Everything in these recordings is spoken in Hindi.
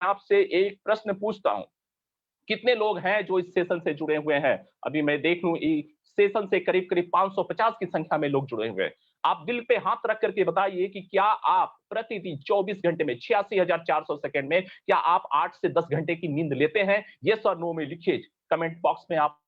आपसे एक प्रश्न पूछता हूँ, कितने लोग हैं जो इस सेशन से जुड़े हुए हैं? अभी मैं देख लूँ सेशन से करीब-करीब 550 की संख्या में लोग जुड़े हुए हैं। आप दिल पे हाथ रख कर के बताइए कि क्या आप प्रतिदिन 24 घंटे में 86,400 सेकंड में क्या आप 8 से 10 घंटे की नींद लेते हैं? येस और नो में लिखिए। कमेंट बॉक्स में आप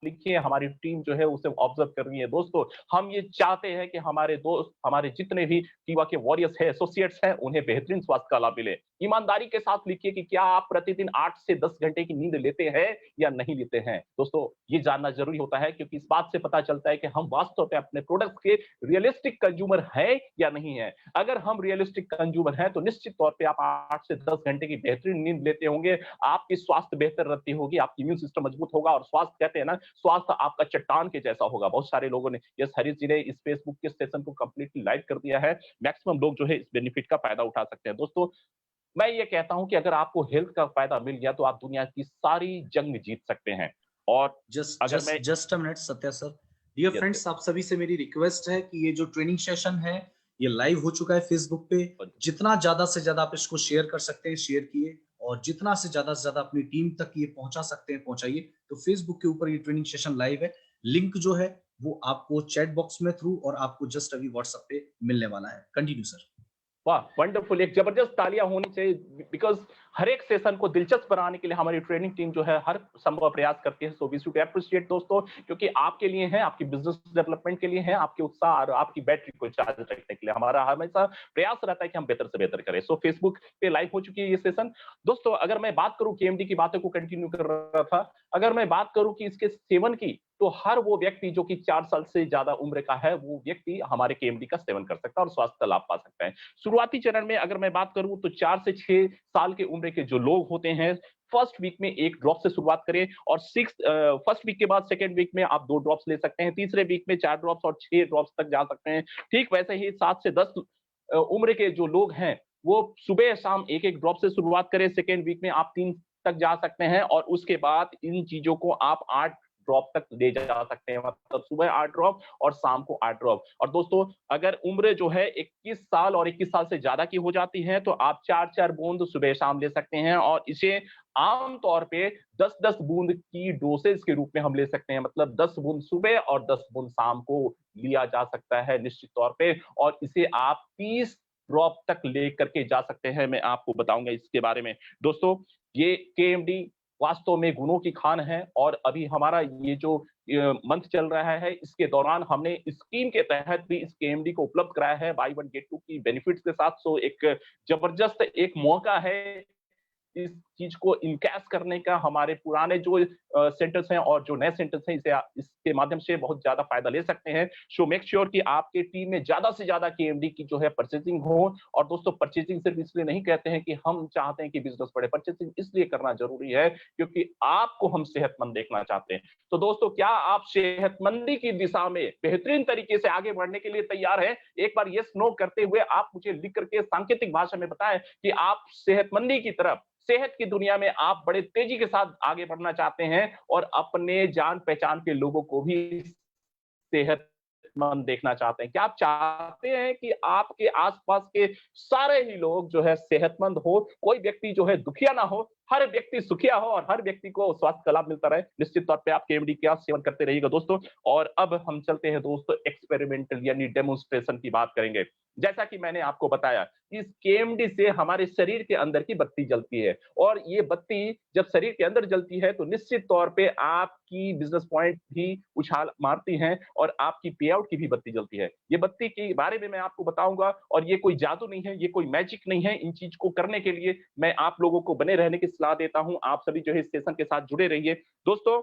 लिखिए, हमारी टीम जो है उसे ऑब्जर्व कर रही है। दोस्तों, हम ये चाहते हैं कि हमारे दोस्त, हमारे जितने भी टीवा के वॉरियर्स हैं, एसोसिएट्स हैं, उन्हें बेहतरीन स्वास्थ्य का लाभ मिले। ईमानदारी के साथ लिखिए कि क्या आप प्रतिदिन 8 से 10 घंटे की नींद लेते हैं या नहीं लेते हैं? दोस्तों, ये जानना ज़रूरी होता है क्योंकि इस बात से पता चलता है कि हम वास्तव में अपने प्रोडक्ट्स के रियलिस्टिक कंज्यूमर हैं या नहीं हैं। अगर हम रियलिस्टिक कंज्यूमर हैं, तो निश्चित तौर पे आप 8 से 10 घंटे की बेहतरीन नींद लेते होंगे, आपकी स्वास्थ्य बेहतर रहती होगी, आपकी इम्यून सिस्टम मजबूत होगा और स्वास्थ्य कहते हैं ना, स्वास्थ्य आपका चट्टान के जैसा होगा। बहुत सारे लोगों ने यस हरीश जी ने इस फेसबुक के सेशन को कंप्लीटली लाइव कर दिया है। मैक्सिमम लोग जो है इस बेनिफिट का फायदा उठा सकते हैं। दोस्तों, मैं ये कहता हूँ कि अगर आपको हेल्थ का फायदा मिल गया, तो आप दुनिया की सारी जंग जीत सकते हैं। और जस्ट अगर जस्ट मैं just a minute Satya sir. Dear yes, friends, yes. आप सभी से मेरी रिक्वेस्ट है कि ये जो ट्रेनिंग सेशन है, ये लाइव हो चुका है फेसबुक पे। जितना ज़्यादा से ज़्यादा आप इसको शेयर कर सकते हैं, शेयर किए, और जितना से ज़्यादा अपनी टीम तक ये पहुँचा सकते हैं, पहुँचाइए। तो फेसबुक के ऊपर ये ट्रेनिंग सेशन लाइव है। लिंक जो है, वो आपको चैट बॉक्स में थ्रू और आपको जस्ट अभी व्हाट्सएप पे मिलने वाला है। Continue sir. वाह! वंडरफुल, एक ज़बरदस्त तालियाँ होनी चाहिए बिकॉज़ हर एक सेशन को दिलचस्प बनाने के लिए हमारी ट्रेनिंग टीम जो है हर संभव प्रयास करती है। सो वी शुड एप्रिशिएट दोस्तों, क्योंकि आपके लिए है, आपकी बिज़नेस डेवलपमेंट के लिए है, आपके उत्साह और आपकी बैटरी को चार्ज रखने के लिए हमारा हमेशा प्रयास रहता है कि हम बेहतर से बेहतर करें। सो फेसबुक पे लाइव हो चुकी है ये सेशन। दोस्तों, अगर मैं बात करूँ केएमडी की बातों को कंटिन्यू कर रहा था, अगर मैं बात करूँ कि इसके सेवन की, तो हर वो व्यक्ति जो कि 4 साल से ज़्यादा उम्र का है, वो व्यक्ति हमारे केएमडी का सेवन कर सकता है और स्वास्थ्य का लाभ पा सकता है। शुरुआती चरण में अगर मैं बात करूँ तो 4 से 6 साल के उम्र के जो लोग होते हैं, फर्स्ट वीक में 1 ड्रॉप से शुरुआत करें और फर्स्ट वीक के बाद सेकंड वीक में आप 2 ड्रॉप्स ले सकते हैं, तीसरे वीक में 4 ड्रॉप्स और 6 ड्रॉप्स तक जा सकते हैं। ठीक वैसे ही 7 से 10 उम्र के जो लोग हैं, वो सुबह-शाम 1-1 ड्रॉप से शुरुआत करें, सेकंड वीक में आप 3 तक जा सकते हैं और उसके बाद इन चीज़ों को आप 8 ड्रॉप तक ले जा सकते हैं। मतलब सुबह 8 ड्रॉप और शाम को 8 ड्रॉप। और दोस्तों, अगर उम्र जो है 21 साल और 21 साल से ज़्यादा की हो जाती है, तो आप 4-4 बूंद सुबह-शाम ले सकते हैं और इसे आम तौर पे 10-10 बूंद की डोसेज के रूप में हम ले सकते हैं। मतलब 10 बूंद सुबह और 10 बूंद शाम को लिया जा सकता है निश्चित तौर पे और इसे आप 30 ड्रॉप तक लेकर के जा सकते हैं। मैं आपको बताऊँगा इसके बारे में। दोस्तों, ये केएमडी वास्तव में गुणों की खान है और अभी हमारा ये जो मंथ चल रहा है, इसके दौरान हमने स्कीम के तहत भी इस केएमडी को उपलब्ध कराया है, by one get to key benefits के साथ। सो एक जबरदस्त एक मौका है इस चीज़ को इनकैश करने का। हमारे पुराने जो सेंटर्स हैं और जो नए सेंटर्स हैं, इसके माध्यम से बहुत ज़्यादा फ़ायदा ले सकते हैं। सो मेक श्योर कि आपके टीम में ज़्यादा से ज़्यादा केएमडी की जो है परचेज़िंग हो। और दोस्तों, परचेज़िंग सिर्फ़ इसलिए नहीं कहते हैं कि हम चाहते हैं कि बिज़नेस बढ़े, परचेज़िंग इसलिए करना ज़रूरी है क्योंकि आपको हम सेहतमंद देखना चाहते हैं। तो दोस्तों, क्या आप सेहतमंदी की दिशा में बेहतरीन तरीके से आगे बढ़ने के लिए तैयार हैं? एक बार येस नो करते हुए आप मुझे लिख कर के सांकेतिक भाषा में बताएँ कि आप सेहतमंदी की तरफ, सेहत की दुनिया में आप बड़े तेजी के साथ आगे बढ़ना चाहते हैं और अपने जान-पहचान के लोगों को भी सेहतमंद देखना चाहते हैं। क्या आप चाहते हैं कि आपके आस-पास के सारे ही लोग जो है सेहतमंद हो, कोई व्यक्ति जो है दुखिया ना हो, हर व्यक्ति सुखिया हो और हर व्यक्ति को स्वास्थ्य का लाभ मिलता रहे? निश्चित तौर पे आप केएमडी का सेवन करते रहिएगा दोस्तों। और अब हम चलते हैं दोस्तों एक्सपेरिमेंटल यानी डेमोंस्ट्रेशन की बात करेंगे। जैसा कि मैंने आपको बताया, इस केएमडी से हमारे शरीर के अंदर की बत्ती जलती है और ये बत्ती जब शरीर के अंदर जलती है तो निश्चित तौर पे आपकी बिज़नेस पॉइंट भी उछाल मारती हैं और आपकी पे आउट की भी बत्ती जलती है। ये बत्ती के बारे में मैं आपको बताऊँगा और ये कोई जादू नहीं है, ये कोई मैजिक नहीं है। इन चीज़ को करने के लिए मैं आप लोगों को बने रहने की सलाह देता हूँ। आप सभी जो है इस सेशन के साथ जुड़े रहिए। दोस्तों,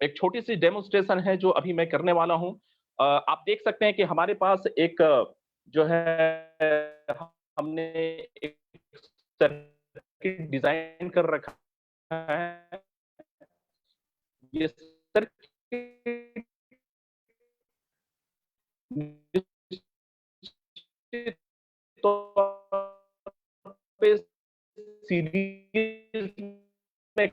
एक छोटी-सी डेमोंस्ट्रेशन है जो अभी मैं करने वाला हूँ। आप देख सकते हैं कि हमारे पास एक जो है हमने एक सर्किट डिज़ाइन कर रखा है। ये सर्किट निश्चित तौर पे सीरीज़ में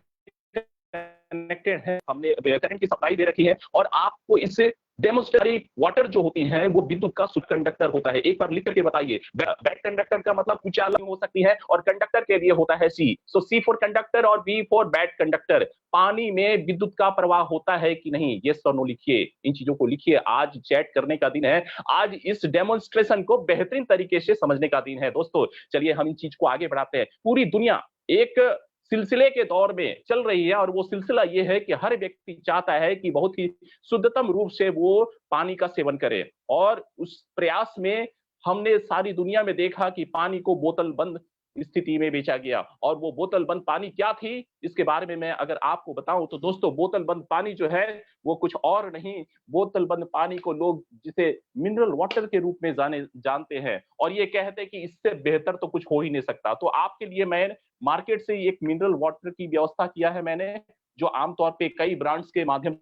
कनेक्टेड है। हमने करंट की सप्लाई दे रखी है और आपको इस डेमोस्ट्रेटरी वाटर जो होती है वो विद्युत का शुद्ध कंडक्टर होता है। एक बार लिख करके बताइए, बैड कंडक्टर का मतलब उचालन हो सकती है, और कंडक्टर के लिए होता है सी। सो सी फॉर कंडक्टर और बी फॉर बैड कंडक्टर। पानी में विद्युत का प्रवाह होता है कि नहीं, ये और नो लिखिए, इन चीजों को लिखिए। आज चैट करने का दिन है, आज इस डेमोन्स्ट्रेशन को बेहतरीन तरीके से समझने का दिन है दोस्तों। चलिए हम इन चीज को आगे बढ़ाते हैं। पूरी दुनिया एक सिलसिले के दौर में चल रही है, और वो सिलसिला ये है कि हर व्यक्ति चाहता है कि बहुत ही शुद्धतम रूप से वो पानी का सेवन करे, और उस प्रयास में हमने सारी दुनिया में देखा कि पानी को बोतल बंद स्थिति में बेचा गया। और वो बोतल बंद पानी क्या थी, इसके बारे में मैं अगर आपको बताऊं तो दोस्तों, बोतल बंद पानी जो है वो कुछ और नहीं, बोतल बंद पानी को लोग जिसे मिनरल वाटर के रूप में जानते हैं, और ये कहते हैं कि इससे बेहतर तो कुछ हो ही नहीं सकता। तो आपके लिए मैं मार्केट से एक मिनरल वाटर की व्यवस्था किया है मैंने, जो आमतौर पे कई ब्रांड्स के माध्यम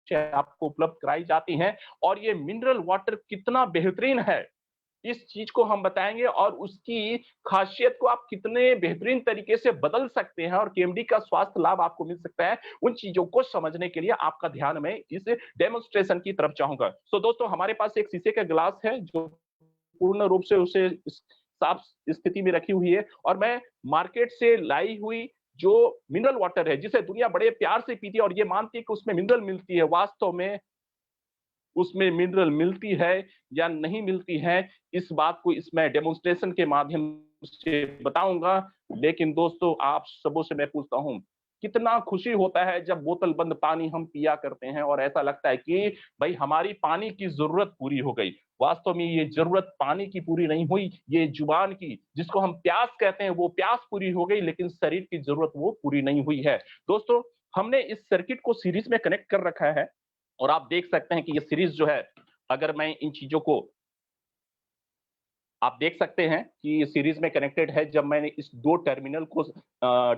से आपको उपलब्ध कराई जाती हैं। और ये मिनरल वाटर कितना बेहतरीन है, इस चीज को हम बताएंगे, और उसकी खासियत को आप कितने बेहतरीन तरीके से बदल सकते हैं, और केएमडी का स्वास्थ्य लाभ आपको मिल सकता है। उन चीजों को समझने के लिए आपका ध्यान मैं इस डेमोन्स्ट्रेशन की तरफ चाहूंगा। तो दोस्तों, हमारे पास एक शीशे का गिलास है जो पूर्ण रूप से उसे साफ स्थिति में रखी हुई है, और मैं मार्केट से लाई हुई जो मिनरल वाटर है, जिसे दुनिया बड़े प्यार से पीती है और ये मानती है कि उसमें मिनरल मिलती है, वास्तव में उसमें मिनरल मिलती है या नहीं मिलती है, इस बात को इसमें डेमोन्स्ट्रेशन के माध्यम से बताऊंगा। लेकिन दोस्तों, आप सबों से मैं पूछता हूं, कितना खुशी होता है जब बोतल बंद पानी हम पिया करते हैं, और ऐसा लगता है कि भाई हमारी पानी की जरूरत पूरी हो गई। वास्तव में ये जरूरत पानी की पूरी नहीं हुई, ये जुबान की, जिसको हम प्यास कहते हैं, वो प्यास पूरी हो गई, लेकिन शरीर की जरूरत वो पूरी नहीं हुई है। दोस्तों, हमने इस सर्किट को सीरीज में कनेक्ट कर रखा है, और आप देख सकते हैं कि ये सीरीज जो है, अगर मैं इन चीजों को, आप देख सकते हैं कि ये सीरीज में कनेक्टेड है। जब मैंने इस दो टर्मिनल को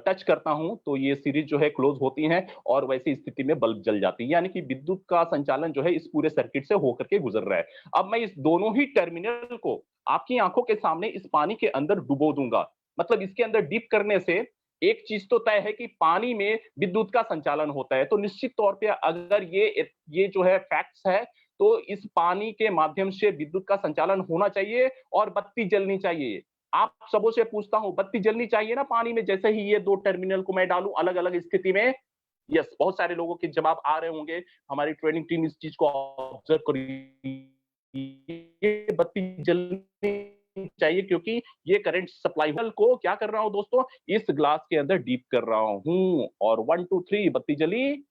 टच करता हूं तो ये सीरीज जो है क्लोज होती है, और वैसी स्थिति में बल्ब जल जाती है, यानी कि विद्युत का संचालन जो है इस पूरे सर्किट से होकर के गुजर रहा है। अब मैं इस दोनों ही टर्मिनल को आपकी आंखों के सामने इस पानी के अंदर डुबो दूंगा। मतलब इसके अंदर डीप करने से एक चीज तो तय है कि पानी में विद्युत का संचालन होता है, तो निश्चित तौर पे अगर ये जो है फैक्ट्स है, तो इस पानी के माध्यम से विद्युत का संचालन होना चाहिए और बत्ती जलनी चाहिए। आप सबों से पूछता हूं, बत्ती जलनी चाहिए ना पानी में, जैसे ही ये दो टर्मिनल को मैं डालूं अलग अलग स्थिति में? यस, बहुत सारे लोगों के जवाब आ रहे होंगे। हमारी ट्रेनिंग टीम इस चीज को ऑब्जर्व करी, बत्ती जलनी चाहिए, क्योंकि ये करंट सप्लाई को क्या कर रहा हूं दोस्तों, इस ग्लास के अंदर डीप कर रहा हूं, और 1 2 3 बत्ती जली।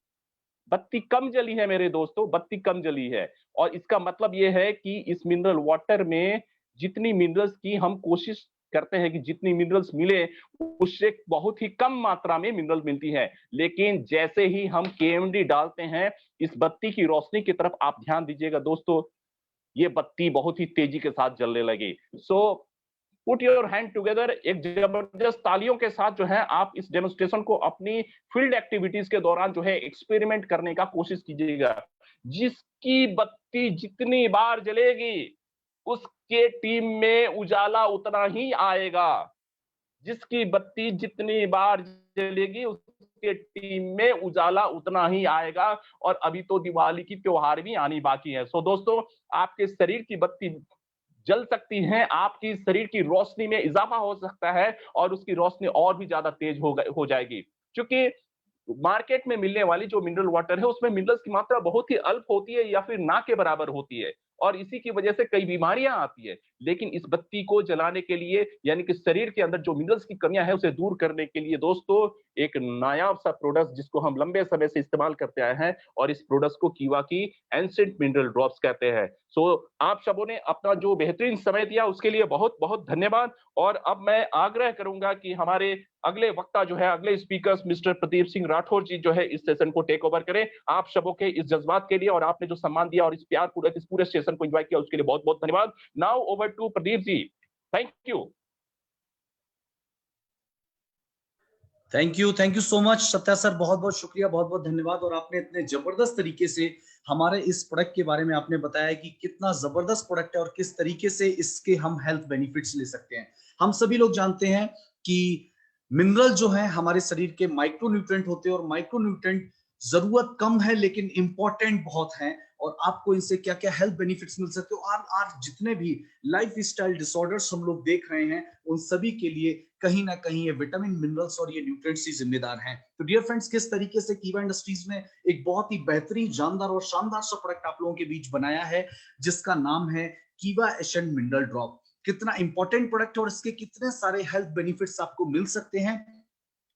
बत्ती कम जली है मेरे दोस्तों, बत्ती कम जली है। और इसका मतलब यह है कि इस मिनरल वाटर में जितनी मिनरल्स की हम कोशिश करते हैं कि जितनी मिनरल्स मिले, उससे बहुत ही कम मात्रा में मिनरल मिलती है। लेकिन जैसे ही हम केएमडी डालते हैं इस बत्ती की रोशनी की तरफ, आप ध्यान दीजिएगा दोस्तों, ये बत्ती बहुत ही तेजी के साथ जलने लगी। So put your hand together, एक जबरदस्त तालियों के साथ जो है आप इस डेमोन्स्ट्रेशन को अपनी फील्ड एक्टिविटीज के दौरान जो है एक्सपेरिमेंट करने का कोशिश कीजिएगा। जिसकी बत्ती जितनी बार जलेगी, उसके टीम में उजाला उतना ही आएगा। जिसकी बत्ती जितनी बार जलेगी, उसके टीम में उजाला उतना ही आएगा। और अभी तो दिवाली की त्योहार भी आनी बाकी है। सो दोस्तों, आपके शरीर की बत्ती जल सकती हैं, आपकी शरीर की रोशनी में इजाफा हो सकता है, और उसकी रोशनी और भी ज्यादा तेज हो जाएगी। क्योंकि मार्केट में मिलने वाली जो मिनरल वाटर है उसमें मिनरल्स की मात्रा बहुत ही अल्प होती है, या फिर ना के बराबर होती है, और इसी की वजह से कई बीमारियां आती है। लेकिन इस बत्ती को जलाने के लिए, यानी कि शरीर के अंदर जो मिनरल्स की कमियां है उसे दूर करने के लिए दोस्तों, एक नायाब सा प्रोडक्ट जिसको हम लंबे समय से इस्तेमाल करते आए हैं, और इस प्रोडक्ट को कीवा की एंसेंट मिनरल ड्रॉप्स कहते हैं। सो आप सबों ने अपना जो बेहतरीन समय दिया उसके लिए बहुत बहुत धन्यवाद। और अब मैं आग्रह करूंगा कि हमारे अगले वक्ता जो है, अगले स्पीकर मिस्टर प्रदीप सिंह राठौर जी जो है इस सेशन को टेक ओवर करें। आप सबों के इस जज्बात के लिए, और आपने जो सम्मान दिया और इस प्यार पूरे इस पूरे सेशन को एंजॉय किया, उसके लिए बहुत बहुत धन्यवाद। Now over to Pradeep ji, thank you. Thank you so much Satya sir, बहुत बहुत शुक्रिया, बहुत बहुत धन्यवाद। और आपने इतने जबरदस्त तरीके से हमारे इस प्रोडक्ट के बारे में आपने बताया कि कितना जबरदस्त प्रोडक्ट है और किस तरीके से इसके हम हेल्थ बेनिफिट्स ले सकते हैं। हम सभी लोग जानते हैं कि मिनरल जो है हमारे शरीर के माइक्रोन्यूट्रिएंट होते हैं, और माइक्रोन्यूट्रिएंट जरूरत कम है लेकिन इंपॉर्टेंट बहुत है। और आपको इनसे क्या क्या हेल्थ बेनिफिट्स मिल सकते हो। और आज जितने भी लाइफ स्टाइल डिसऑर्डर्स हम लोग देख रहे हैं उन सभी के लिए कहीं ना कहीं ये विटामिन मिनरल्स और ये न्यूट्रिएंट्स ही जिम्मेदार हैं। तो डियर फ्रेंड्स, किस तरीके से कीवा इंडस्ट्रीज ने एक बहुत ही बेहतरीन, जानदार और शानदार सा प्रोडक्ट आप लोगों के बीच बनाया है जिसका नाम है कीवा एसेंट मिनरल ड्रॉप। कितना इंपॉर्टेंट प्रोडक्ट है और इसके कितने सारे हेल्थ बेनिफिट्स आपको मिल सकते हैं।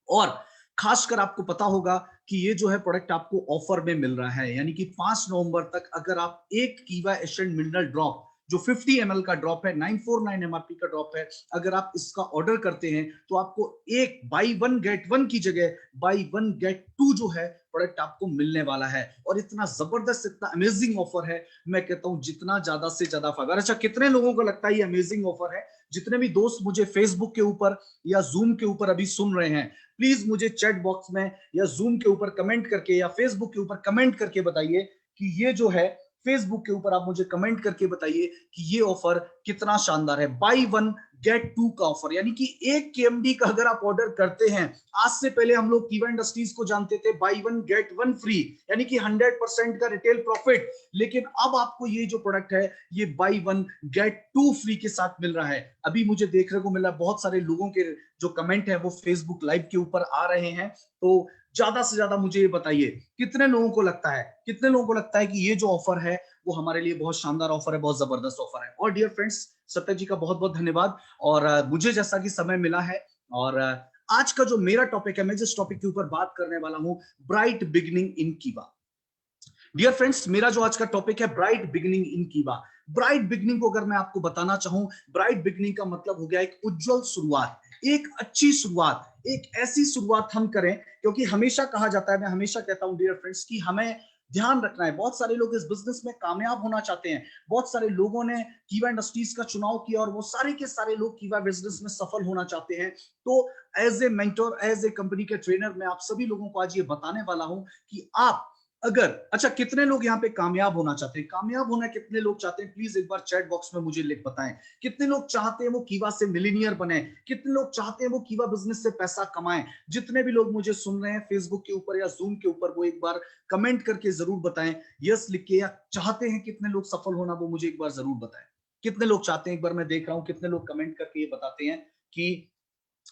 और खासकर आपको पता होगा कि ये जो है प्रोडक्ट आपको ऑफर में मिल रहा है, यानी कि 5 नवंबर तक अगर आप एक कीवा एसेंट मिनरल ड्रॉप जो 50 ml का ड्रॉप है, 949 MRP का ड्रॉप है, अगर आप इसका ऑर्डर करते हैं तो आपको एक बाई वन गेट वन की जगह बाई वन गेट टू जो है प्रोडक्ट आपको मिलने वाला है। और इतना जबरदस्त, इतना अमेजिंग ऑफर है, मैं कहता हूं जितना ज्यादा से ज्यादा फायदा। अच्छा, कितने लोगों को लगता है ये अमेजिंग ऑफर है? जितने भी दोस्त मुझे फेसबुक के ऊपर या जूम के ऊपर अभी सुन रहे हैं, प्लीज मुझे चैट बॉक्स में या जूम के ऊपर कमेंट करके या फेसबुक के ऊपर कमेंट करके बताइए कि ये जो है, फेसबुक के ऊपर आप मुझे कमेंट करके बताइए कि ये ऑफर कितना शानदार है। बाई वन गेट टू का ऑफर, यानी कि एक केएमडी का अगर आप ऑर्डर करते हैं, आज से पहले हम लोग कीवा इंडस्ट्रीज को जानते थे by one get one free, यानी कि 100% का रिटेल प्रॉफिट। लेकिन अब आपको ये जो प्रोडक्ट है ये buy one get two free के साथ मिल रहा है। अभी मुझे देखने को मिला बहुत सारे लोगों के जो कमेंट है वो फेसबुक लाइव के ऊपर आ रहे हैं। तो ज्यादा से ज्यादा मुझे ये बताइए कितने लोगों को लगता है, कितने लोगों को लगता है कि ये जो ऑफर है वो हमारे लिए बहुत शानदार ऑफर है, बहुत जबरदस्त ऑफर है। और डियर फ्रेंड्स, सत्य जी का बहुत बहुत धन्यवाद। और मुझे जैसा कि समय मिला है और आज का जो मेरा टॉपिक है, मैं जिस टॉपिक के ऊपर बात करने वाला हूं, ब्राइट बिगिनिंग इन कीवा। डियर फ्रेंड्स, मेरा जो आज का टॉपिक है ब्राइट बिगिनिंग इन कीवा। ब्राइट बिगिनिंग को अगर मैं आपको बताना चाहूं, ब्राइट बिगिनिंग का मतलब हो गया एक उज्जवल शुरुआत, एक अच्छी शुरुआत, एक ऐसी शुरुआत हम करें। क्योंकि हमेशा कहा जाता है, मैं हमेशा कहता हूं डियर फ्रेंड्स, कि हमें ध्यान रखना है। बहुत सारे लोग इस बिजनेस में कामयाब होना चाहते हैं, बहुत सारे लोगों ने कीवा इंडस्ट्रीज का चुनाव किया और वो सारे के सारे लोग कीवा बिजनेस में सफल होना चाहते हैं। तो as a mentor, as a company के ट्रेनर, मैं आप सभी लोगों को आज ये बताने वाला हूं कि आप अगर, अच्छा, कितने लोग यहाँ पे कामयाब होना चाहते हैं? कामयाब होना कितने लोग चाहते हैं? प्लीज एक बार चैट बॉक्स में मुझे लिख बताएं। कितने लोग चाहते हैं वो कीवा से मिलीनियर बने? कितने लोग चाहते हैं वो कीवा बिजनेस से पैसा कमाएं? जितने भी लोग मुझे सुन रहे हैं फेसबुक के ऊपर या जूम के ऊपर, वो एक बार कमेंट करके जरूर बताएं, यस लिख के। या चाहते हैं कितने लोग सफल होना, वो मुझे एक बार जरूर बताएं। कितने लोग चाहते हैं? एक बार मैं देख रहा हूं कितने लोग कमेंट करके ये बताते हैं कि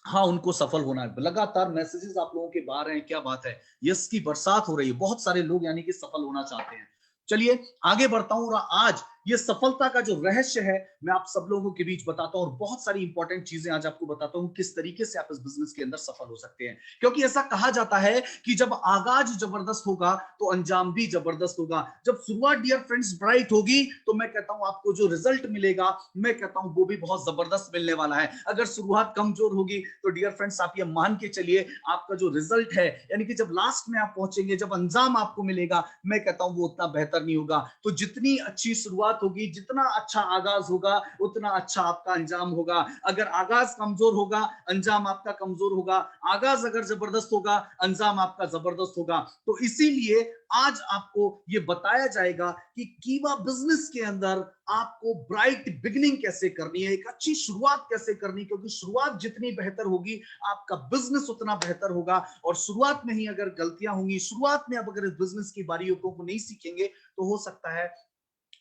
हाँ, उनको सफल होना है। लगातार मैसेजेस आप लोगों के बाहर हैं, क्या बात है, यस की बरसात हो रही है। बहुत सारे लोग यानी कि सफल होना चाहते हैं। चलिए आगे बढ़ता हूं और आज ये सफलता का जो रहस्य है मैं आप सब लोगों के बीच बताता हूं और बहुत सारी इंपॉर्टेंट चीजें आज आपको बताता हूं किस तरीके से आप इस बिजनेस के अंदर सफल हो सकते हैं। क्योंकि ऐसा कहा जाता है कि जब आगाज जबरदस्त होगा तो अंजाम भी जबरदस्त होगा। जब शुरुआत डियर फ्रेंड्स ब्राइट होगी तो मैं कहता हूं आपको जो रिजल्ट मिलेगा, मैं कहता हूं वो भी बहुत जबरदस्त मिलने वाला है। अगर शुरुआत कमजोर होगी तो डियर फ्रेंड्स आप ये मान के चलिए आपका जो रिजल्ट है, यानी कि जब लास्ट में आप पहुंचेंगे, जब अंजाम आपको मिलेगा, मैं कहता हूं वो उतना बेहतर नहीं होगा। तो जितनी अच्छी शुरुआत होगी, जितना अच्छा आगाज होगा, उतना अच्छा आपका अंजाम होगा। अगर आगाज कमजोर होगा, अंजाम आपका कमजोर होगा। आगाज अगर जबरदस्त होगा, अंजाम आपका जबरदस्त होगा। तो इसीलिए आज आपको ये बताया जाएगा कि कीवा बिजनेस के अंदर आपको ब्राइट बिगिनिंग कैसे करनी है, एक अच्छी शुरुआत कैसे करनी, क्योंकि शुरुआत जितनी बेहतर होगी आपका बिजनेस उतना बेहतर होगा। और शुरुआत में ही अगर गलतियां होंगी, शुरुआत में आप अगर इस बिजनेस की बारीकियों को नहीं सीखेंगे तो हो सकता है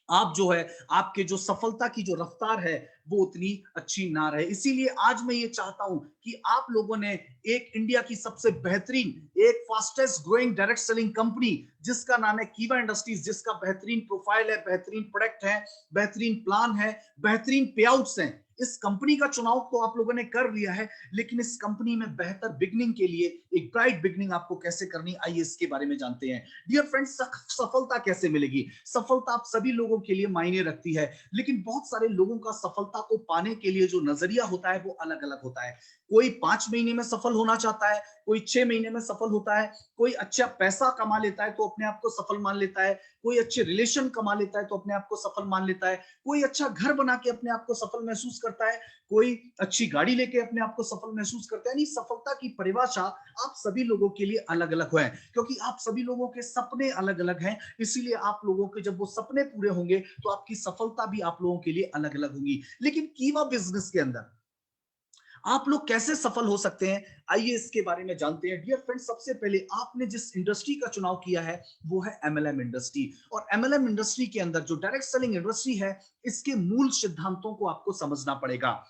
आप जो है, आपके जो सफलता की जो रफ्तार है वो उतनी अच्छी ना रहे। इसीलिए आज मैं ये चाहता हूं कि आप लोगों ने एक इंडिया की सबसे बेहतरीन, एक fastest growing direct selling company जिसका नाम है कीवा इंडस्ट्रीज, जिसका बेहतरीन प्रोफाइल है, बेहतरीन प्रोडक्ट है, बेहतरीन प्लान है, बेहतरीन पे आउट्स हैं, इस कंपनी का चुनाव तो आप लोगों ने कर लिया है। लेकिन इस कंपनी में बेहतर बिगनिंग के लिए एक ब्राइट बिगनिंग आपको कैसे करनी, आइए इसके बारे में जानते हैं। डियर फ्रेंड्स, सफलता कैसे मिलेगी? सफलता आप सभी लोगों के लिए मायने रखती है, लेकिन बहुत सारे लोगों का सफलता को पाने के लिए जो नजरिया होता है वो अलग अलग होता है। कोई 5 महीने में सफल होना चाहता है, कोई 6 महीने में सफल होता है, कोई अच्छा पैसा कमा लेता है तो अपने आप को सफल मान लेता है, कोई अच्छे रिलेशन कमा लेता है तो अपने आप को सफल मान लेता है, कोई अच्छा घर बना के अपने आप को सफल महसूस करता है, कोई अच्छी गाड़ी लेके अपने आप को सफल महसूस करता है। यानी सफलता की परिभाषा आप सभी लोगों के लिए अलग अलग है, क्योंकि आप सभी लोगों के सपने अलग अलग हैं। इसीलिए आप लोगों के जब वो सपने पूरे होंगे तो आपकी सफलता भी आप लोगों के लिए अलग अलग होगी। लेकिन कीवा बिजनेस के अंदर आप लोग कैसे सफल हो सकते हैं, आइए इसके बारे में जानते हैं। डियर फ्रेंड्स, सबसे पहले आपने जिस इंडस्ट्री का चुनाव किया है वो है एमएलएम इंडस्ट्री। और एमएलएम इंडस्ट्री के अंदर जो डायरेक्ट सेलिंग इंडस्ट्री है, इसके मूल सिद्धांतों को आपको समझना पड़ेगा।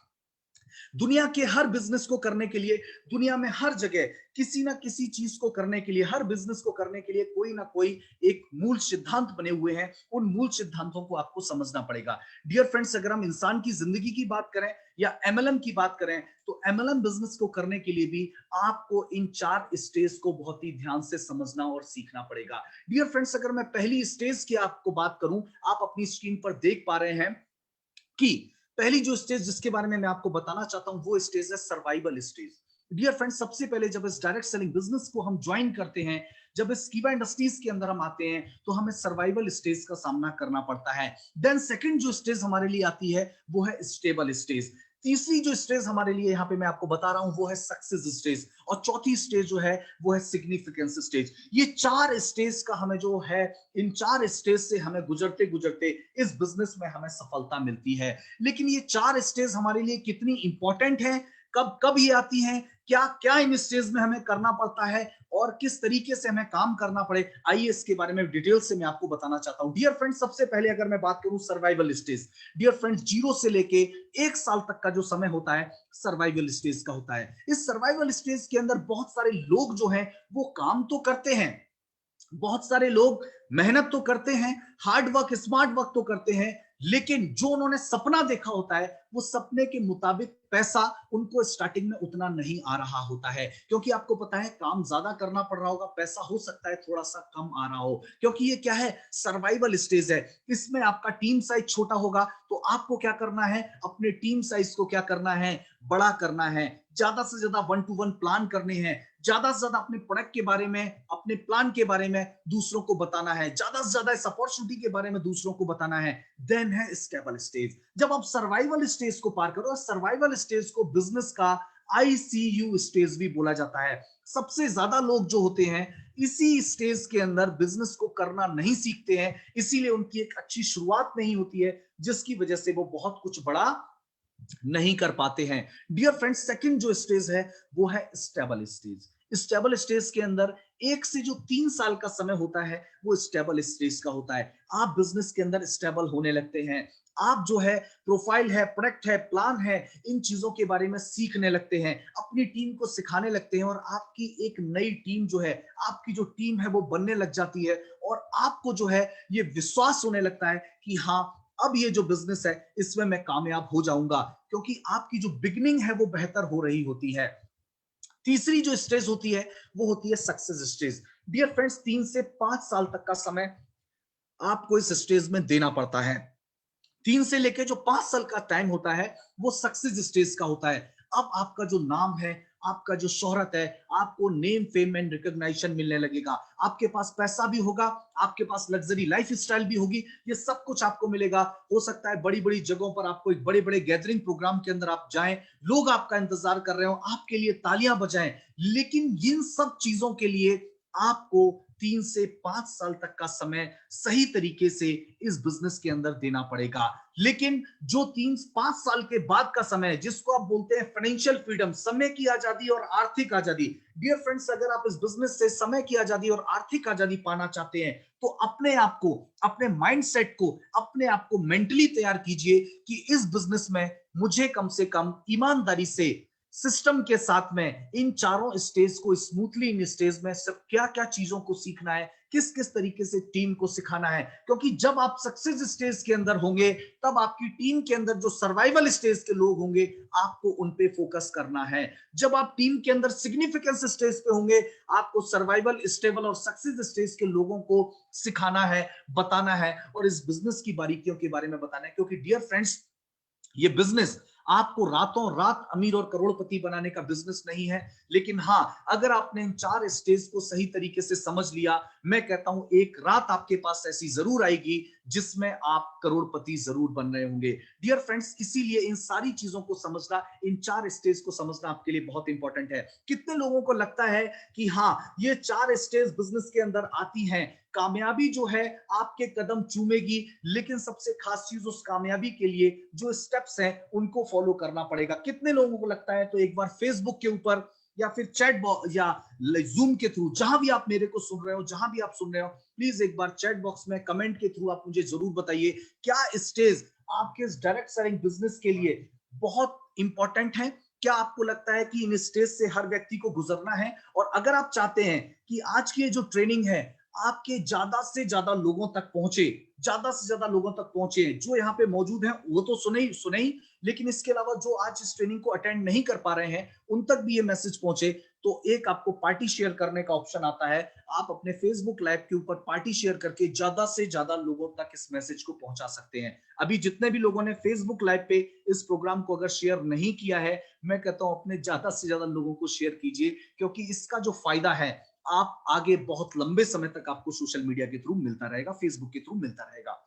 दुनिया के हर बिजनेस को करने के लिए, दुनिया में हर जगह किसी ना किसी चीज को करने के लिए, हर बिजनेस को करने के लिए कोई ना कोई एक मूल सिद्धांत बने हुए हैं। उन मूल सिद्धांतों को आपको समझना पड़ेगा। डियर फ्रेंड्स, अगर हम इंसान की जिंदगी की बात करें या एमएलएम की बात करें, तो एमएलएम बिजनेस को करने के लिए भी आपको इन 4 स्टेज को बहुत ही ध्यान से समझना और सीखना पड़ेगा। डियर फ्रेंड्स, अगर मैं पहली स्टेज की आपको बात करूं, आप अपनी स्क्रीन पर देख पा रहे हैं कि पहली जो स्टेज जिसके बारे में मैं आपको बताना चाहता हूं वो स्टेज है सर्वाइवल स्टेज। डियर फ्रेंड्स, सबसे पहले जब इस डायरेक्ट सेलिंग बिजनेस को हम ज्वाइन करते हैं, जब इस कीवा इंडस्ट्रीज के अंदर हम आते हैं, तो हमें सर्वाइवल स्टेज का सामना करना पड़ता है। देन सेकंड जो स्टेज हमारे लिए आती है वो है स्टेबल स्टेज। तीसरी जो स्टेज हमारे लिए यहाँ पे मैं आपको बता रहा हूं वो है सक्सेस स्टेज। और चौथी स्टेज जो है वो है सिग्निफिकेंस स्टेज। ये 4 स्टेज का हमें जो है, इन 4 स्टेज से हमें गुजरते गुजरते इस बिजनेस में हमें सफलता मिलती है। लेकिन ये 4 स्टेज हमारे लिए कितनी इंपॉर्टेंट है, कब कब ये आती हैं, क्या क्या इन स्टेज में हमें करना पड़ता है और किस तरीके से हमें काम करना पड़े, आइए इसके बारे में डिटेल से मैं आपको बताना चाहता हूं। डियर फ्रेंड्स, सबसे पहले अगर मैं बात करूं सर्वाइवल स्टेज, डियर फ्रेंड्स, 0 से लेके 1 साल तक का जो समय होता है सर्वाइवल स्टेज का होता है। इस सर्वाइवल स्टेज के अंदर बहुत सारे लोग जो हैं वो काम तो करते हैं, बहुत सारे लोग मेहनत तो करते हैं, हार्ड वर्क स्मार्ट वर्क तो करते हैं, लेकिन जो उन्होंने सपना देखा होता है वो सपने के मुताबिक पैसा उनको स्टार्टिंग में उतना नहीं आ रहा होता है। क्योंकि आपको पता है काम ज्यादा करना पड़ रहा होगा, पैसा हो सकता है थोड़ा सा कम आ रहा हो, क्योंकि ये क्या है, सर्वाइवल स्टेज है। इसमें आपका टीम साइज छोटा होगा, तो आपको क्या करना है, अपने टीम साइज को क्या करना है, बड़ा करना है, ज्यादा से ज्यादा 1 to 1 प्लान करने हैं, ज्यादा से ज्यादा अपने प्रोडक्ट के बारे में, अपने प्लान के बारे में दूसरों को बताना है, ज्यादा से ज्यादा इस अपॉर्चुनिटी के बारे में दूसरों को बताना है। देन है स्टेबल स्टेज। जब आप सर्वाइवल स्टेज को पार करो, सर्वाइवल स्टेज को बिजनेस का आईसीयू स्टेज भी बोला जाता है। सबसे ज्यादा लोग जो होते हैं इसी स्टेज के अंदर बिजनेस को करना नहीं सीखते हैं, इसीलिए उनकी एक अच्छी शुरुआत नहीं होती है, जिसकी वजह से वो बहुत कुछ बड़ा नहीं कर पाते हैं। डियर फ्रेंड्स, सेकंड जो स्टेज है वो है स्टेबल स्टेज। स्टेबल स्टेज के अंदर 1 से जो 3 साल का समय होता है वो स्टेबल स्टेज का होता है। आप बिजनेस के अंदर स्टेबल होने लगते हैं, आप जो है प्रोफाइल है, प्रोडक्ट है, प्लान है, इन चीजों के बारे में सीखने लगते हैं, अपनी टीम को सिखाने लगते हैं, और आपकी एक नई टीम जो है, आपकी जो टीम है वो बनने लग जाती है, और आपको जो है ये विश्वास होने लगता है कि हाँ, अब ये जो बिजनेस है इसमें मैं कामयाब हो जाऊंगा, क्योंकि आपकी जो बिगनिंग है वो बेहतर हो रही होती है। तीसरी जो स्टेज होती है वो होती है सक्सेस स्टेज। डियर फ्रेंड्स, 3 से 5 साल तक का समय आपको इस स्टेज में देना पड़ता है। 3 से लेके जो 5 साल का टाइम होता है वो सक्सेस स्टेज का होता है। अब आपका जो नाम है, आपका जो शोहरत है, आपको नेम फेम एंड रिकॉग्निशन मिलने लगेगा, आपके पास पैसा भी होगा, आपके पास लग्जरी लाइफ स्टाइल भी होगी, ये सब कुछ आपको मिलेगा। हो सकता है बड़ी बड़ी जगहों पर आपको एक बड़े बड़े गैदरिंग प्रोग्राम के अंदर आप जाएं, लोग आपका इंतजार कर रहे हो, आपके लिए तालियां बजाएं, लेकिन इन सब चीजों के लिए आपको 3 से 5 साल तक का समय सही तरीके से इस बिजनेस के अंदर देना पड़ेगा। लेकिन जो 3-5 साल के बाद का समय, जिसको आप बोलते हैं फाइनेंशियल फ्रीडम, समय की आजादी और आर्थिक आजादी, डियर फ्रेंड्स, अगर आप इस बिजनेस से समय की आजादी और आर्थिक आजादी पाना चाहते हैं तो अपने आप को, अपने माइंडसेट को, अपने आप को मेंटली तैयार कीजिए कि इस बिजनेस में मुझे कम से कम ईमानदारी से, सिस्टम के साथ में इन चारों स्टेज को स्मूथली, इन स्टेज में सब क्या क्या चीजों को सीखना है, किस किस तरीके से टीम को सिखाना है। क्योंकि जब आप सक्सेस स्टेज के अंदर होंगे तब आपकी टीम के अंदर जो सर्वाइवल स्टेज के लोग होंगे आपको उन पे फोकस करना है। जब आप टीम के अंदर सिग्निफिकेंस स्टेज पे होंगे आपको सर्वाइवल, स्टेबल और सक्सेस स्टेज के लोगों को सिखाना है, बताना है और इस बिजनेस की बारीकियों के बारे में बताना है। क्योंकि डियर फ्रेंड्स, ये बिजनेस आपको रातों रात अमीर और करोड़पति बनाने का बिजनेस नहीं है, लेकिन हाँ, अगर आपने इन 4 स्टेज को सही तरीके से समझ लिया, मैं कहता हूं एक रात आपके पास ऐसी जरूर आएगी जिसमें आप करोड़पति जरूर बन रहे होंगे। डियर फ्रेंड्स, इसीलिए इन सारी चीजों को समझना, इन 4 स्टेज को समझना आपके लिए बहुत इंपॉर्टेंट है। कितने लोगों को लगता है कि हाँ, ये 4 स्टेज बिजनेस के अंदर आती हैं, कामयाबी जो है आपके कदम चूमेगी, लेकिन सबसे खास चीज उस कामयाबी के लिए जो स्टेप्स हैं उनको फॉलो करना पड़ेगा। कितने लोगों को लगता है? तो एक बार फेसबुक के ऊपर या फिर चैट बॉक्स या जूम के थ्रू, जहां भी आप मेरे को सुन रहे हो, जहां भी आप सुन रहे हो, प्लीज एक बार चैट बॉक्स में कमेंट के थ्रू आप मुझे जरूर बताइए क्या स्टेज आपके इस डायरेक्ट सेलिंग बिजनेस के लिए बहुत इंपॉर्टेंट है। क्या आपको लगता है कि इन स्टेज से हर व्यक्ति को गुजरना है? और अगर आप चाहते हैं कि आज की जो ट्रेनिंग है आपके ज्यादा से ज्यादा लोगों तक पहुंचे, ज्यादा से ज्यादा लोगों तक पहुंचे, जो यहाँ पे मौजूद हैं वो तो सुने ही, लेकिन इसके अलावा जो आज इस ट्रेनिंग को अटेंड नहीं कर पा रहे हैं उन तक भी ये मैसेज पहुंचे, तो एक आपको पार्टी शेयर करने का ऑप्शन आता है। आप अपने फेसबुक लाइव के ऊपर पार्टी शेयर करके ज्यादा से ज्यादा लोगों तक इस मैसेज को पहुंचा सकते हैं। अभी जितने भी लोगों ने फेसबुक लाइव पे इस प्रोग्राम को अगर शेयर नहीं किया है, मैं कहता हूं अपने ज्यादा से ज्यादा लोगों को शेयर कीजिए, क्योंकि इसका जो फायदा है आप आगे बहुत लंबे समय तक आपको सोशल मीडिया के थ्रू मिलता रहेगा, फेसबुक के थ्रू मिलता रहेगा।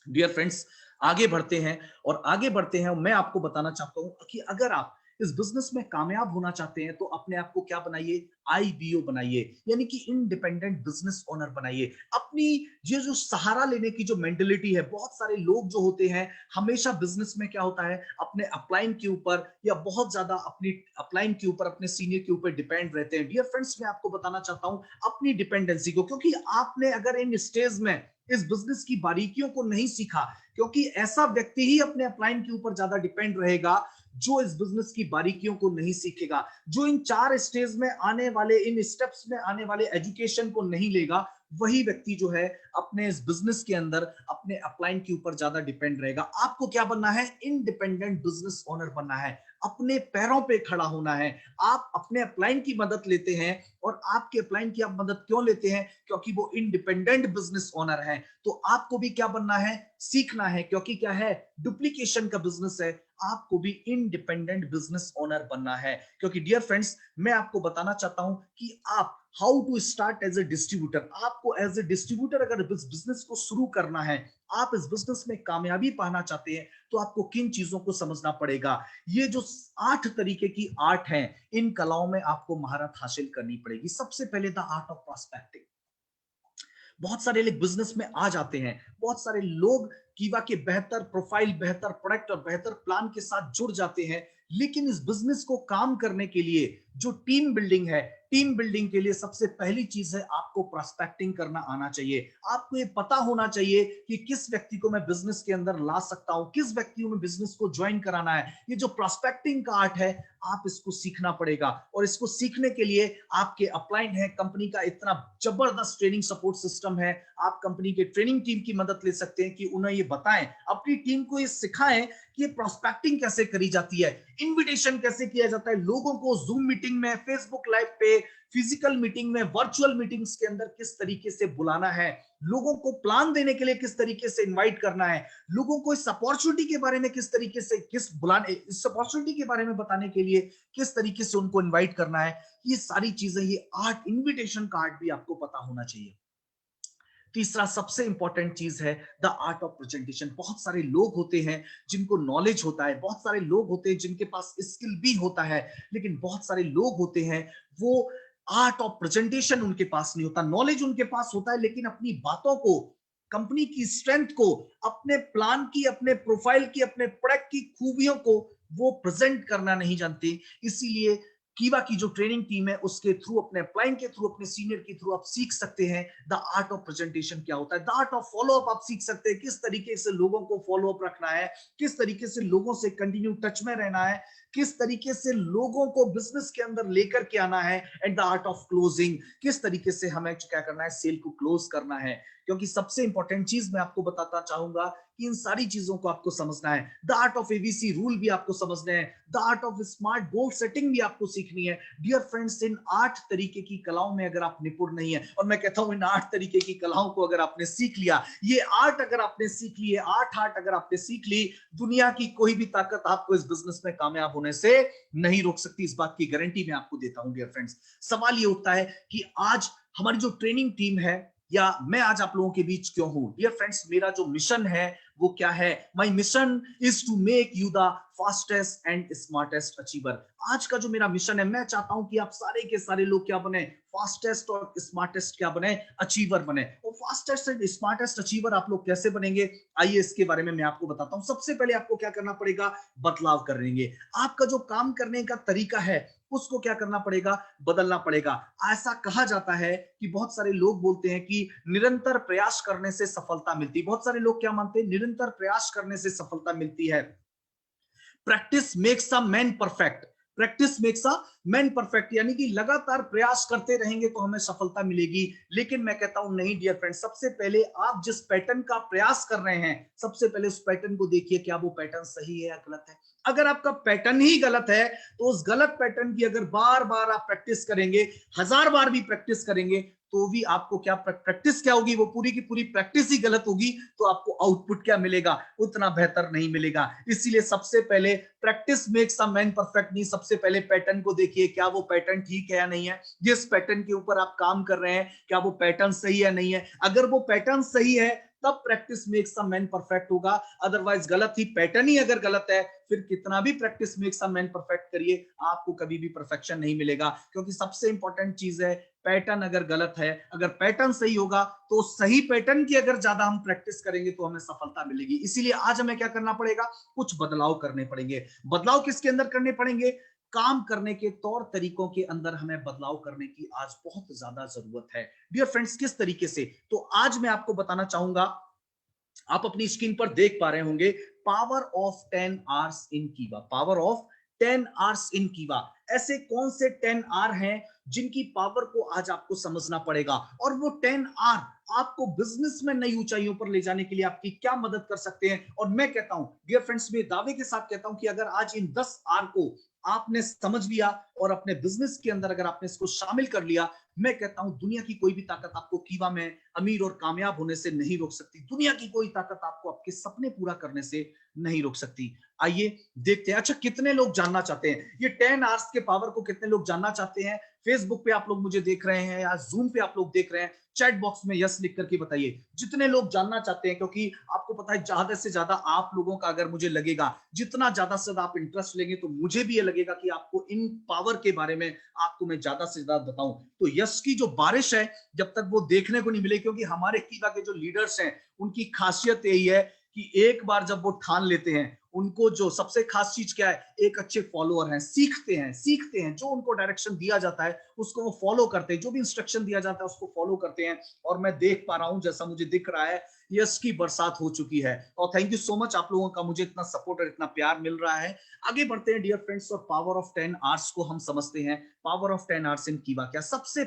डियर फ्रेंड्स, आगे बढ़ते हैं और आगे बढ़ते हैं। मैं आपको बताना चाहता हूं कि अगर आप इस बिजनेस में कामयाब होना चाहते हैं तो अपने आप को क्या बनाइए? IBO बनाइए, यानी कि इंडिपेंडेंट बिजनेस ओनर बनाइए। अपनी ये जो सहारा लेने की जो मेंटालिटी है, बहुत सारे लोग जो होते हैं हमेशा बिजनेस में क्या होता है, अपने अपलाइन के ऊपर या बहुत ज्यादा अपनी अपलाइन के ऊपर, अपने सीनियर के ऊपर डिपेंड रहते हैं। डियर फ्रेंड्स, मैं आपको बताना चाहता हूं अपनी डिपेंडेंसी को, क्योंकि आपने अगर इन स्टेज में इस बिजनेस की बारीकियों को नहीं सीखा, क्योंकि ऐसा व्यक्ति ही अपने अपलाइन के ऊपर ज्यादा डिपेंड रहेगा जो इस बिजनेस की बारीकियों को नहीं सीखेगा, जो इन 4 स्टेज में आने वाले, इन स्टेप्स में आने वाले एजुकेशन को नहीं लेगा, वही व्यक्ति जो है अपने इस बिजनेस के अंदर अपने अपलाइन के ऊपर ज्यादा डिपेंड रहेगा। आपको क्या बनना है? इंडिपेंडेंट बिजनेस ओनर बनना है, अपने पैरों पे खड़ा होना है। आप अपने अपलाइन की मदद लेते हैं, और आपके अपलाइन की आप मदद क्यों लेते हैं? क्योंकि वो इंडिपेंडेंट बिजनेस ओनर है। तो आपको भी क्या बनना है? सीखना है, क्योंकि क्या है, डुप्लीकेशन का बिजनेस है। आपको भी इंडिपेंडेंट बिजनेस ओनर बनना है, क्योंकि डियर फ्रेंड्स, मैं आपको बताना चाहता हूं कि आप how to start as a distributor. आपको एज ए डिस्ट्रीब्यूटर अगर इस बिजनेस को शुरू करना है, आप इस बिजनेस में कामयाबी पाना चाहते हैं, तो आपको किन चीजों को समझना पड़ेगा? ये जो 8 तरीके की आर्ट है, इन कलाओं में आपको महारत हासिल करनी पड़ेगी। सबसे पहले द आर्ट ऑफ प्रॉस्पेक्टिंग। बहुत सारे लोग बिजनेस में आ जाते हैं, बहुत सारे लोग कीवा के बेहतर प्रोफाइल, बेहतर प्रोडक्ट और बेहतर प्लान के साथ जुड़ जाते हैं, लेकिन इस बिजनेस को काम करने के लिए जो टीम बिल्डिंग है, टीम बिल्डिंग के लिए सबसे पहली चीज है आपको प्रोस्पेक्टिंग करना आना चाहिए। आपको ये पता होना चाहिए कि किस व्यक्ति को मैं बिजनेस के अंदर ला सकता हूं, किस व्यक्ति को मैं बिजनेस को ज्वाइन कराना है। ये जो प्रोस्पेक्टिंग का आर्ट है, आप इसको सीखना पड़ेगा, और इसको सीखने के लिए आपके अपलाइन है, कंपनी का इतना जबरदस्त ट्रेनिंग सपोर्ट सिस्टम है। आप कंपनी के ट्रेनिंग टीम की मदद ले सकते हैं कि उन्हें ये बताएं, अपनी टीम को ये सिखाएं कि प्रोस्पेक्टिंग कैसे करी जाती है, इनविटेशन कैसे किया जाता है, लोगों को जूम मीटिंग में, फेसबुक लाइव पे, फिजिकल मीटिंग में, वर्चुअल मीटिंग्स के अंदर किस तरीके से बुलाना है, लोगों को प्लान देने के लिए किस तरीके से इनवाइट करना है, लोगों को इस अपॉर्चुनिटी के बारे में किस तरीके से, इस अपॉर्चुनिटी के बारे में बताने के लिए किस तरीके से उनको इनवाइट करना है। ये सारी चीजें, ये आर्ट, इनविटेशन का आर्ट भी आपको पता होना चाहिए। तीसरा सबसे इंपॉर्टेंट चीज है द आर्ट ऑफ प्रेजेंटेशन। बहुत सारे लोग होते हैं जिनको नॉलेज होता है, बहुत सारे लोग होते हैं जिनके पास स्किल भी होता है, लेकिन बहुत सारे लोग होते हैं वो आर्ट ऑफ प्रेजेंटेशन उनके पास नहीं होता। नॉलेज उनके पास होता है, लेकिन अपनी बातों को, कंपनी की स्ट्रेंथ को, अपने प्लान की, अपने प्रोफाइल की, अपने प्रोडक्ट की खूबियों को वो प्रेजेंट करना नहीं जानते। इसीलिए कीवा की जो ट्रेनिंग टीम है उसके थ्रू, अपने अपलाइन के थ्रू, अपने सीनियर के थ्रू आप सीख सकते हैं द आर्ट ऑफ प्रेजेंटेशन क्या होता है। The art of follow up आप सीख सकते हैं, किस तरीके से लोगों को फॉलो अप रखना है, किस तरीके से लोगों से कंटिन्यू टच में रहना है, किस तरीके से लोगों को बिजनेस के अंदर लेकर के आना है, and the art of closing, किस तरीके से हमें क्या करना है, सेल को क्लोज करना है। क्योंकि सबसे इंपॉर्टेंट चीज मैं आपको बताता चाहूंगा कि इन सारी चीजों को आपको समझना है। The art of ABC rule भी आपको समझने हैं, the art of smart goal setting भी आपको सीखनी है। डियर फ्रेंड्स, इन 8 तरीके की कलाओं में अगर आप निपुण नहीं है, और मैं कहता हूं इन 8 तरीके की कलाओं को अगर आपने सीख लिया, ये आर्ट अगर आपने सीख ली, 8 आर्ट अगर आपने सीख ली, दुनिया की कोई भी ताकत आपको इस बिजनेस में कामयाब होने से नहीं रोक सकती। इस बात की गारंटी मैं आपको देता हूं। डियर फ्रेंड्स, सवाल ये उठता है कि आज हमारी जो ट्रेनिंग टीम है या मैं आज आप लोगों के बीच क्यों हूं? डियर फ्रेंड्स, मेरा जो मिशन है वो क्या है? My mission is to make you the fastest and smartest achiever. आज का जो मेरा मिशन है, मैं चाहता हूं कि आप सारे के सारे लोग क्या बने? फास्टेस्ट और स्मार्टेस्ट क्या बने? अचीवर बने। और फास्टेस्ट एंड स्मार्टेस्ट अचीवर आप लोग कैसे बनेंगे? आइए इसके बारे में मैं आपको बताता हूं। सबसे पहले आपको क्या करना पड़ेगा? बदलाव करेंगे। आपका जो काम करने का तरीका है उसको क्या करना पड़ेगा? बदलना पड़ेगा। ऐसा कहा जाता है कि बहुत सारे लोग बोलते हैं कि निरंतर प्रयास करने से सफलता मिलती है। बहुत सारे लोग क्या मानते हैं? निरंतर प्रयास करने से सफलता मिलती है। Practice makes a man perfect. Practice makes a man perfect, यानी कि लगातार प्रयास करते रहेंगे तो हमें सफलता मिलेगी। लेकिन मैं कहता हूं नहीं डियर फ्रेंड, सबसे पहले आप जिस पैटर्न का प्रयास कर रहे हैं, सबसे पहले उस पैटर्न को देखिए, क्या वो पैटर्न सही है या गलत है। अगर आपका पैटर्न ही गलत है तो उस गलत पैटर्न की अगर बार बार आप प्रैक्टिस करेंगे, 1000 बार भी प्रैक्टिस करेंगे, तो भी आपको क्या प्रैक्टिस क्या होगी? वो पूरी की पूरी प्रैक्टिस ही गलत होगी, तो आपको आउटपुट क्या मिलेगा? उतना बेहतर नहीं मिलेगा। इसीलिए सबसे पहले practice makes a man perfect नहीं, सबसे पहले पैटर्न को देखिए, क्या वो पैटर्न ठीक है या नहीं है। जिस पैटर्न के ऊपर आप काम कर रहे हैं, क्या वो पैटर्न सही है नहीं है। अगर वो पैटर्न सही है तब practice makes a man perfect होगा। अदरवाइज गलत ही, पैटर्न ही अगर गलत है, फिर कितना भी practice makes a man perfect करिए, आपको कभी भी परफेक्शन नहीं मिलेगा। क्योंकि सबसे इंपॉर्टेंट चीज है, पैटर्न अगर गलत है, अगर पैटर्न सही होगा तो सही पैटर्न की अगर ज्यादा हम प्रैक्टिस करेंगे तो हमें सफलता मिलेगी। इसीलिए आज हमें क्या करना पड़ेगा? कुछ बदलाव करने पड़ेंगे। बदलाव किसके अंदर करने पड़ेंगे? काम करने के तौर तरीकों के अंदर हमें बदलाव करने की आज बहुत ज्यादा जरूरत है। डियर फ्रेंड्स, किस तरीके से? तो आज मैं आपको बताना चाहूंगा, आप अपनी स्क्रीन पर देख पा रहे होंगे, पावर ऑफ 10 आवर्स इन कीवा। पावर ऑफ 10 आवर्स इन कीवा। ऐसे कौन से 10 आवर हैं जिनकी पावर को आज आपको समझना पड़ेगा, और वो 10 आवर आपको बिजनेस में नई ऊंचाइयों पर ले जाने के लिए आपकी क्या मदद कर सकते हैं। और मैं कहता हूं डियर फ्रेंड्स, मैं दावे के साथ कहता हूं कि अगर आज इन 10 आवर को आपने समझ लिया और अपने बिजनेस के अंदर अगर आपने इसको शामिल कर लिया, मैं कहता हूं दुनिया की कोई भी ताकत आपको कीवा में अमीर और कामयाब होने से नहीं रोक सकती। दुनिया की कोई ताकत आपको आपके सपने पूरा करने से नहीं रोक सकती। आइए देखते हैं। अच्छा, कितने लोग जानना चाहते हैं ये 10 आवर्स के पावर को? कितने लोग जानना चाहते हैं? फेसबुक पे आप लोग मुझे देख रहे हैं या जूम पे आप लोग देख रहे हैं, चैट बॉक्स में यस लिख करके बताइए जितने लोग जानना चाहते हैं। क्योंकि आपको पता है, ज्यादा से ज्यादा आप लोगों का अगर मुझे लगेगा, जितना ज्यादा से ज्यादा आप इंटरेस्ट लेंगे, तो मुझे भी ये लगेगा कि आपको इन पावर के बारे में आपको मैं ज्यादा से ज्यादा बताऊं। तो यस की जो बारिश है, जब तक वो देखने को नहीं मिले, क्योंकि हमारे कीवा के जो लीडर्स हैं उनकी खासियत यही है कि एक बार जब वो ठान लेते हैं, उनको जो सबसे खास चीज क्या है? एक अच्छे फॉलोअर हैं, सीखते हैं जो उनको डायरेक्शन दिया जाता है उसको वो फॉलो करते हैं, जो भी इंस्ट्रक्शन दिया जाता है उसको फॉलो करते हैं। और मैं देख पा रहा हूं, जैसा मुझे दिख रहा है, यस की बरसात हो चुकी है। और थैंक यू सो मच, आप लोगों का मुझे इतना सपोर्ट और इतना प्यार मिल रहा है। आगे बढ़ते हैं डियर फ्रेंड्स, और पावर ऑफ 10 आवर्स को हम समझते हैं। पावर ऑफ 10 आवर्स इन कीवा क्या? सबसे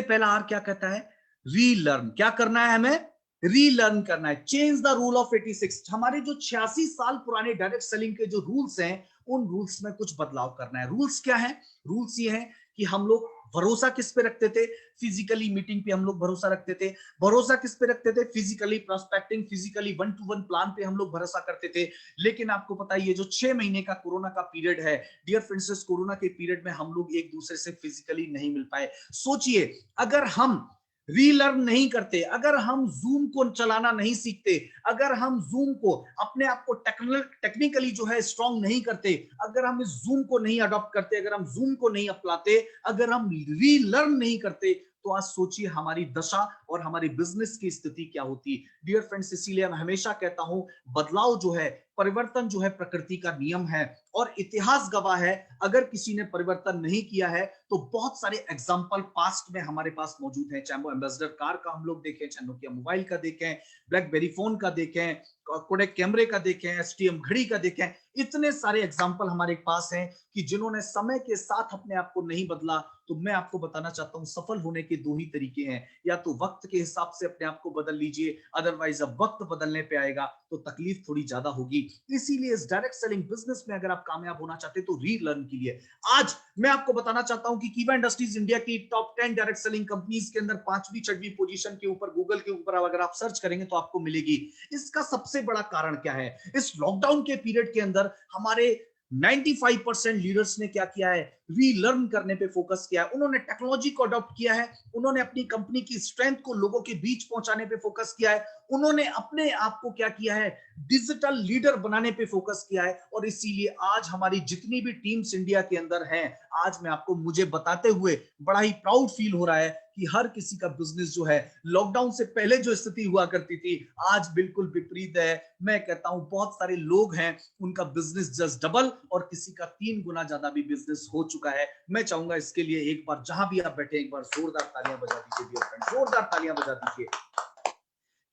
पहला आर क्या कहता है? रीलर्न। क्या करना है हमें? रीलर्न करना है। Change the rule of 86। हमारे जो 86 साल पुराने डायरेक्ट सेलिंग के जो रूल्स हैं, उन रूल्स में कुछ बदलाव करना है। रूल्स क्या है? रूल्स ये है कि हम लोग भरोसा किस पे रखते थे? फिजिकली मीटिंग पे हम लोग भरोसा रखते थे। भरोसा किस पे रखते थे? Physically prospecting, physically 1-to-1 plan पे हम लोग भरोसा करते थे। लेकिन आपको पता है, ये जो 6 महीने का कोरोना का पीरियड है डियर फ्रेंड्स, इस कोरोना के पीरियड में हम लोग एक दूसरे से फिजिकली नहीं मिल पाए। सोचिए, अगर हम रीलर्न नहीं करते, अगर हम जूम को चलाना नहीं सीखते, अगर हम जूम को अपने आप को टेक्निकली जो है स्ट्रांग नहीं करते, अगर हम इस जूम को नहीं अडॉप्ट करते, अगर हम जूम को नहीं अपनाते, अगर हम रीलर्न नहीं करते, तो आज सोचिए हमारी दशा और हमारी बिजनेस की स्थिति क्या होती। डियर फ्रेंड्स, इसीलिए मैं हमेशा कहता हूं, बदलाव जो है, परिवर्तन जो है, प्रकृति का नियम है। और इतिहास गवाह है, अगर किसी ने परिवर्तन नहीं किया है तो बहुत सारे एग्जांपल पास्ट में हमारे पास मौजूद हैं। चाहे वो एम्बेसडर कार का हम लोग देखें, चाहे नोकिया मोबाइल का देखें, ब्लैकबेरी फोन का देखें, कोडेक कैमरे का देखें, एसटीएम घड़ी का देखें, इतने सारे एग्जांपल हमारे पास हैं कि जिन्होंने समय के साथ अपने आप को नहीं बदला। तो मैं आपको बताना चाहता हूं, सफल होने के दो ही तरीके हैं, या तो वक्त के हिसाब से अपने आप को बदल लीजिए, अदरवाइज अब वक्त बदलने पे आएगा तो तकलीफ थोड़ी ज्यादा होगी। इसीलिए इस डायरेक्ट सेलिंग बिजनेस में अगर आप कामयाब होना चाहते हैं तो रीलर्न कीजिए। आज मैं आपको बताना चाहता हूं कि कीवा इंडस्ट्रीज इंडिया की टॉप 10 डायरेक्ट सेलिंग कंपनीज के अंदर 5वीं 6वीं पोजीशन के ऊपर गूगल के ऊपर अगर आप सर्च करेंगे तो आपको मिलेगी। इसका सबसे बड़ा कारण क्या है? इस लॉकडाउन के पीरियड के अंदर हमारे 95% लीडर्स ने क्या किया है? रीलर्न करने पे फोकस किया है, उन्होंने टेक्नोलॉजी को अडॉप्ट किया है, उन्होंने अपनी कंपनी की स्ट्रेंथ को लोगों के बीच पहुंचाने पे फोकस किया है, उन्होंने अपने आप को क्या किया है, डिजिटल लीडर बनाने पे फोकस किया है। और इसीलिए आज हमारी जितनी भी टीम्स इंडिया के अंदर हैं, आज मैं आपको मुझे बताते हुए बड़ा ही प्राउड फील हो रहा है कि हर किसी का बिजनेस जो है लॉकडाउन से पहले जो स्थिति हुआ करती थी आज बिल्कुल विपरीत है। मैं कहता हूं बहुत सारे लोग हैं उनका बिजनेस जस्ट डबल और किसी का 3 गुना ज्यादा भी बिजनेस हो चुका है। मैं चाहूंगा इसके लिए एक बार जहां भी आप बैठे एक बार जोरदार तालियां बजा दीजिए डियर फ्रेंड, जोरदार तालियां बजा दीजिए,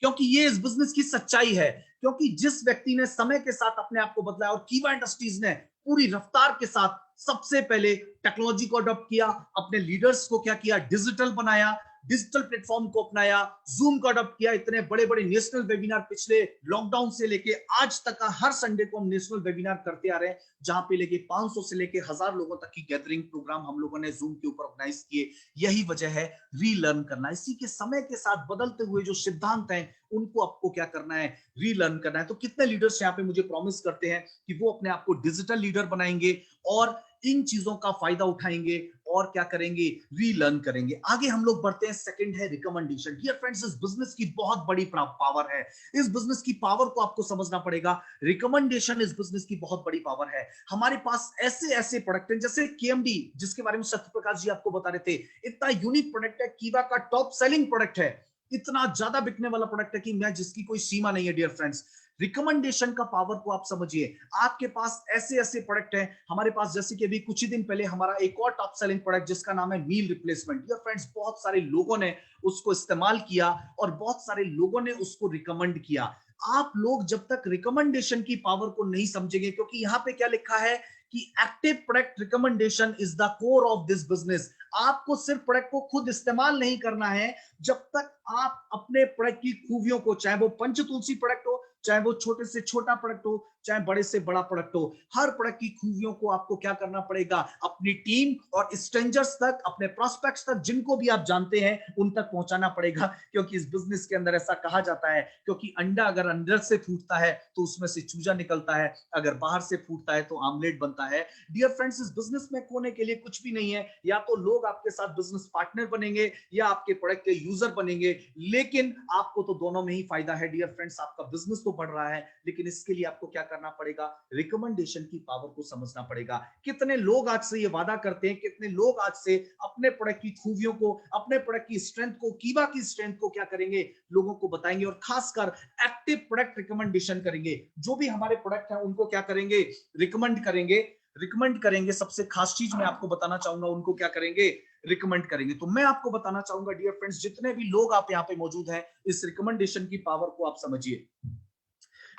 क्योंकि ये इस बिजनेस की सच्चाई है। क्योंकि जिस व्यक्ति ने समय के साथ अपने आप को बदला और कीवा इंडस्ट्रीज ने पूरी रफ्तार के साथ सबसे पहले टेक्नोलॉजी को अडॉप्ट किया, अपने लीडर्स को क्या किया, डिजिटल बनाया, डिजिटल प्लेटफॉर्म को अपनाया, जूम को अडॉप्ट किया। इतने बड़े बड़े नेशनल वेबिनार पिछले लॉकडाउन से लेके आज तक का हर संडे को हम नेशनल वेबिनार करते आ रहे हैं, जहां पे लेके 500 से लेके 1000 लोगों तक की गैदरिंग प्रोग्राम हम लोगों ने जूम के ऊपर ऑर्गेनाइज किए। यही वजह है रीलर्न करना। इसी के समय के साथ बदलते हुए जो सिद्धांत हैं उनको आपको क्या करना है, रीलर्न करना है। तो कितने लीडर्स यहाँ पे मुझे प्रॉमिस करते हैं कि वो अपने आप को डिजिटल लीडर बनाएंगे और इन चीजों का फायदा उठाएंगे और क्या करेंगे, रीलर्न करेंगे। आगे हम लोग बढ़ते हैं, सेकंड है रिकमेंडेशन। डियर फ्रेंड्स, इस बिजनेस की बहुत बड़ी पावर है, इस बिजनेस की पावर को आपको समझना पड़ेगा। रिकमेंडेशन इस बिजनेस की बहुत बड़ी पावर है। हमारे पास ऐसे ऐसे प्रोडक्ट हैं जैसे केएमडी, जिसके बारे में सत्यप्रकाश जी आपको बता रहे थे, इतना यूनिक प्रोडक्ट है, कीवा का टॉप सेलिंग प्रोडक्ट है, इतना ज्यादा बिकने वाला प्रोडक्ट है कि मैं जिसकी कोई सीमा नहीं है। डियर फ्रेंड्स, रिकमेंडेशन का पावर को आप समझिए। आपके पास ऐसे ऐसे प्रोडक्ट हैं, हमारे पास जैसे कि अभी कुछ ही दिन पहले हमारा एक और टॉप सेलिंग प्रोडक्ट जिसका नाम है मील रिप्लेसमेंट। डियर फ्रेंड्स, बहुत सारे लोगों ने उसको इस्तेमाल किया और बहुत सारे लोगों ने उसको रिकमेंड किया। आप लोग जब तक रिकमेंडेशन की पावर को नहीं समझेंगे, क्योंकि यहां पे क्या लिखा है कि active product recommendation is the core of this business. आपको सिर्फ प्रोडक्ट को खुद इस्तेमाल नहीं करना है, जब तक आप अपने प्रोडक्ट की खूबियों को, चाहे वो पंचतुलसी प्रोडक्ट हो, चाहे वो छोटे से छोटा प्रोडक्ट हो, चाहे बड़े से बड़ा प्रोडक्ट हो, हर प्रोडक्ट की खूबियों को आपको क्या करना पड़ेगा, अपनी टीम और स्ट्रेंजर्स तक, अपने प्रोस्पेक्ट्स तक, जिनको भी आप जानते हैं उन तक पहुंचाना पड़ेगा। क्योंकि इस बिजनेस के अंदर ऐसा कहा जाता है, क्योंकि अंडा अगर अंदर से फूटता है तो उसमें से चूजा निकलता है, अगर बाहर से फूटता है तो आमलेट बनता है। डियर फ्रेंड्स, इस बिजनेस में खोने के लिए कुछ भी नहीं है। या तो लोग आपके साथ बिजनेस पार्टनर बनेंगे या आपके प्रोडक्ट के यूजर बनेंगे, लेकिन आपको तो दोनों में ही फायदा है। डियर फ्रेंड्स, आपका बिजनेस तो बढ़ रहा है, लेकिन इसके लिए आपको क्या करना पड़ेगा, रिकमेंडेशन की पावर को समझना पड़ेगा। कितने लोग आज से ये वादा करते हैं, कितने लोग आज से अपने प्रोडक्ट की खूबियों को, अपने प्रोडक्ट की स्ट्रेंथ को, कीवा की स्ट्रेंथ को क्या करेंगे, लोगों को बताएंगे और खासकर एक्टिव प्रोडक्ट रिकमेंडेशन करेंगे। जो भी हमारे प्रोडक्ट हैं उनको क्या करेंगे, रिकमेंड करेंगे। रिकमेंड करेंगे, सबसे खास चीज मैं आपको बताना चाहूंगा, उनको क्या करेंगे, रिकमेंड करेंगे। तो मैं आपको बताना चाहूंगा डियर फ्रेंड्स, जितने भी लोग आप यहाँ पे मौजूद हैं, इस रिकमेंडेशन की पावर को आप समझिए।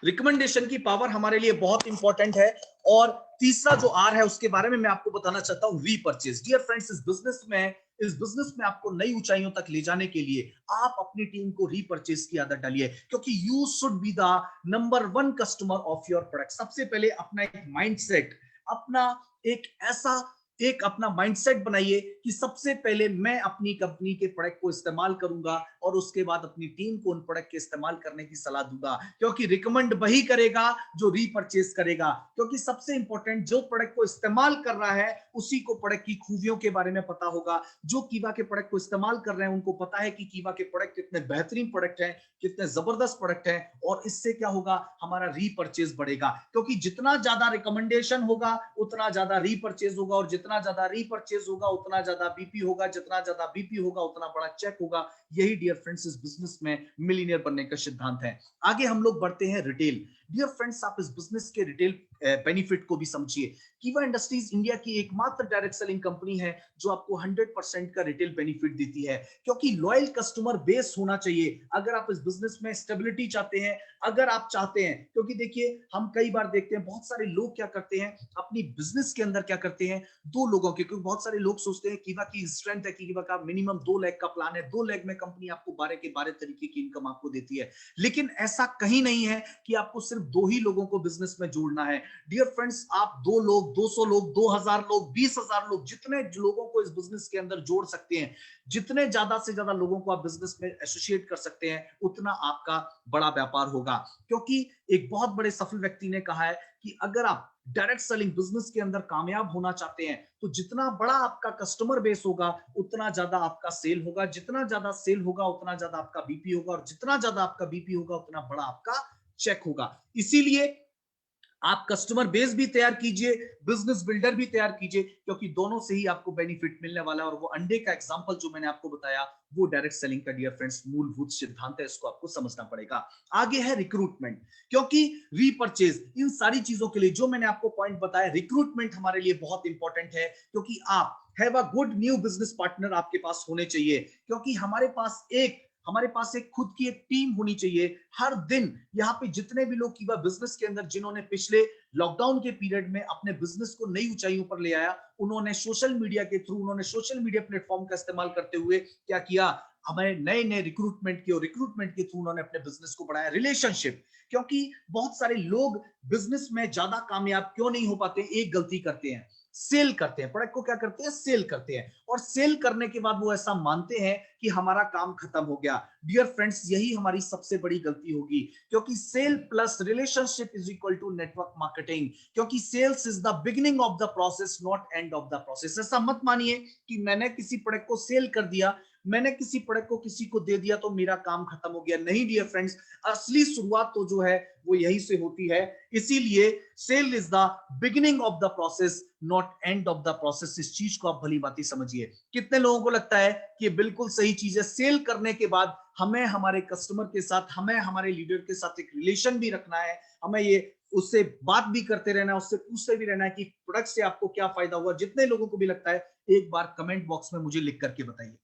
रिकमेंडेशन की पावर हमारे लिए बहुत इंपॉर्टेंट है। और तीसरा जो आर है उसके बारे में मैं आपको बताना चाहता हूं, रीपर्चेज। डियर फ्रेंड्स, इस बिजनेस में आपको नई ऊंचाइयों तक ले जाने के लिए आप अपनी टीम को रीपर्चेज की आदत डालिए, क्योंकि you should be the number 1 customer of your product. सबसे पहले अपना एक माइंडसेट, अपना एक अपना माइंडसेट बनाइए कि सबसे पहले मैं अपनी कंपनी के प्रोडक्ट को इस्तेमाल करूंगा और उसके बाद अपनी टीम को उन प्रोडक्ट के इस्तेमाल करने की सलाह दूंगा। क्योंकि रिकमेंड वही करेगा जो रीपर्चेस करेगा। क्योंकि सबसे इंपॉर्टेंट, जो प्रोडक्ट को इस्तेमाल कर रहा है उसी को प्रोडक्ट की खूबियों के बारे में पता होगा। जो कीवा के प्रोडक्ट को इस्तेमाल कर रहे हैं उनको पता है कि कीवा के प्रोडक्ट कितने बेहतरीन प्रोडक्ट हैं, कितने जबरदस्त प्रोडक्ट हैं, और इससे क्या होगा, हमारा रीपर्चेस बढ़ेगा। क्योंकि जितना ज्यादा रिकमेंडेशन होगा उतना ज्यादा रीपर्चेस होगा, और जितना ज्यादा रीपर्चेस होगा उतना ज्यादा बीपी होगा, जितना ज्यादा बीपी होगा उतना बड़ा चेक होगा। यही डियर फ्रेंड्स इस बिजनेस में मिलीनियर बनने का सिद्धांत है। आगे हम लोग बढ़ते हैं रिटेल। डियर फ्रेंड्स, आप इस बिजनेस के रिटेल बेनिफिट को भी समझिए। कीवा इंडस्ट्रीज इंडिया की एकमात्र डायरेक्ट सेलिंग कंपनी है जो आपको 100% का रिटेल बेनिफिट देती है, क्योंकि लॉयल कस्टमर बेस होना चाहिए। अगर आप इस बिजनेस में स्टेबिलिटी चाहते हैं, अगर आप चाहते हैं, क्योंकि देखिए हम कई बार देखते हैं बहुत सारे लोग क्या करते हैं, अपनी बिजनेस के अंदर क्या करते हैं, दो लोगों के, क्योंकि बहुत सारे लोग सोचते हैं कीवा की स्ट्रेंथ है, कीवा का मिनिमम 2 लाख का प्लान है, 2 लाख में कंपनी आपको 12 के 12 तरीके की इनकम आपको देती है। लेकिन ऐसा कहीं नहीं है कि आपको सिर्फ 2 ही लोगों को बिजनेस में जोड़ना है। डियर फ्रेंड्स, आप 2 लोग, 200 लोग, 2000 लोग, 20,000 लोग, जितने लोगों को इस बिजनेस के अंदर जोड़ सकते हैं, जितने ज्यादा से ज्यादा लोगों को आप बिजनेस में एसोसिएट कर सकते हैं, उतना आपका बड़ा व्यापार होगा। क्योंकि एक बहुत बड़े सफल व्यक्ति ने कहा है कि अगर आप डायरेक्ट सेलिंग बिजनेस के अंदर कामयाब होना चाहते हैं, तो जितना बड़ा आपका कस्टमर बेस होगा उतना ज्यादा आपका सेल होगा, जितना ज्यादा सेल होगा उतना ज्यादा आपका बीपी होगा, और जितना ज्यादा आपका बीपी होगा उतना बड़ा आपका चेक होगा। इसीलिए आप कस्टमर बेस भी तैयार कीजिए, बिजनेस बिल्डर भी तैयार कीजिए, क्योंकि दोनों से ही आपको बेनिफिट मिलने वाला है। और वो अंडे का एग्जांपल जो मैंने आपको बताया वो डायरेक्ट सेलिंग का डियर फ्रेंड्स मूलभूत सिद्धांत है, इसको आपको समझना पड़ेगा। आगे है रिक्रूटमेंट, क्योंकि रीपर्चेज, इन सारी चीजों के लिए जो मैंने आपको पॉइंट बताया, रिक्रूटमेंट हमारे लिए बहुत इंपॉर्टेंट है, क्योंकि आप have a good new business partner आपके पास होने चाहिए, क्योंकि हमारे पास एक खुद की एक टीम होनी चाहिए। हर दिन यहाँ पे जितने भी लोग कीवा बिजनेस के अंदर जिन्होंने पिछले लॉकडाउन के पीरियड में अपने बिजनेस को नई ऊंचाइयों पर ले आया, उन्होंने सोशल मीडिया के थ्रू, उन्होंने सोशल मीडिया प्लेटफॉर्म का इस्तेमाल करते हुए क्या किया, हमें नए नए रिक्रूटमेंट किए, और रिक्रूटमेंट के थ्रू उन्होंने अपने बिजनेस को बढ़ाया। रिलेशनशिप, क्योंकि बहुत सारे लोग बिजनेस में ज्यादा कामयाब क्यों नहीं हो पाते, एक गलती करते हैं, सेल करते हैं, प्रोडक्ट को क्या करते हैं, सेल करते हैं, और सेल करने के बाद वो ऐसा मानते हैं कि हमारा काम खत्म हो गया। डियर फ्रेंड्स, यही हमारी सबसे बड़ी गलती होगी, क्योंकि sale plus relationship is equal to network marketing, क्योंकि sales is the beginning of the process, not end of the process. ऐसा मत मानिए कि मैंने किसी प्रोडक्ट को सेल कर दिया, मैंने किसी प्रोडक्ट को किसी को दे दिया तो मेरा काम खत्म हो गया। नहीं डियर फ्रेंड्स, असली शुरुआत तो जो है वो यहीं से होती है। इसीलिए sale is the beginning of the process, not end of the process. इस चीज को आप भली बात समझिए। कितने लोगों को लगता है कि बिल्कुल सही चीज है, सेल करने के बाद हमें हमारे कस्टमर के साथ, हमें हमारे लीडर के साथ एक रिलेशन भी रखना है, हमें ये उससे बात भी करते रहना है, उससे पूछते भी रहना है कि प्रोडक्ट से आपको क्या फायदा हुआ। जितने लोगों को भी लगता है, एक बार कमेंट बॉक्स में मुझे लिख करके बताइए,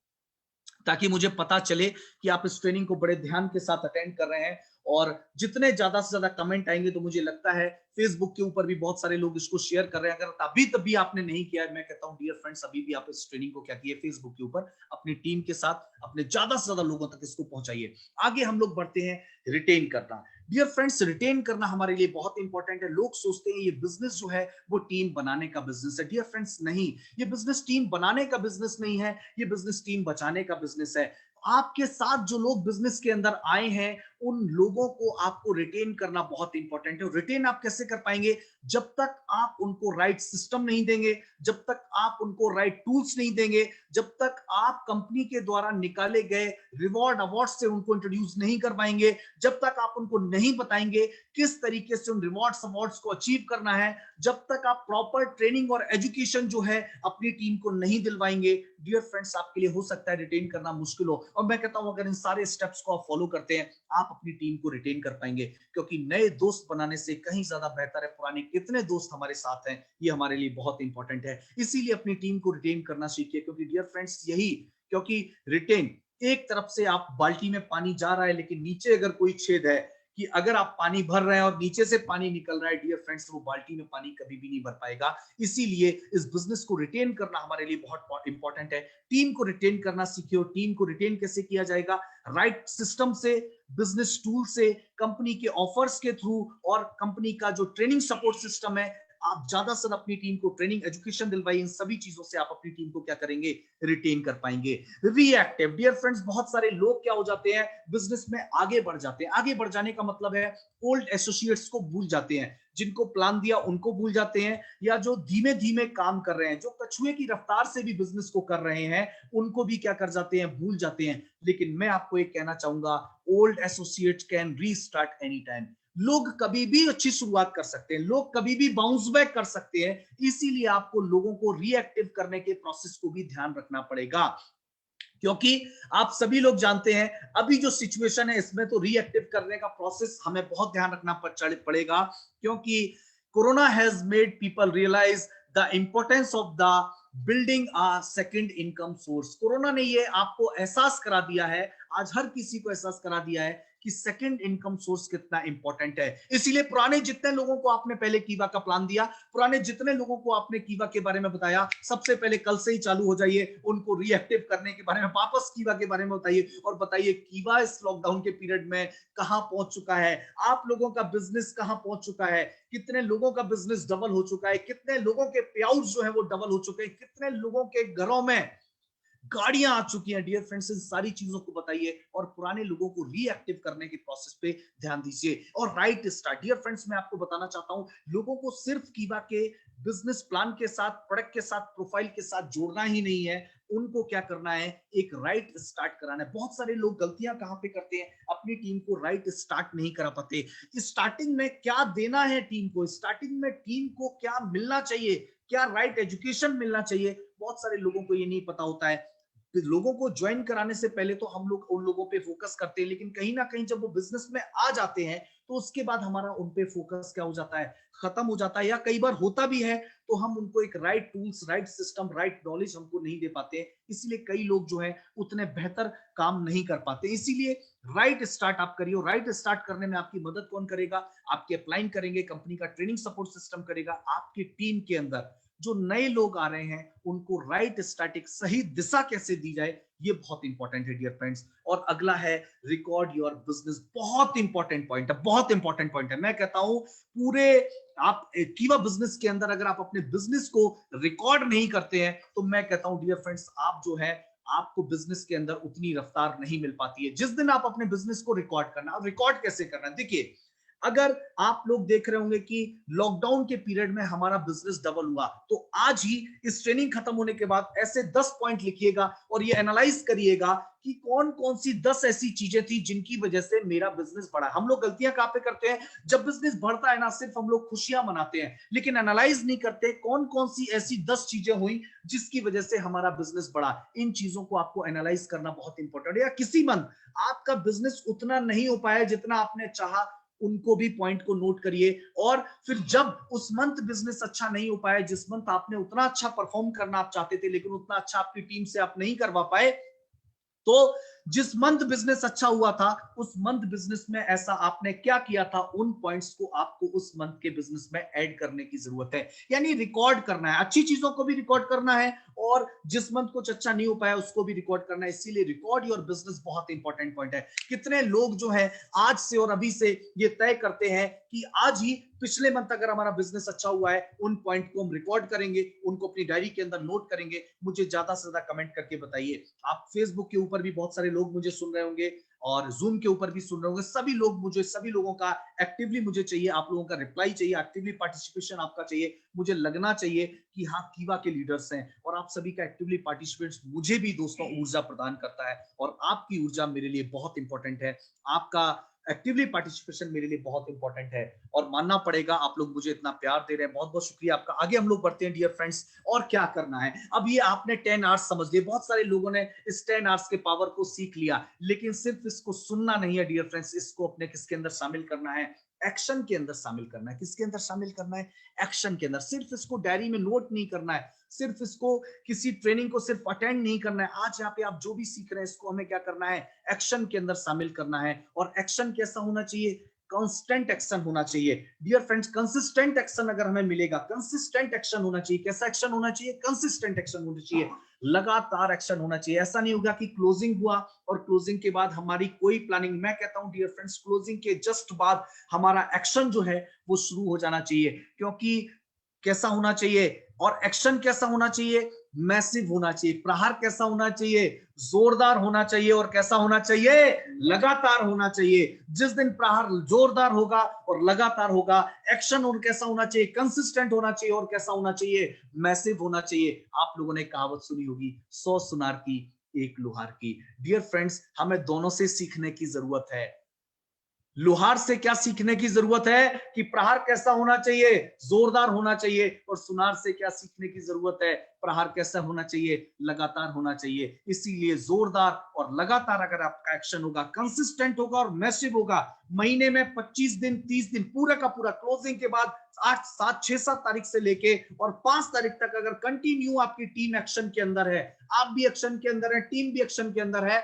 ताकि मुझे पता चले कि आप इस ट्रेनिंग को बड़े ध्यान के साथ अटेंड कर रहे हैं। और जितने ज्यादा से ज्यादा कमेंट आएंगे तो मुझे लगता है फेसबुक के ऊपर भी बहुत सारे लोग इसको शेयर कर रहे हैं। अगर अभी तभी आपने नहीं किया है, मैं कहता हूं डियर फ्रेंड्स, अभी भी आप इस ट्रेनिंग को क्या किए, फेसबुक के ऊपर अपनी टीम के साथ अपने ज्यादा से ज्यादा लोगों तक इसको पहुंचाइए। आगे हम लोग बढ़ते हैं, रिटेन करना। डियर फ्रेंड्स, रिटेन करना हमारे लिए बहुत इंपॉर्टेंट है। लोग सोचते हैं ये बिजनेस जो है वो टीम बनाने का बिजनेस है। डियर फ्रेंड्स, नहीं, ये बिजनेस टीम बनाने का बिजनेस नहीं है, ये बिजनेस टीम बचाने का बिजनेस है। आपके साथ जो लोग बिजनेस के अंदर आए हैं, उन लोगों को आपको रिटेन करना बहुत इंपॉर्टेंट है। रिटेन आप कैसे कर पाएंगे, जब तक आप उनको राइट सिस्टम नहीं देंगे, जब तक आप उनको राइट टूल्स नहीं देंगे, जब तक आप कंपनी के द्वारा निकाले गए रिवॉर्ड अवार्ड से उनको इंट्रोड्यूस नहीं कर पाएंगे, जब तक आप उनको नहीं बताएंगे किस तरीके से उन रिवॉर्ड्स अवार्ड्स को अचीव करना है, जब तक आप प्रॉपर ट्रेनिंग और एजुकेशन जो है अपनी टीम को नहीं दिलवाएंगे, डियर फ्रेंड्स, आपके लिए हो सकता है रिटेन करना मुश्किल हो। और मैं कहता हूं अगर इन सारे स्टेप्स को आप फॉलो करते हैं, आप अपनी टीम को रिटेन कर पाएंगे, क्योंकि नए दोस्त बनाने से कहीं ज्यादा बेहतर है पुराने कितने दोस्त हमारे साथ हैं, ये हमारे लिए बहुत इंपॉर्टेंट है। इसीलिए अपनी टीम को रिटेन करना सीखिए, क्योंकि डियर फ्रेंड्स यही, क्योंकि रिटेन, एक तरफ से आप बाल्टी में पानी जा रहा है लेकिन नीचे अगर कोई छेद है, कि अगर आप पानी भर रहे हैं और नीचे से पानी निकल रहा है, डियर फ्रेंड्स, वो बाल्टी में पानी कभी भी नहीं भर पाएगा। इसीलिए इस बिजनेस को रिटेन करना हमारे लिए बहुत इंपॉर्टेंट है। टीम को रिटेन करना सीखिए। टीम को रिटेन कैसे किया जाएगा, राइट सिस्टम से, बिजनेस टूल से, कंपनी के ऑफर्स के थ्रू, और कंपनी का जो ट्रेनिंग सपोर्ट सिस्टम है, आप ज्यादा से अपनी टीम को ट्रेनिंग एजुकेशन दिलवाइए। इन सभी चीजों से आप अपनी टीम को क्या करेंगे, रिटेन कर पाएंगे। रिएक्टिव, डियर फ्रेंड्स, बहुत सारे लोग क्या हो जाते हैं, बिजनेस में आगे बढ़ जाते हैं। आगे बढ़ जाने का मतलब है ओल्ड एसोसिएट्स को भूल जाते हैं, जिनको प्लान दिया उनको भूल जाते हैं, या जो धीमे धीमे काम कर रहे हैं, जो कछुए की रफ्तार से भी बिजनेस को कर रहे हैं, उनको भी क्या कर जाते हैं, भूल जाते हैं। लेकिन मैं आपको एक कहना चाहूंगा, old associates can restart any time. लोग कभी भी अच्छी शुरुआत कर सकते हैं, लोग कभी भी बाउंस बैक कर सकते हैं। इसीलिए आपको लोगों को रिएक्टिव करने के प्रोसेस को भी ध्यान रखना पड़ेगा, क्योंकि आप सभी लोग जानते हैं अभी जो सिचुएशन है इसमें तो रिएक्टिव करने का प्रोसेस हमें बहुत ध्यान रखना पड़ेगा, क्योंकि corona has made people realise the importance of the building a second income source. Corona ने ये आपको एहसास करा दिया है, आज हर किसी को एहसास करा दिया है कि सेकंड इनकम सोर्स कितना इंपॉर्टेंट है। इसीलिए पुराने जितने लोगों को आपने पहले कीवा का प्लान दिया, पुराने जितने लोगों को आपने कीवा के बारे में बताया, सबसे पहले कल से ही चालू हो जाइए, उनको रिएक्टिव करने के बारे में, वापस कीवा के बारे में बताइए, और बताइए कीवा इस लॉकडाउन के पीरियड में कहां पहुंच चुका है, आप लोगों का बिजनेस कहां पहुंच चुका है, कितने लोगों का बिजनेस डबल हो चुका है, कितने लोगों के पे आउट जो है वो डबल हो चुके हैं, कितने लोगों के घरों में गाड़ियां आ चुकी हैं डियर फ्रेंड्स, इन सारी चीजों को बताइए और पुराने लोगों को रीएक्टिव करने के प्रोसेस पे ध्यान दीजिए। और राइट स्टार्ट डियर फ्रेंड्स, मैं आपको बताना चाहता हूं, लोगों को सिर्फ कीवा के बिजनेस प्लान के साथ, प्रोडक्ट के साथ, प्रोफाइल के साथ जोड़ना ही नहीं है, उनको क्या करना है, एक राइट स्टार्ट कराना है। बहुत सारे लोग गलतियां कहां पे करते हैं, अपनी टीम को राइट स्टार्ट नहीं करा पाते। स्टार्टिंग में क्या देना है टीम को, स्टार्टिंग में टीम को क्या मिलना चाहिए, क्या राइट एजुकेशन मिलना चाहिए, बहुत सारे लोगों को ये नहीं पता होता है। लोगों को ज्वाइन कराने से पहले तो हम लोग उन लोगों पे फोकस करते हैं, लेकिन कहीं ना कहीं जब वो बिजनेस में आ जाते हैं तो उसके बाद हमारा उन पे फोकस क्या हो जाता है, खत्म हो जाता है। या कई बार होता भी है तो हम उनको एक right tools, right system, right knowledge हमको नहीं दे पाते, इसलिए कई लोग जो है उतने बेहतर काम नहीं कर पाते। इसीलिए राइट स्टार्ट आप करिए। राइट स्टार्ट करने में आपकी मदद कौन करेगा, आपके अपलाइन करेंगे, कंपनी का ट्रेनिंग सपोर्ट सिस्टम करेगा। आपकी टीम के अंदर जो नए लोग आ रहे हैं उनको राइट स्टार्टिंग, सही दिशा कैसे दी जाए, ये बहुत इंपॉर्टेंट है डियर फ्रेंड्स। और अगला है रिकॉर्ड योर बिजनेस। बहुत इंपॉर्टेंट पॉइंट है, बहुत इंपॉर्टेंट पॉइंट है। मैं कहता हूं पूरे आप कीवा बिजनेस के अंदर अगर आप अपने बिजनेस को रिकॉर्ड नहीं करते हैं तो मैं कहता हूं डियर फ्रेंड्स, आप जो है आपको बिजनेस के अंदर उतनी रफ्तार नहीं मिल पाती है। जिस दिन आप अपने बिजनेस को रिकॉर्ड करना, रिकॉर्ड कैसे करना, देखिए अगर आप लोग देख रहे होंगे कि लॉकडाउन के पीरियड में हमारा बिजनेस डबल हुआ, तो आज ही इस ट्रेनिंग खत्म होने के बाद ऐसे 10 पॉइंट लिखिएगा और ये एनालाइज करिएगा कि कौन कौन सी 10 ऐसी चीजें थी जिनकी वजह से मेरा बिजनेस बढ़ा। हम लोग गलतियां कहां पे करते हैं, जब बिजनेस बढ़ता है ना सिर्फ हम लोग खुशियां मनाते हैं, लेकिन एनालाइज नहीं करते कौन कौन सी ऐसी 10 चीजें हुई जिसकी वजह से हमारा बिजनेस बढ़ा। इन चीजों को आपको एनालाइज करना बहुत इंपॉर्टेंट है। या किसी मंथ आपका बिजनेस उतना नहीं हो पाया जितना आपने चाहा, उनको भी पॉइंट को नोट करिए। और फिर जब उस मंथ बिजनेस अच्छा नहीं हो पाया, जिस मंथ आपने उतना अच्छा परफॉर्म करना आप चाहते थे लेकिन उतना अच्छा आपकी टीम से आप नहीं करवा पाए, तो जिस मंथ बिजनेस अच्छा हुआ था उस मंथ बिजनेस में ऐसा आपने क्या किया था, उन पॉइंट्स को आपको उस मंथ के बिजनेस में ऐड करने की जरूरत है। यानी रिकॉर्ड करना है, अच्छी चीजों को भी रिकॉर्ड करना है और जिस मंथ कुछ अच्छा नहीं हो पाया उसको भी रिकॉर्ड करना है। इसीलिए रिकॉर्ड योर बिजनेस बहुत इंपॉर्टेंट पॉइंट है। कितने लोग जो है आज से और अभी से ये तय करते हैं कि आज ही पिछले मंथ अगर हमारा बिजनेस अच्छा हुआ है, उन पॉइंट को हम रिकॉर्ड करेंगे, उनको अपनी डायरी के अंदर नोट करेंगे। मुझे ज्यादा से ज्यादा कमेंट करके बताइए। आप फेसबुक के ऊपर भी बहुत सारे लोग मुझे सुन रहे होंगे और जूम के ऊपर भी सुन रहे होंगे। सभी लोग मुझे, सभी लोगों का एक्टिवली मुझे चाहिए, आप लोगों का रिप्लाई चाहिए, एक्टिवली पार्टिसिपेशन आपका चाहिए। मुझे लगना चाहिए कि हाँ कीवा के लीडर्स हैं और आप सभी का एक्टिवली पार्टिसिपेट मुझे भी दोस्तों ऊर्जा प्रदान करता है और आपकी ऊर्जा मेरे लिए बहुत इंपॉर्टेंट है। आपका एक्टिवली पार्टिसिपेशन मेरे लिए बहुत इंपॉर्टेंट है और मानना पड़ेगा। आप लोग मुझे इतना प्यार दे रहे हैं, बहुत बहुत शुक्रिया आपका। आगे हम लोग बढ़ते हैं डियर फ्रेंड्स। और क्या करना है, अब ये आपने 10 आवर्स समझ लिए, बहुत सारे लोगों ने इस 10 आवर्स के पावर को सीख लिया, लेकिन सिर्फ इसको सुनना नहीं है डियर फ्रेंड्स, इसको अपने किसके अंदर शामिल करना है, एक्शन के अंदर शामिल करना है। किसके अंदर शामिल करना है, एक्शन के अंदर। सिर्फ इसको डायरी में नोट नहीं करना है, सिर्फ इसको किसी ट्रेनिंग को सिर्फ अटेंड नहीं करना है। आज यहाँ पे आप जो भी सीख रहे हैं इसको हमें क्या करना है, एक्शन के अंदर शामिल करना है। और एक्शन कैसा होना चाहिए, कांस्टेंट एक्शन होना चाहिए डियर फ्रेंड्स। कंसिस्टेंट एक्शन अगर हमें मिलेगा, कंसिस्टेंट एक्शन होना चाहिए। कैसा एक्शन होना चाहिए, कंसिस्टेंट एक्शन होना चाहिए, लगातार एक्शन होना चाहिए। ऐसा नहीं होगा कि क्लोजिंग हुआ और क्लोजिंग के बाद हमारी कोई प्लानिंग, मैं कहता हूं डियर फ्रेंड्स क्लोजिंग के जस्ट बाद हमारा एक्शन जो है वो शुरू हो जाना चाहिए। क्योंकि कैसा होना चाहिए और एक्शन कैसा होना चाहिए, मैसिव होना चाहिए। प्रहार कैसा होना चाहिए, जोरदार होना चाहिए। और कैसा होना चाहिए, लगातार होना चाहिए। जिस दिन प्रहार जोरदार होगा और लगातार होगा, एक्शन और कैसा होना चाहिए, कंसिस्टेंट होना चाहिए। और कैसा होना चाहिए, मैसिव होना चाहिए। आप लोगों ने कहावत सुनी होगी, 100 सुनार की एक लोहार की। डियर फ्रेंड्स, हमें दोनों से सीखने की जरूरत है। लोहार से क्या सीखने की जरूरत है कि प्रहार कैसा होना चाहिए, जोरदार होना चाहिए। और सुनार से क्या सीखने की जरूरत है, प्रहार कैसा होना चाहिए, लगातार होना चाहिए। इसीलिए जोरदार और लगातार अगर आपका एक्शन होगा, कंसिस्टेंट होगा और मैसिव होगा, महीने में 25 दिन 30 दिन पूरा का पूरा क्लोजिंग के बाद 8 7 6 7 तारीख से लेके और 5 तारीख तक अगर कंटिन्यू आपकी टीम एक्शन के अंदर है, आप भी एक्शन के अंदर है, टीम भी एक्शन के अंदर है।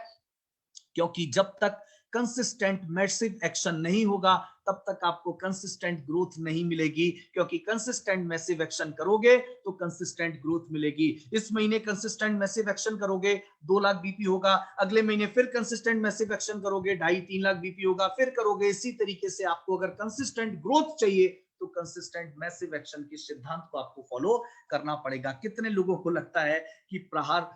क्योंकि जब तक कंसिस्टेंट मैसिव एक्शन नहीं होगा तब तक आपको कंसिस्टेंट ग्रोथ नहीं मिलेगी। क्योंकि कंसिस्टेंट मैसिव एक्शन करोगे तो कंसिस्टेंट ग्रोथ मिलेगी। इस महीने कंसिस्टेंट मैसिव एक्शन करोगे 2 लाख बीपी होगा, अगले महीने फिर कंसिस्टेंट मैसिव एक्शन करोगे 2.5-3 लाख बीपी होगा, फिर करोगे। इसी तरीके से आपको अगर कंसिस्टेंट ग्रोथ चाहिए तो कंसिस्टेंट मैसिव एक्शन के सिद्धांत को आपको फॉलो करना पड़ेगा। कितने लोगों को लगता है कि प्रहार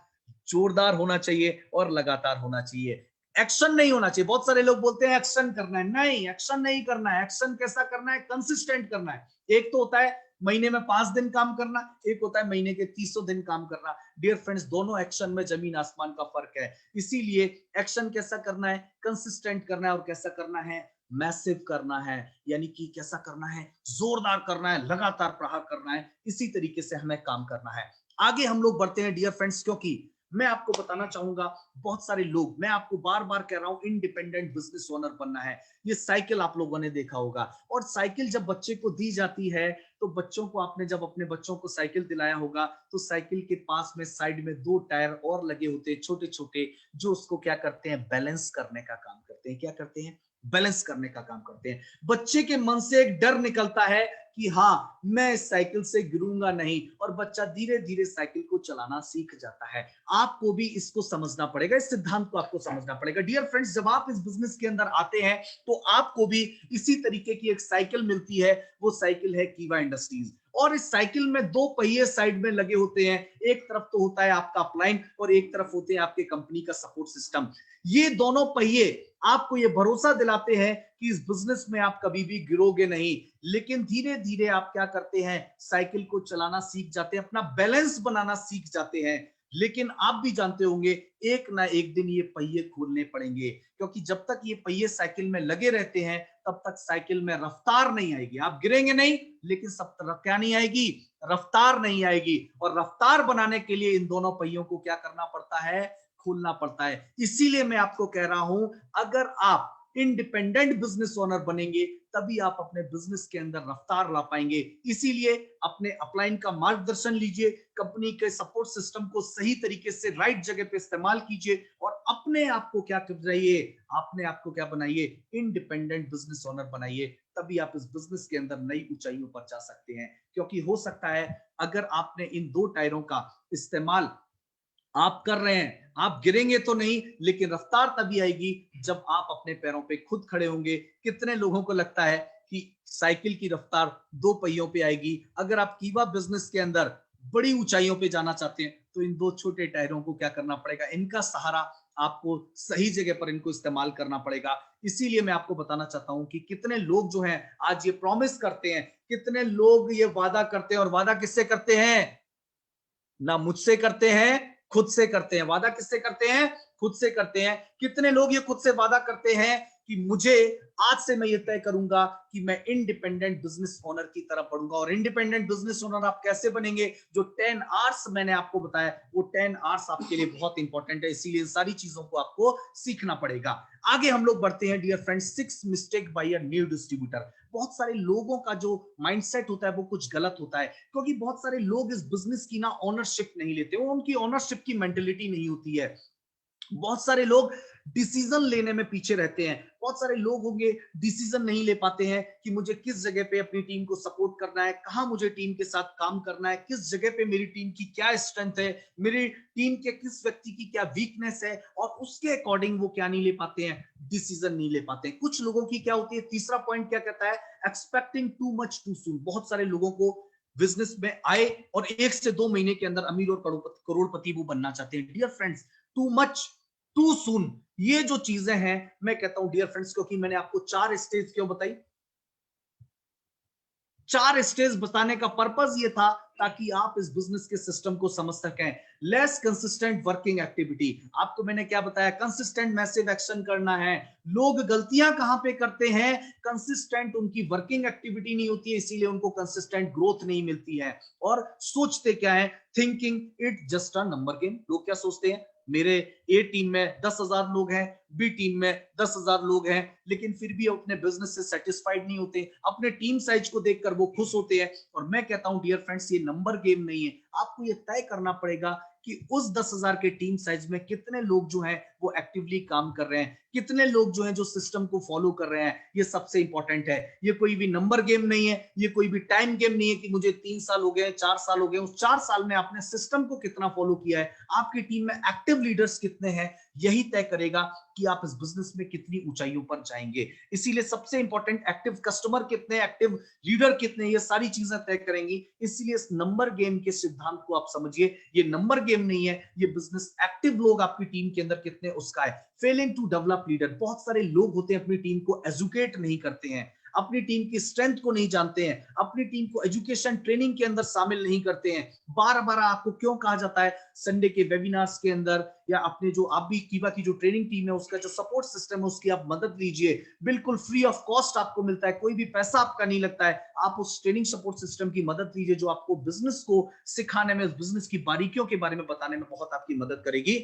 जोरदार होना चाहिए और लगातार होना चाहिए। एक्शन नहीं होना चाहिए। बहुत सारे लोग बोलते हैं एक्शन करना है, नहीं, एक्शन नहीं करना है। एक्शन कैसा करना है? कंसिस्टेंट करना है। एक तो होता है महीने में 5 दिन काम करना, एक होता है महीने के 300 दिन काम करना। डियर फ्रेंड्स, दोनों एक्शन में जमीन आसमान का फर्क है। इसीलिए एक्शन कैसा करना है? कंसिस्टेंट करना है। और कैसा करना है? मैसिव करना है, यानी कि कैसा करना है? जोरदार करना है, लगातार प्रहार करना है। इसी तरीके से हमें काम करना है। आगे हम लोग बढ़ते हैं डियर फ्रेंड्स, क्योंकि मैं आपको बताना चाहूंगा, बहुत सारे लोग, मैं आपको बार बार कह रहा हूं, इंडिपेंडेंट बिजनेस ओनर बनना है। ये साइकिल आप लोगों ने देखा होगा, और साइकिल जब बच्चे को दी जाती है तो बच्चों को, आपने जब अपने बच्चों को साइकिल दिलाया होगा तो साइकिल के पास में साइड में 2 टायर और लगे होते हैं छोटे छोटे, जो उसको क्या करते हैं? बैलेंस करने का काम करते हैं। क्या करते हैं? बैलेंस करने का काम करते हैं। बच्चे के मन से एक डर निकलता है कि हाँ, मैं इस साइकिल से गिरूंगा नहीं, और बच्चा धीरे धीरे साइकिल को चलाना सीख जाता है। आपको भी इसको समझना पड़ेगा, इस सिद्धांत को आपको समझना पड़ेगा। डियर फ्रेंड्स, जब आप इस बिजनेस के अंदर आते हैं तो आपको भी इसी तरीके की एक साइकिल मिलती है। वो साइकिल है कीवा इंडस्ट्रीज, और इस साइकिल में 2 पहिए साइड में लगे होते हैं। एक तरफ तो होता है आपका अपलाइन, और एक तरफ होते हैं आपके कंपनी का सपोर्ट सिस्टम। ये दोनों पहिए आपको ये भरोसा दिलाते हैं कि इस बिजनेस में आप कभी भी गिरोगे नहीं। लेकिन धीरे धीरे आप क्या करते हैं? साइकिल को चलाना सीख जाते हैं, अपना बैलेंस बनाना सीख जाते हैं। लेकिन आप भी जानते होंगे, एक ना एक दिन ये पहिए खोलने पड़ेंगे, क्योंकि जब तक ये पहिए साइकिल में लगे रहते हैं तब तक साइकिल में रफ्तार नहीं आएगी। आप गिरेंगे नहीं, लेकिन सब तरफ क्या नहीं आएगी? रफ्तार नहीं आएगी। और रफ्तार बनाने के लिए इन दोनों पहियों को क्या करना पड़ता है? खोलना पड़ता है। इसीलिए मैं आपको कह रहा हूं, अगर आप इंडिपेंडेंट बिजनेस ओनर बनेंगे तभी आप अपने बिजनेस के अंदर रफ्तार ला पाएंगे। इसीलिए अपने अपलाइन का मार्गदर्शन लीजिए, कंपनी के सपोर्ट सिस्टम को सही तरीके से राइट जगह पे इस्तेमाल कीजिए, और अपने आप को क्या कराइए? अपने आप को क्या बनाइए? इंडिपेंडेंट बिजनेस ओनर बनाइए। तभी आप इस बिजनेस के अंदर नई ऊंचाइयों पर जा सकते हैं। क्योंकि हो सकता है अगर आपने इन 2 टायरों का इस्तेमाल आप कर रहे हैं, आप गिरेंगे तो नहीं, लेकिन रफ्तार तभी आएगी जब आप अपने पैरों पे खुद खड़े होंगे। कितने लोगों को लगता है कि साइकिल की रफ्तार 2 पहियों पे आएगी? अगर आप कीवा बिजनेस के अंदर बड़ी ऊंचाइयों पे जाना चाहते हैं तो इन 2 छोटे टायरों को क्या करना पड़ेगा? इनका सहारा आपको सही जगह पर इनको इस्तेमाल करना पड़ेगा। इसीलिए मैं आपको बताना चाहता हूं कि कितने लोग जो हैं आज ये प्रॉमिस करते हैं, कितने लोग ये वादा करते हैं, और वादा किससे करते हैं? ना मुझसे करते हैं, खुद से करते हैं। वादा किससे करते हैं? खुद से करते हैं। कितने लोग ये खुद से वादा करते हैं कि मुझे आज से मैं ये तय करूंगा कि मैं इंडिपेंडेंट बिजनेस ओनर की तरफ बढ़ूंगा। और इंडिपेंडेंट बिजनेस ओनर आप कैसे बनेंगे? जो 10 आवर्स मैंने आपको बताया, वो 10 आवर्स आपके लिए बहुत इंपॉर्टेंट है। इसीलिए सारी चीजों को आपको सीखना पड़ेगा। आगे हम लोग बढ़ते हैं dear friends, 6 mistake by a new distributor. बहुत सारे लोगों का जो माइंडसेट होता है वो कुछ गलत होता है, क्योंकि बहुत सारे लोग इस बिजनेस की ना ओनरशिप नहीं लेते, वो उनकी ओनरशिप की मेंटेलिटी नहीं होती है। बहुत सारे लोग डिसीजन लेने में पीछे रहते हैं। बहुत सारे लोग होंगे डिसीजन नहीं ले पाते हैं कि मुझे किस जगह पे अपनी टीम को सपोर्ट करना है, कहां मुझे टीम के साथ काम करना है, किस जगह पे मेरी टीम की क्या स्ट्रेंथ है, मेरी टीम के किस व्यक्ति की क्या वीकनेस है, और उसके अकॉर्डिंग वो क्या नहीं ले पाते हैं? डिसीजन नहीं ले पाते हैं। कुछ लोगों की क्या होती है, तीसरा पॉइंट क्या कहता है? एक्सपेक्टिंग टू मच टू सून। बहुत सारे लोगों को बिजनेस में आए और 1 से 2 महीने के अंदर अमीर और करोड़पति वो बनना चाहते हैं। Dear friends, too much too soon, ये जो चीजें हैं, मैं कहता हूं डियर फ्रेंड्स, क्योंकि मैंने आपको 4 स्टेज क्यों बताई? 4 स्टेज बताने का पर्पस ये था ताकि आप इस बिजनेस के सिस्टम को समझ सकें। लेस कंसिस्टेंट वर्किंग एक्टिविटी, आपको मैंने क्या बताया? कंसिस्टेंट मैसिव एक्शन करना है। लोग गलतियां कहां पे करते हैं? कंसिस्टेंट उनकी वर्किंग एक्टिविटी नहीं होती है, इसीलिए उनको कंसिस्टेंट ग्रोथ नहीं मिलती है। और सोचते क्या है? Thinking it just a number game. लोग क्या सोचते हैं? मेरे ए टीम में 10,000 लोग हैं, बी टीम में 10,000 लोग हैं, लेकिन फिर भी अपने बिजनेस से सेटिस्फाइड नहीं होते। अपने टीम साइज को देखकर वो खुश होते हैं। और मैं कहता हूं डियर फ्रेंड्स, ये नंबर गेम नहीं है। आपको ये तय करना पड़ेगा कि उस 10,000 के टीम साइज में कितने लोग जो हैं वो एक्टिवली काम कर रहे हैं, कितने लोग जो हैं जो सिस्टम को फॉलो कर रहे हैं। ये सबसे इंपॉर्टेंट है। ये कोई भी नंबर गेम नहीं है, ये कोई भी टाइम गेम नहीं है कि मुझे 3 साल हो गए, 4 साल हो गए। उस 4 साल में आपने सिस्टम को कितना फॉलो किया है, आपकी टीम में एक्टिव लीडर्स कितने हैं, यही तय करेगा कि आप इस बिजनेस में कितनी ऊंचाइयों पर जाएंगे। इसीलिए सबसे इंपॉर्टेंट एक्टिव कस्टमर कितने, एक्टिव रीडर कितने, ये सारी चीजें तय करेंगी। इसलिए इस नंबर गेम के सिद्धांत को आप समझिए, ये नंबर गेम नहीं है, ये बिजनेस एक्टिव लोग आपकी टीम के अंदर कितने उसका है। फेलिंग टू डेवलप लीडर, बहुत सारे लोग होते हैं अपनी टीम को एजुकेट नहीं करते हैं, अपनी टीम की स्ट्रेंथ को नहीं जानते हैं, अपनी टीम को एजुकेशन ट्रेनिंग के अंदर शामिल नहीं करते हैं। बार बार आपको क्यों कहा जाता है संडे के वेबिनार्स के अंदर या अपने जो आप भी कीवा की जो ट्रेनिंग टीम है उसका जो सपोर्ट सिस्टम है उसकी आप मदद लीजिए, बिल्कुल फ्री ऑफ कॉस्ट आपको मिलता है, कोई भी पैसा आपका नहीं लगता है। आप उस ट्रेनिंग सपोर्ट सिस्टम की मदद लीजिए जो आपको बिजनेस को सिखाने में, बिजनेस की बारीकियों के बारे में बताने में बहुत आपकी मदद करेगी।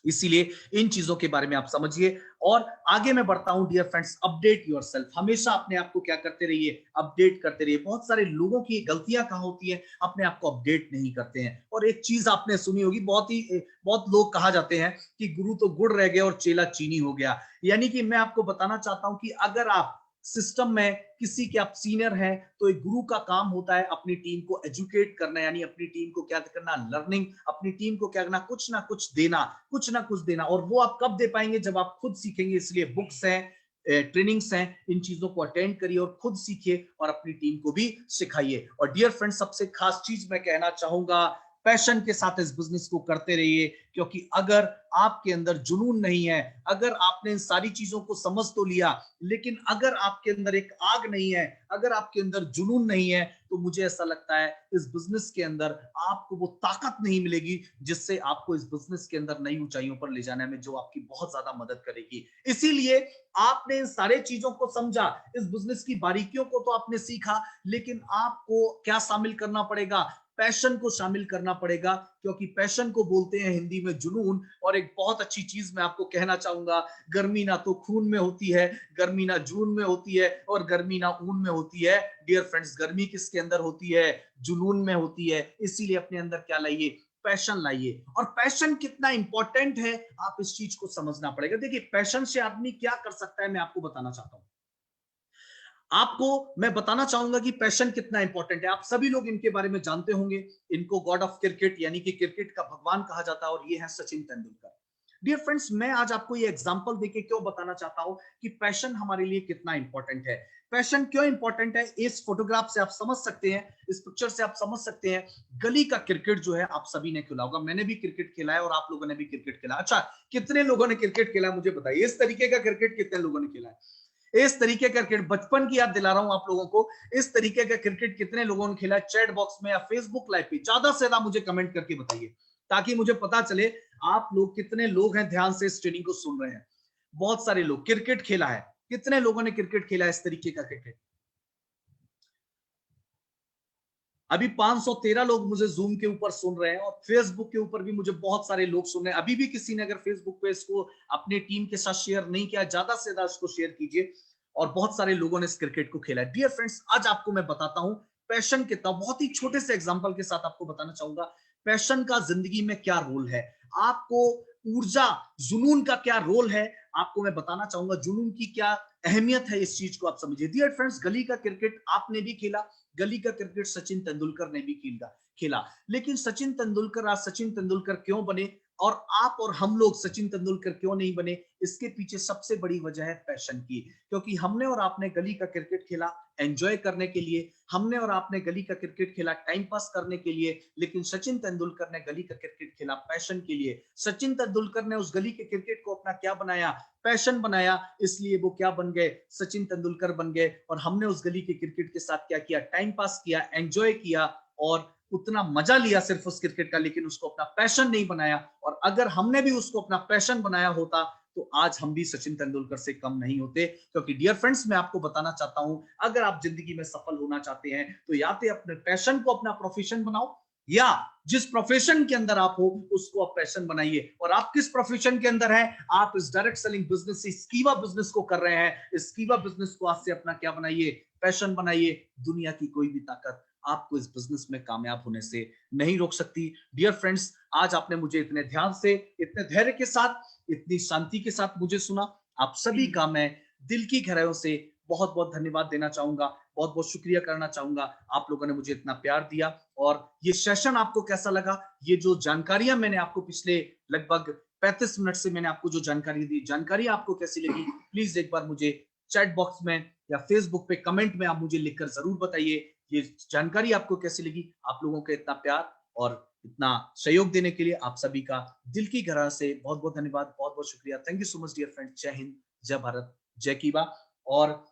इसीलिए इन चीजों के बारे में आप समझिए। और आगे मैं बढ़ता हूं डियर फ्रेंड्स, अपडेट योरसेल्फ, हमेशा अपने आप को क्या करते रहिए, अपडेट करते रहिए। बहुत सारे लोगों की गलतियां कहां होती है, अपने आप को अपडेट नहीं करते हैं। और एक चीज आपने सुनी होगी, बहुत लोग कहा जाते हैं कि गुरु तो गुड़ रह गया और चेला चीनी हो गया। यानी कि मैं आपको बताना चाहता हूं कि अगर आप सिस्टम में किसी के आप सीनियर हैं तो एक गुरु का काम होता है अपनी टीम को एजुकेट करना, यानी अपनी टीम को क्या करना, लर्निंग, अपनी टीम को क्या करना, कुछ ना कुछ देना, कुछ ना कुछ देना। और वो आप कब दे पाएंगे, जब आप खुद सीखेंगे। इसलिए बुक्स हैं, ट्रेनिंग्स हैं, इन चीजों को अटेंड करिए और खुद सीखिए और अपनी टीम को भी सिखाइए। और डियर फ्रेंड, सबसे खास चीज मैं कहना चाहूंगा, पैशन के साथ इस बिजनेस को करते रहिए, क्योंकि अगर आपके अंदर जुनून नहीं है, अगर आपने इन सारी चीजों को समझ तो लिया, लेकिन अगर आपके अंदर एक आग नहीं है, अगर आपके अंदर जुनून नहीं है, तो मुझे ऐसा लगता है इस बिजनेस के अंदर आपको वो ताकत नहीं मिलेगी जिससे आपको इस बिजनेस के अंदर नई ऊंचाइयों पर ले जाने में जो आपकी बहुत ज्यादा मदद करेगी। इसीलिए आपने इन सारे चीजों को समझा, इस बिजनेस की बारीकियों को तो आपने सीखा, लेकिन आपको क्या शामिल करना पड़ेगा, पैशन को शामिल करना पड़ेगा। क्योंकि पैशन को बोलते हैं हिंदी में जुनून। और एक बहुत अच्छी चीज मैं आपको कहना चाहूंगा, गर्मी ना तो खून में होती है, गर्मी ना जून में होती है, और गर्मी ना ऊन में होती है। डियर फ्रेंड्स, गर्मी किसके अंदर होती है, जुनून में होती है। इसीलिए अपने अंदर क्या लाइए, पैशन लाइए। और पैशन कितना इंपॉर्टेंट है आप इस चीज को समझना पड़ेगा। देखिए, पैशन से आदमी क्या कर सकता है, मैं आपको बताना चाहता हूं। आपको मैं बताना चाहूंगा कि पैशन कितना इंपॉर्टेंट है। आप सभी लोग इनके बारे में जानते होंगे, इनको गॉड ऑफ क्रिकेट यानी कि क्रिकेट का भगवान कहा जाता है, और ये है सचिन तेंदुलकर। डियर फ्रेंड्स, मैं आज आपको ये एग्जांपल देके क्यों बताना चाहता हूं कि पैशन हमारे लिए कितना इंपॉर्टेंट है। पैशन क्यों इंपॉर्टेंट है, इस फोटोग्राफ से आप समझ सकते हैं, इस पिक्चर से आप समझ सकते हैं। गली का क्रिकेट जो है आप सभी ने खेला होगा, मैंने भी क्रिकेट खेला है और आप लोगों ने भी क्रिकेट खेला। अच्छा, कितने लोगों ने क्रिकेट खेला मुझे बताइए, इस तरीके का क्रिकेट कितने लोगों ने खेला है। इस तरीके का क्रिकेट बचपन की याद दिला रहा हूं आप लोगों को। इस तरीके का क्रिकेट कितने लोगों ने खेला, चैट बॉक्स में या फेसबुक लाइव पे ज्यादा से ज्यादा मुझे कमेंट करके बताइए, ताकि मुझे पता चले आप लोग कितने लोग हैं ध्यान से इस ट्रेनिंग को सुन रहे हैं। बहुत सारे लोग क्रिकेट खेला है, कितने लोगों ने क्रिकेट खेला है, इस तरीके का क्रिकेट। अभी 513 लोग मुझे जूम के ऊपर सुन रहे हैं, और फेसबुक के ऊपर भी मुझे बहुत सारे लोग सुन रहे हैं। अभी भी किसी ने अगर फेसबुक पे इसको अपनी टीम के साथ शेयर नहीं किया, ज्यादा से ज्यादा इसको शेयर कीजिए। और बहुत सारे लोगों ने इस क्रिकेट को खेला है। डियर फ्रेंड्स, आज आपको मैं बताता हूं पैशन कितना, बहुत ही छोटे से एग्जांपल के साथ आपको बताना चाहूंगा पैशन का जिंदगी में क्या रोल है। आपको ऊर्जा, जुनून का क्या रोल है, आपको मैं बताना चाहूंगा जुनून की क्या अहमियत है, इस चीज को आप समझिए। डियर फ्रेंड्स, गली का क्रिकेट आपने भी खेला, गली का क्रिकेट सचिन तेंदुलकर ने भी खेला। लेकिन सचिन तेंदुलकर आज सचिन तेंदुलकर क्यों बने, और आप और हम लोग सचिन तेंदुलकर क्यों नहीं बने, इसके पीछे सबसे बड़ी वजह है पैशन की। क्योंकि हमने और आपने गली का क्रिकेट खेला एंजॉय करने के लिए, हमने और आपने गली का क्रिकेट खेला टाइम पास करने के लिए, लेकिन सचिन तेंदुलकर ने गली का क्रिकेट खेला पैशन के लिए। सचिन तेंदुलकर ने उस गली के क्रिकेट को अपना क्या बनाया, पैशन बनाया। इसलिए वो क्या बन गए, सचिन तेंदुलकर बन गए। और हमने उस गली के क्रिकेट के साथ क्या किया, टाइम पास किया, एंजॉय किया, और उतना मजा लिया सिर्फ उस क्रिकेट का, लेकिन उसको अपना पैशन नहीं बनाया। और अगर हमने भी उसको अपना पैशन बनाया होता तो आज हम भी सचिन तेंदुलकर से कम नहीं होते। क्योंकि डियर फ्रेंड्स, मैं आपको बताना चाहता हूं, अगर आप जिंदगी में सफल होना चाहते हैं तो या तो अपने पैशन को अपना प्रोफेशन बनाओ, या जिस प्रोफेशन के अंदर आप हो उसको आप पैशन बनाइए। और आप किस प्रोफेशन के अंदर हैं, आप इस डायरेक्ट सेलिंग बिजनेस से स्कीवा बिजनेस को कर रहे हैं, इस स्कीवा बिजनेस को आज से अपना क्या बनाइए, पैशन बनाइए। दुनिया की कोई भी ताकत आपको इस बिजनेस में कामयाब होने से नहीं रोक सकती। डियर फ्रेंड्स, आज आपने मुझे इतने ध्यान से, इतने धैर्य के साथ, इतनी शांति के साथ मुझे सुना। आप सभी का मैं दिल की गहराइयों से बहुत बहुत धन्यवाद देना चाहूंगा। बहुत बहुत शुक्रिया करना चाहूंगा, आप लोगों ने मुझे इतना प्यार दिया। और ये सेशन आपको कैसा लगा, ये जो जानकारियां मैंने आपको पिछले लगभग 35 मिनट से मैंने आपको जो जानकारी दी, जानकारी आपको कैसी लगी, प्लीज एक बार मुझे चैट बॉक्स में या फेसबुक पे कमेंट में आप मुझे लिखकर जरूर बताइए ये जानकारी आपको कैसी लगी। आप लोगों का इतना प्यार और इतना सहयोग देने के लिए आप सभी का दिल की गहराई से बहुत बहुत धन्यवाद, बहुत बहुत शुक्रिया। Thank you so much dear friend. जय हिंद, जय भारत, जय कीबा। और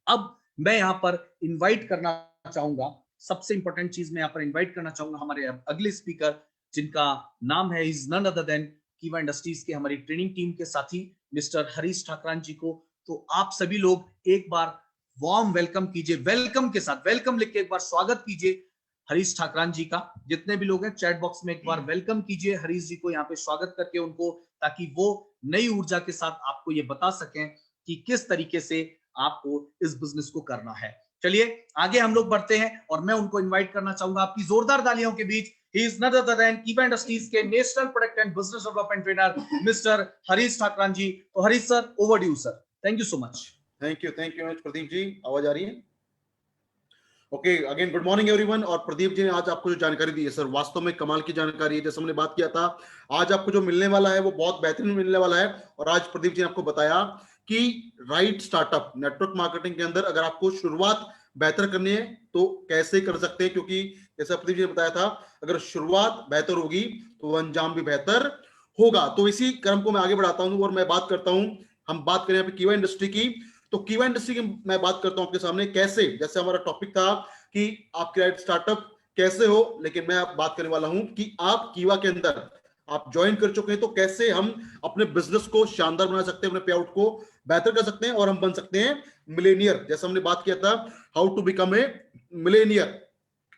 अब मैं यहाँ पर इनवाइट करना चाहूंगा, सबसे इंपॉर्टेंट चीज मैं यहाँ पर इनवाइट करना चाहूंगा हमारे अगले स्पीकर, जिनका नाम है इज नन अदर देन कीवा इंडस्ट्रीज के हमारी ट्रेनिंग टीम के साथी मिस्टर हरीश ठाकरान जी को। तो आप सभी लोग एक बार वार्म वेलकम कीजिए, वेलकम के साथ वेलकम लिख के एक बार स्वागत कीजिए हरीश ठाकरान जी का। जितने भी लोग हैं चैट बॉक्स में एक बार वेलकम कीजिए हरीश जी को, यहाँ पे स्वागत करके उनको, ताकि वो नई ऊर्जा के साथ आपको ये बता सकें कि किस तरीके से आपको इस बिजनेस को करना है। चलिए आगे हम लोग बढ़ते हैं और मैं उनको इनवाइट करना चाहूंगा आपकी जोरदार तालियों के बीच। He is none other than Keeva industries के national product and business development trainer mister Harish Thakran ji. तो Harish sir, over to you sir. Thank you so much. Thank you much Pradeep ji. आवाज आ रही है? Okay, again good morning everyone. और प्रदीप जी ने आज आपको जो जानकारी दी है सर, वास्तव में कमाल की जानकारी है। जैसे हमने बात किया था, आज आपको जो मिलने वाला है वो बहुत बेहतरीन मिलने वाला है। और आज प्रदीप जी ने आपको बताया कि राइट स्टार्टअप नेटवर्क मार्केटिंग के अंदर अगर आपको शुरुआत बेहतर करनी है तो कैसे कर सकते हैं, क्योंकि जैसा प्रदीप जी ने बताया था, अगर शुरुआत बेहतर होगी तो अंजाम भी बेहतर होगा। तो इसी क्रम को मैं आगे बढ़ाता हूं और मैं बात करता हूं, हम बात करें यहाँ पे कीवा इंडस्ट्री की। तो कीवा इंडस्ट्री की मैं बात करता हूं आपके सामने, कैसे, जैसे हमारा टॉपिक था कि आपके राइट स्टार्टअप कैसे हो, लेकिन मैं बात करने वाला हूं कि आप कीवा के अंदर आप ज्वाइन कर चुके हैं तो कैसे हम अपने बिजनेस को शानदार बना सकते हैं, अपने पे आउट को बेहतर कर सकते हैं और हम बन सकते हैं मिलेनियर। जैसे हमने बात किया था how to become a millionaire,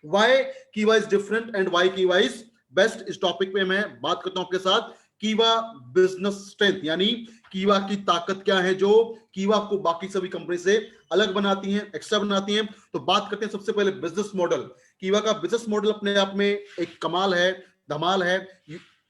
why Kiwa is different and why Kiwa is best. इस टॉपिक पे मैं बात करता हूं आपके साथ। कीवा बिजनेस स्ट्रेंथ, यानी कीवा की ताकत क्या है जो कीवा को बाकी सभी कंपनी से अलग बनाती हैं, एक्स्ट्रा बनाती हैं। तो बात करते हैं सबसे पहले बिजनेस मॉडल। कीवा का बिजनेस मॉडल अपने आप में एक कमाल है, धमाल है,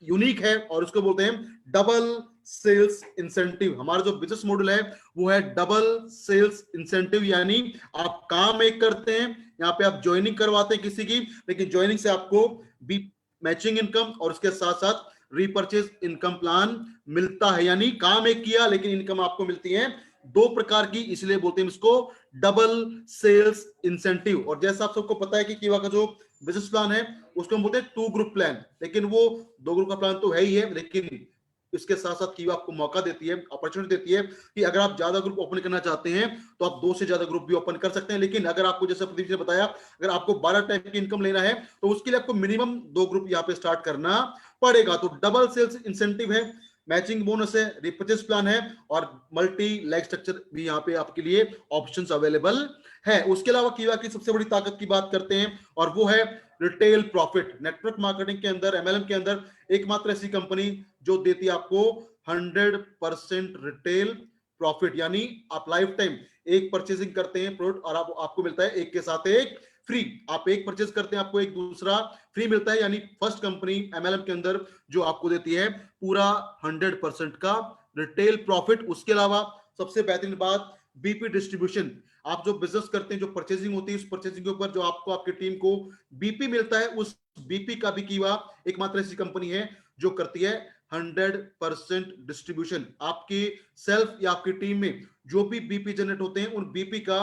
यूनिक है, और उसको बोलते हैं डबल सेल्स इंसेंटिव। हमारा जो बिजनेस मॉडल है वो है डबल सेल्स इंसेंटिव, यानी आप काम एक करते हैं, यहाँ पे आप ज्वाइनिंग करवाते हैं किसी की, लेकिन ज्वाइनिंग से आपको भी मैचिंग इनकम और उसके साथ साथ रीपरचेज इनकम प्लान मिलता है। यानी काम एक किया लेकिन इनकम आपको मिलती है दो प्रकार की, इसलिए बोलते हैं इसको डबल सेल्स इंसेंटिव। और जैसा आप सबको पता है कि कीवा का जो बिजनेस प्लान है उसको हम बोलते हैं 2 ग्रुप प्लान, लेकिन वो 2 ग्रुप का प्लान तो है ही है, लेकिन इसके साथ साथ कीवा आपको मौका देती है, अपॉर्चुनिटी देती है कि अगर आप ज्यादा ग्रुप ओपन करना चाहते हैं तो आप 2 से ज्यादा ग्रुप भी ओपन कर सकते हैं। लेकिन अगर आपको, जैसे प्रदीप जी ने बताया, अगर आपको 12 टाइप की इनकम लेना है तो उसके लिए आपको मिनिमम 2 ग्रुप यहाँ पे स्टार्ट करना पड़ेगा। तो डबल सेल्स इंसेंटिव है, मैचिंग बोनस है, रिपर्चेज प्लान है और मल्टी लेग स्ट्रक्चर भी यहाँ पे आपके लिए ऑप्शंस अवेलेबल है। उसके अलावा कीवा की सबसे बड़ी ताकत की बात करते हैं और वो है रिटेल प्रॉफिट। नेटवर्क मार्केटिंग के अंदर, एमएलएम के अंदर एकमात्र ऐसी कंपनी जो देती है आपको 100% रिटेल प्रॉफिट, यानी आप लाइफ टाइम एक परचेजिंग करते हैं प्रोडक्ट और आपको मिलता है एक के साथ एक फ्री। आप एक परचेज करते हैं आपको एक दूसरा फ्री मिलता है, यानी फर्स्ट कंपनी एमएलएम के अंदर जो आपको देती है पूरा 100% का रिटेल प्रॉफिट। उसके अलावा सबसे बेहतरीन बात, बीपी डिस्ट्रीब्यूशन। आप जो बिजनेस करते हैं, जो परचेजिंग होती है, उस परचेजिंग के ऊपर जो आपको आपकी टीम को बीपी मिलता है, उस बीपी का भी कीवा एकमात्र ऐसी कंपनी है जो करती है 100% डिस्ट्रीब्यूशन। आपकी सेल्फ या आपकी टीम में जो भी बीपी जनरेट होते हैं उन बीपी का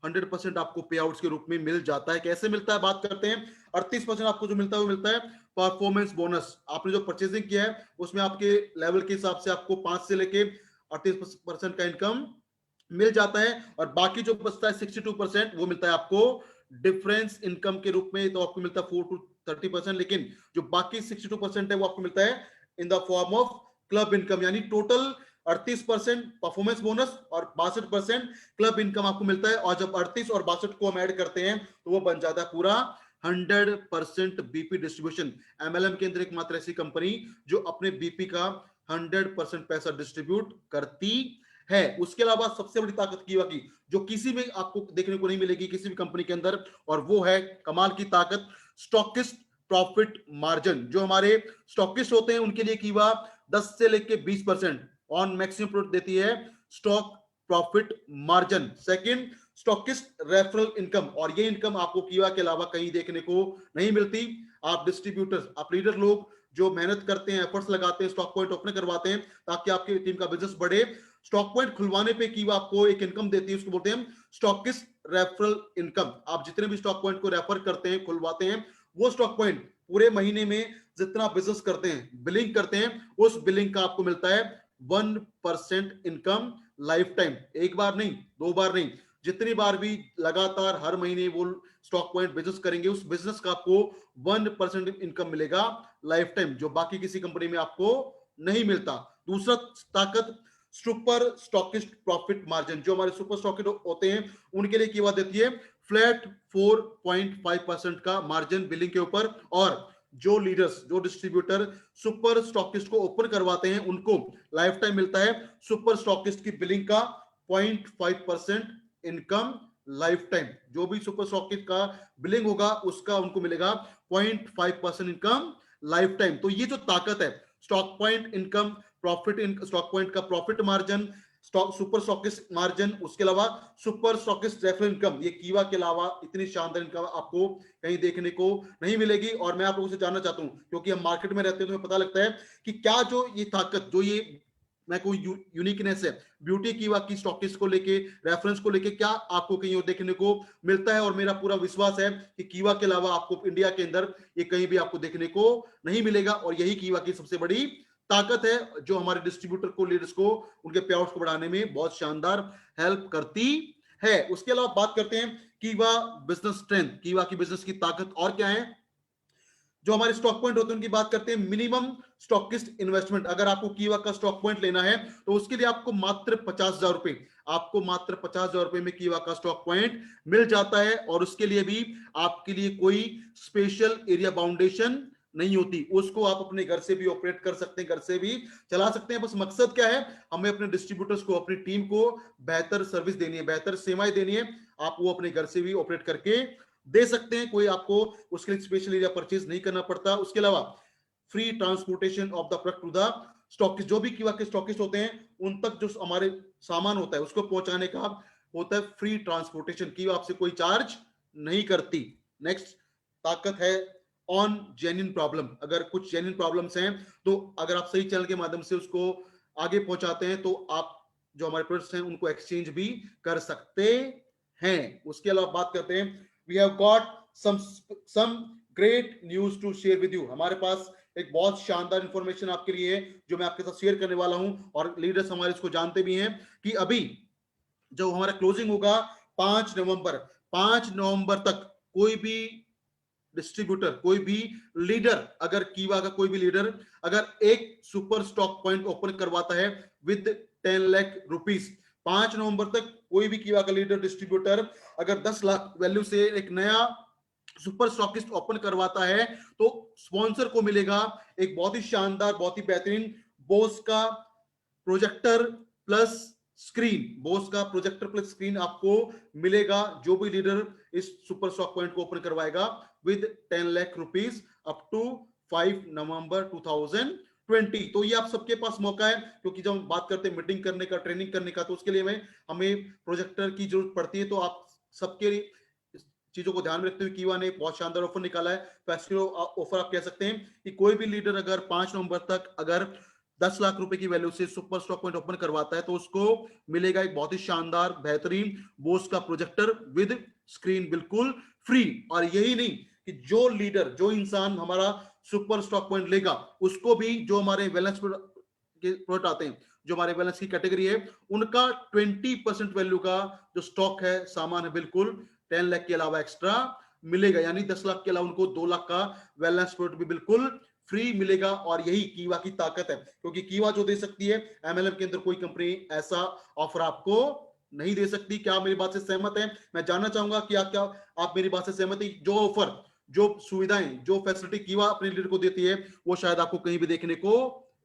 100% आपको पे आउट्स के रूप में मिल जाता है। कैसे मिलता है बात करते हैं। 38% आपको जो मिलता है वो मिलता है परफॉर्मेंस बोनस। आपने जो परचेजिंग किया है उसमें आपके लेवल के हिसाब से आपको 5 से लेके 38% का इनकम मिल जाता है, और बाकी जो बचता है 62% वो मिलता है आपको डिफरेंस इनकम के रूप में। तो आपको मिलता है 4 to 30%, लेकिन जो बाकी 62% है वो आपको मिलता है in the form of club income, यानी टोटल 38% परफॉर्मेंस बोनस और 62% क्लब इनकम आपको मिलता है। और जब 38 और 62 को हम ऐड करते हैं तो वो बन जाता है पूरा 100% बीपी डिस्ट्रीब्यूशन। एमएलएम के अंदर एकमात्र ऐसी कंपनी जो अपने बीपी का 100% पैसा डिस्ट्रीब्यूट करती है। उसके अलावा सबसे बड़ी ताकत कीवा की जो किसी में आपको देखने को नहीं मिलेगी किसी भी कंपनी के अंदर, और वो है कमाल की ताकत, स्टॉकिस्ट प्रॉफिट मार्जिन। जो हमारे स्टॉकिस्ट होते हैं उनके लिए कीवा 10 से लेके 20% ऑन मैक्सिमम प्रोडक्ट देती है stock profit margin. Second, stockist referral income, और ये इनकम आपको कीवा के अलावा कहीं देखने को नहीं मिलती। आप डिस्ट्रीब्यूटर्स, आप लीडर लोग जो मेहनत करते हैं, एफर्ट्स लगाते हैं, स्टॉक पॉइंट ओपन करवाते हैं ताकि आपकी टीम का बिजनेस बढ़े। स्टॉक पॉइंट खुलवाने पे कीवा आपको एक इनकम देती है, उसको बोलते हैं स्टॉकिस्ट रेफरल इनकम। आप जितने भी स्टॉक पॉइंट को रेफर करते हैं, खुलवाते हैं, वो स्टॉक पॉइंट पूरे महीने में जितना बिजनेस करते हैं, बिलिंग करते हैं, उस बिलिंग का आपको मिलता है 1% इनकम लाइफ टाइम। एक बार नहीं, दो बार नहीं, जितनी बार भी लगातार हर महीने वो स्टॉक पॉइंट बिजनेस करेंगे, उस बिजनेस का आपको 1% इनकम मिलेगा लाइफ टाइम, जो बाकी किसी कंपनी में आपको नहीं मिलता। दूसरा ताकत सुपर स्टॉकिस्ट प्रॉफिट मार्जिन, जो हमारे सुपर स्टॉकिस्ट होते हैं उनके लिए कीवा देती है फ्लैट 4.5% का मार्जिन बिलिंग के ऊपर, और जो लीडर्स, जो डिस्ट्रीब्यूटर सुपर स्टॉकिस्ट को ओपन करवाते हैं, उनको लाइफ टाइम मिलता है सुपर स्टॉकिस्ट की बिलिंग का 0.5% इनकम लाइफ टाइम। जो भी सुपर स्टॉकिस्ट का बिलिंग होगा उसका उनको मिलेगा 0.5% इनकम लाइफ टाइम। तो ये जो ताकत है stock point income, profit, stock point का profit margin, stock super stockist margin, उसके अलावा सुपर स्टॉकिस्ट रेफरल इनकम, ये कीवा के अलावा इतनी शानदार इनकम आपको कहीं देखने को नहीं मिलेगी। और मैं आप लोगों से जानना चाहता हूं, क्योंकि हम मार्केट में रहते हैं तो हमें पता लगता है कि क्या जो ये ताकत, जो ये मैं कोई यूनिकनेस है ब्यूटी कीवा की स्टॉकिस्ट को लेके, रेफरेंस को लेके, क्या आपको कहीं और देखने को मिलता है? और मेरा पूरा विश्वास है कि कीवा के अलावा आपको इंडिया के अंदर ये कहीं भी आपको देखने को नहीं मिलेगा, और यही कीवा की सबसे बड़ी ताकत है, जो हमारे डिस्ट्रीब्यूटर को, लीडर्स को, उनके पे आउट्स को बढ़ाने में बहुत शानदार हेल्प करती है। उसके अलावा बात करते हैं कीवा बिजनेस स्ट्रेंथ, कीवा की बिजनेस की ताकत और क्या है। जो हमारे स्टॉक पॉइंट होते हैं उनकी बात करते हैं। मिनिमम स्टॉकिस्ट इन्वेस्टमेंट, अगर आपको कीवा का स्टॉक पॉइंट लेना है तो उसके लिए आपको मात्र 50,000 रुपए, आपको मात्र 50,000 रुपए में कीवा का स्टॉक पॉइंट मिल जाता है, और उसके लिए भी आपके लिए कोई स्पेशल एरिया बाउंडेशन नहीं होती। उसको आप अपने घर से भी ऑपरेट कर सकते हैं, घर से भी चला सकते हैं। बस मकसद क्या है, हमें अपने डिस्ट्रीब्यूटर्स को, अपनी टीम को बेहतर सर्विस देनी है, बेहतर सेवाएं देनी है। आप वो अपने घर से भी ऑपरेट करके दे सकते हैं, कोई आपको उसके लिए स्पेशल एरिया परचेज नहीं करना पड़ता। उसके अलावा free transportation of the product to the stockist, जो भी कीवा के स्टॉकिस्ट होते हैं उन तक जो हमारे सामान होता है उसको पहुंचाने का होता है फ्री ट्रांसपोर्टेशन, कीवा आपसे कोई चार्ज नहीं करती। नेक्स्ट ताकत है ऑन जेन्युइन प्रॉब्लम, अगर कुछ जेन्युइन प्रॉब्लम्स हैं तो अगर आप सही चैनल के माध्यम से उसको आगे पहुंचाते हैं तो आप जो हमारे प्रोडक्ट्स हैं उनको एक्सचेंज भी कर सकते हैं। उसके अलावा बात करते हैं, we have got some great news to share with you, हमारे पास एक बहुत शानदार इंफॉर्मेशन आपके लिए है जो मैं आपके साथ शेयर करने वाला हूं, और लीडर्स हमारे इसको जानते भी हैं कि अभी जो हमारा क्लोजिंग होगा 5 नवंबर तक, कोई भी डिस्ट्रीब्यूटर, कोई भी लीडर, अगर कीवा का कोई भी लीडर अगर एक सुपर स्टॉक पॉइंट ओपन करवाता है विद 10 लाख रुपीस, 5 नवंबर तक कोई भी कीवा का लीडर, डिस्ट्रीब्यूटर अगर 10 लाख वैल्यू से एक नया सुपर स्टॉकिस्ट ओपन करवाता है तो स्पॉन्सर को मिलेगा एक बहुत ही शानदार, बहुत ही बेहतरीन बोस का प्रोजेक्टर प्लस स्क्रीन, बोस का प्रोजेक्टर प्लस स्क्रीन आपको मिलेगा, जो भी लीडर इस सुपर स्टॉक पॉइंट को ओपन करवाएगा with 10 lakh rupees up to 5 November 2020। तो ये आप सबके पास मौका है, क्योंकि जब हम बात करते हैं मीटिंग करने का, ट्रेनिंग करने का, तो उसके लिए हमें प्रोजेक्टर की जरूरत पड़ती है। तो आप सबके चीजों को ध्यान में रखते हुए कीवा ने बहुत शानदार ऑफर निकाला है। फेस्टिवल ऑफर आप कह सकते हैं कि कोई भी लीडर अगर 5 नवंबर तक अगर 10 लाख रुपए की वैल्यू से सुपर स्टॉक पॉइंट ओपन करवाता है तो उसको मिलेगा एक बहुत ही शानदार, बेहतरीन बोस का प्रोजेक्टर विद स्क्रीन, बिल्कुल फ्री। और यही नहीं कि जो लीडर, जो इंसान हमारा सुपर स्टॉक पॉइंट लेगा, उसको भी जो हमारे वेलनेस प्रोडक्ट आते हैं, जो हमारे वेलनेस की कैटेगरी है, उनका 20% वैल्यू का जो स्टॉक है, सामान है, बिल्कुल 10 लाख के अलावा एक्स्ट्रा मिलेगा। यानी 10 लाख के अलावा उनको 2 लाख का वेलनेस प्रोडक्ट भी बिल्कुल फ्री मिलेगा। और यही कीवा की ताकत है, क्योंकि कीवा जो दे सकती है, एमएलएम के अंदर कोई कंपनी ऐसा ऑफर आपको नहीं दे सकती। क्या आप मेरी बात से सहमत हैं? मैं जानना चाहूंगा कि क्या आप मेरी बात से सहमत हैं? जो ऑफर, जो सुविधाएं, जो फैसिलिटी कीवा अपने लीडर को देती है, वो शायद आपको कहीं भी देखने को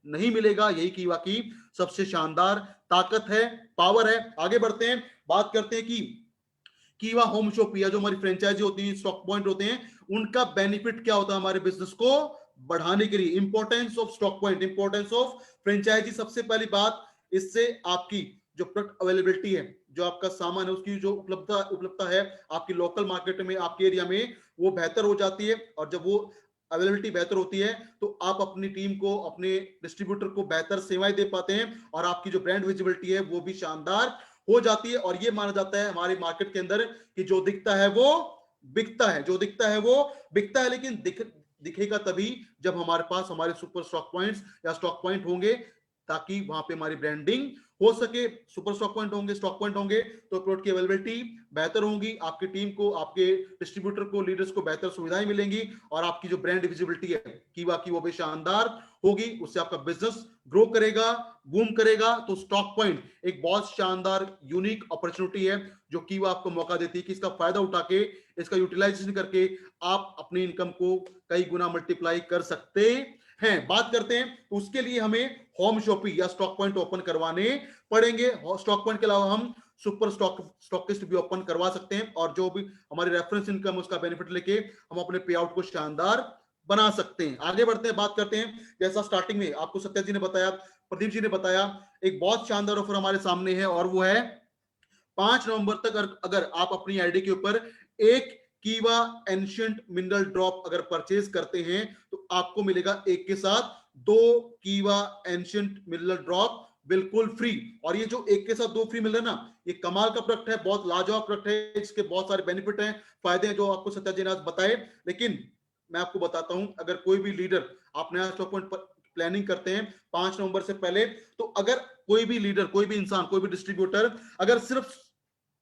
नहीं मिलेगा। यही कीवा की सबसे शानदार ताकत है, पावर है। आगे बढ़ते हैं, बात करते हैं कि कीवा होम शॉप या जो हमारी फ्रेंचाइजी होती है, स्टॉक पॉइंट होते हैं, उनका बेनिफिट क्या होता है हमारे बिजनेस को बढ़ाने के लिए। Importance of stock point, importance of franchisee. सबसे पहली बात, इससे आपकी जो प्रोडक्ट अवेलेबिलिटी है, जो आपका सामान है उसकी जो उपलब्धता है आपकी लोकल मार्केट में, आपके एरिया में, वो बेहतर हो जाती है। और जब वो अवेलेबिलिटी बेहतर होती है तो आप अपनी टीम को, अपने डिस्ट्रीब्यूटर को बेहतर सेवाएं दे पाते हैं और आपकी जो ब्रांड विजिबिलिटी है वो भी शानदार हो जाती है। और ये माना जाता है हमारे मार्केट के अंदर कि जो दिखता है वो बिकता है, जो दिखता है वो बिकता है। लेकिन दिखेगा तभी जब हमारे पास हमारे सुपर स्टॉक पॉइंट्स या स्टॉक पॉइंट होंगे, ताकि वहां पे हमारी ब्रांडिंग हो सके। सुपर स्टॉक पॉइंट होंगे, स्टॉक पॉइंट होंगे तो प्रोडक्ट की अवेलेबिलिटी बेहतर होगी, आपकी टीम को, आपके डिस्ट्रीब्यूटर को, लीडर्स को बेहतर सुविधाएं मिलेंगी और आपकी जो ब्रांड विजिबिलिटी है कीवा की वो भी शानदार होगी। उससे आपका बिजनेस ग्रो करेगा, बूम करेगा। तो स्टॉक पॉइंट एक बहुत शानदार यूनिक अपॉर्चुनिटी है जो कीवा आपको मौका देती है कि इसका फायदा उठा के, इसका यूटिलाइजेशन करके आप अपनी इनकम को कई गुना मल्टीप्लाई कर सकते हैं। बात करते हैं तो उसके लिए हमें होम शॉपिंग या स्टॉक पॉइंट ओपन करवाने पड़ेंगे। स्टॉक पॉइंट के अलावा हम सुपर स्टॉकिस्ट भी ओपन करवा सकते हैं और जो भी हमारी रेफरेंस इनकम उसका बेनिफिट लेके हम अपने पे आउट को शानदार बना सकते हैं। आगे बढ़ते हैं, बात करते हैं। जैसा स्टार्टिंग में आपको सत्या जी ने बताया, प्रदीप जी ने बताया, एक बहुत शानदार ऑफर हमारे सामने है और वो है 5 नवंबर तक अगर आप अपनी आईडी के ऊपर एक कीवा एंशिएंट मिनरल ड्रॉप अगर परचेज करते हैं तो आपको मिलेगा एक के साथ 2 कीवा एंशिएंट मिनरल ड्रॉप बिल्कुल फ्री। और ये जो एक के साथ 2 फ्री मिल रहा है ना, ये कमाल का प्रोडक्ट है, बहुत लाजवाब प्रोडक्ट है। इसके बहुत सारे बेनिफिट हैं, फायदे हैं जो आपको सत्या जी ने आज बताए। लेकिन मैं आपको बताता हूं, अगर कोई भी लीडर आप नया स्टॉक पॉइंट प्लानिंग करते हैं 5 नवंबर से पहले, तो अगर कोई भी लीडर, कोई भी इंसान, कोई भी डिस्ट्रीब्यूटर अगर सिर्फ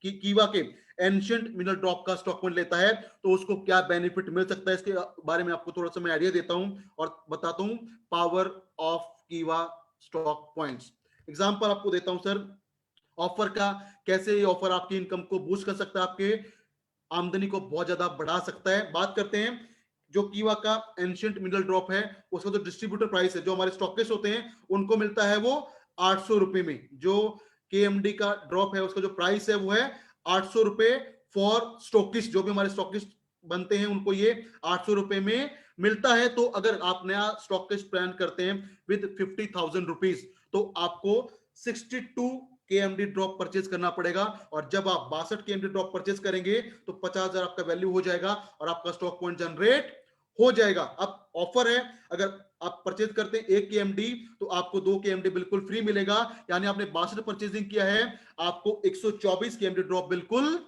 कीवा के एंशिएंट मिनरल ड्रॉप का स्टॉक पॉइंट लेता है तो उसको क्या बेनिफिट मिल सकता है, इसके बारे में आपको थोड़ा सा मैं आइडिया देता हूं और बताता हूं पावर ऑफ कीवा स्टॉक पॉइंट्स। एग्जांपल आपको देता हूं सर, ऑफर का, कैसे ये ऑफर आपकी इनकम को बूस्ट कर सकता है, आपके आमदनी को बहुत ज्यादा बढ़ा सकता है। बात करते हैं, जो कीवा का एंशिएंट मिनरल ड्रॉप है उसका जो डिस्ट्रीब्यूटर प्राइस है, जो हमारे स्टॉकिस्ट होते हैं उनको मिलता है वो 800 रुपए में। जो केएमडी का ड्रॉप है उसका जो प्राइस है वो है 800 रुपए फॉर स्टॉकिस्ट, जो भी हमारे स्टॉकिस्ट बनते हैं उनको ये 800 रुपए में मिलता है। तो अगर आप नया स्टॉकिस्ट प्लान करते हैं विद 50,000 रुपीज तो आपको 62 केएमडी ड्रॉप परचेज करना पड़ेगा। और जब आप 62 केएमडी ड्रॉप परचेज करेंगे तो 50,000 आपका वैल्यू हो जाएगा और आपका स्टॉक पॉइंट जनरेट हो जाएगा। अब ऑफर है, अगर आप परचेज करते हैं 1 केएमडी तो आपको 2 केएमडी बिल्कुल फ्री मिलेगा। यानी आपने 62 परचेजिंग किया है, आपको 124 केएमडी ड्रॉप बिल्कुल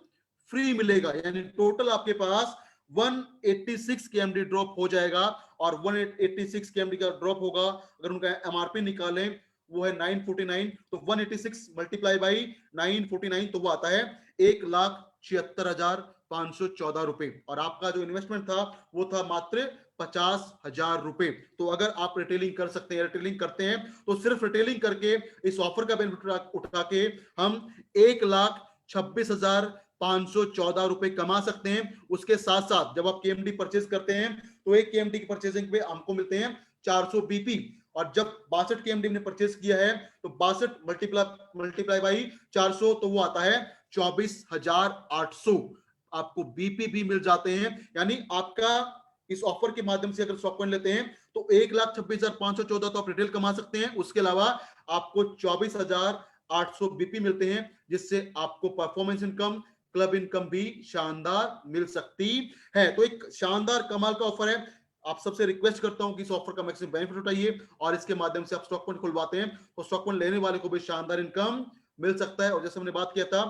फ्री मिलेगा। यानी टोटल आपके पास 186 केएमडी ड्रॉप हो जाएगा। और 186 केएमडी का ड्रॉप होगा, अगर उनका एमआरपी निकालें वो है 949, तो 186 मल्टीप्लाई बाई 949 तो वो आता है 1,76,514 रुपए। और आपका जो इन्वेस्टमेंट था वो था मात्र 50,000 रुपए। तो अगर आप रिटेलिंग कर सकते हैं, रिटेलिंग करते हैं तो सिर्फ रिटेलिंग करके इस ऑफर का बेनिफिट उठा के हम 1,26,514 रुपए कमा सकते हैं। उसके साथ साथ जब आप केएमडी परचेज करते हैं तो एक केएमडी की परचेजिंग पे हमको मिलते हैं 400 बीपी। और जब 62 केएमडी ने परचेज किया है तो 62 मल्टीप्लाई बाई 400 तो वो आता है 24,800 आपको बीपी भी मिल जाते हैं। यानी आपका इस ऑफर के माध्यम से अगर स्टॉक पॉइंट लेते हैं तो 1,26,514 तो आप रिटेल कमा सकते हैं। उसके अलावा आपको 24,800 बीपी मिलते हैं, जिससे आपको परफॉर्मेंस इनकम, क्लब इनकम भी शानदार मिल सकती है। तो एक शानदार कमाल का ऑफर है। आप सबसे रिक्वेस्ट करता हूं कि इस ऑफर का मैक्सिमम बेनिफिट उठाइए और इसके माध्यम से आप स्टॉक पॉइंट खुलवाते हैं तो स्टॉक पॉइंट लेने वाले को भी शानदार इनकम मिल सकता है। और जैसे हमने बात किया था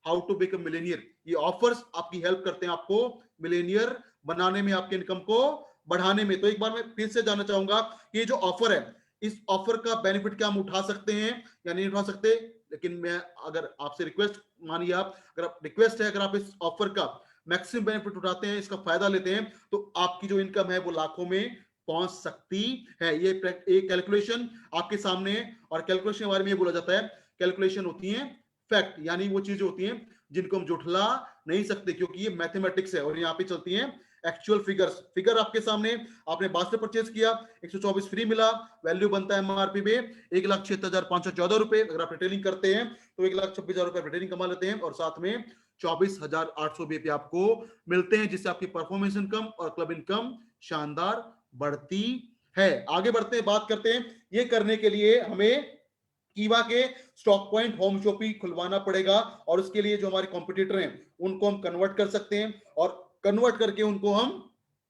हाउ टू बिकम मिलेनियर, ये ऑफर्स आपकी हेल्प करते हैं आपको मिलेनियर बनाने में, आपके इनकम को बढ़ाने में। तो एक बार मैं फिर से जानना चाहूंगा कि ये जो ऑफर है, इस ऑफर का बेनिफिट क्या हम उठा सकते हैं या नहीं उठा सकते। लेकिन मैं अगर आपसे रिक्वेस्ट, मानिए आप, अगर रिक्वेस्ट है, अगर आप इस ऑफर का मैक्सिमम बेनिफिट उठाते हैं, इसका फायदा लेते हैं तो आपकी जो इनकम है वो लाखों में पहुंच सकती है। ये एक कैलकुलेशन आपके सामने है और कैलकुलेशन के बारे में ये बोला जाता है, कैलकुलेशन होती है फैक्ट, यानी वो चीजें होती हैं जिनको हम जुठला नहीं सकते क्योंकि ये मैथमेटिक्स है और यहाँ पे चलती है एक्चुअल फिगर्स। फिगर आपके सामने, आपने 62 परचेज किया, 124 फ्री मिला, वैल्यू बनता है एमआरपी में 1,76,514 रुपए। अगर आप रिटेलिंग करते हैं तो 1,26,000 रुपए रिटेलिंग कमा लेते हैं और साथ में 24,800 बीपी आपको मिलते हैं, जिससे आपकी परफॉर्मेंस इनकम और क्लब इनकम शानदार बढ़ती है। आगे बढ़ते हैं, बात करते हैं ये करने के लिए हमें कीवा के स्टॉक पॉइंट होम शॉपी खुलवाना पड़ेगा और उसके लिए जो हमारे कॉम्पिटिटर हैं उनको हम कन्वर्ट कर सकते हैं और कन्वर्ट करके उनको हम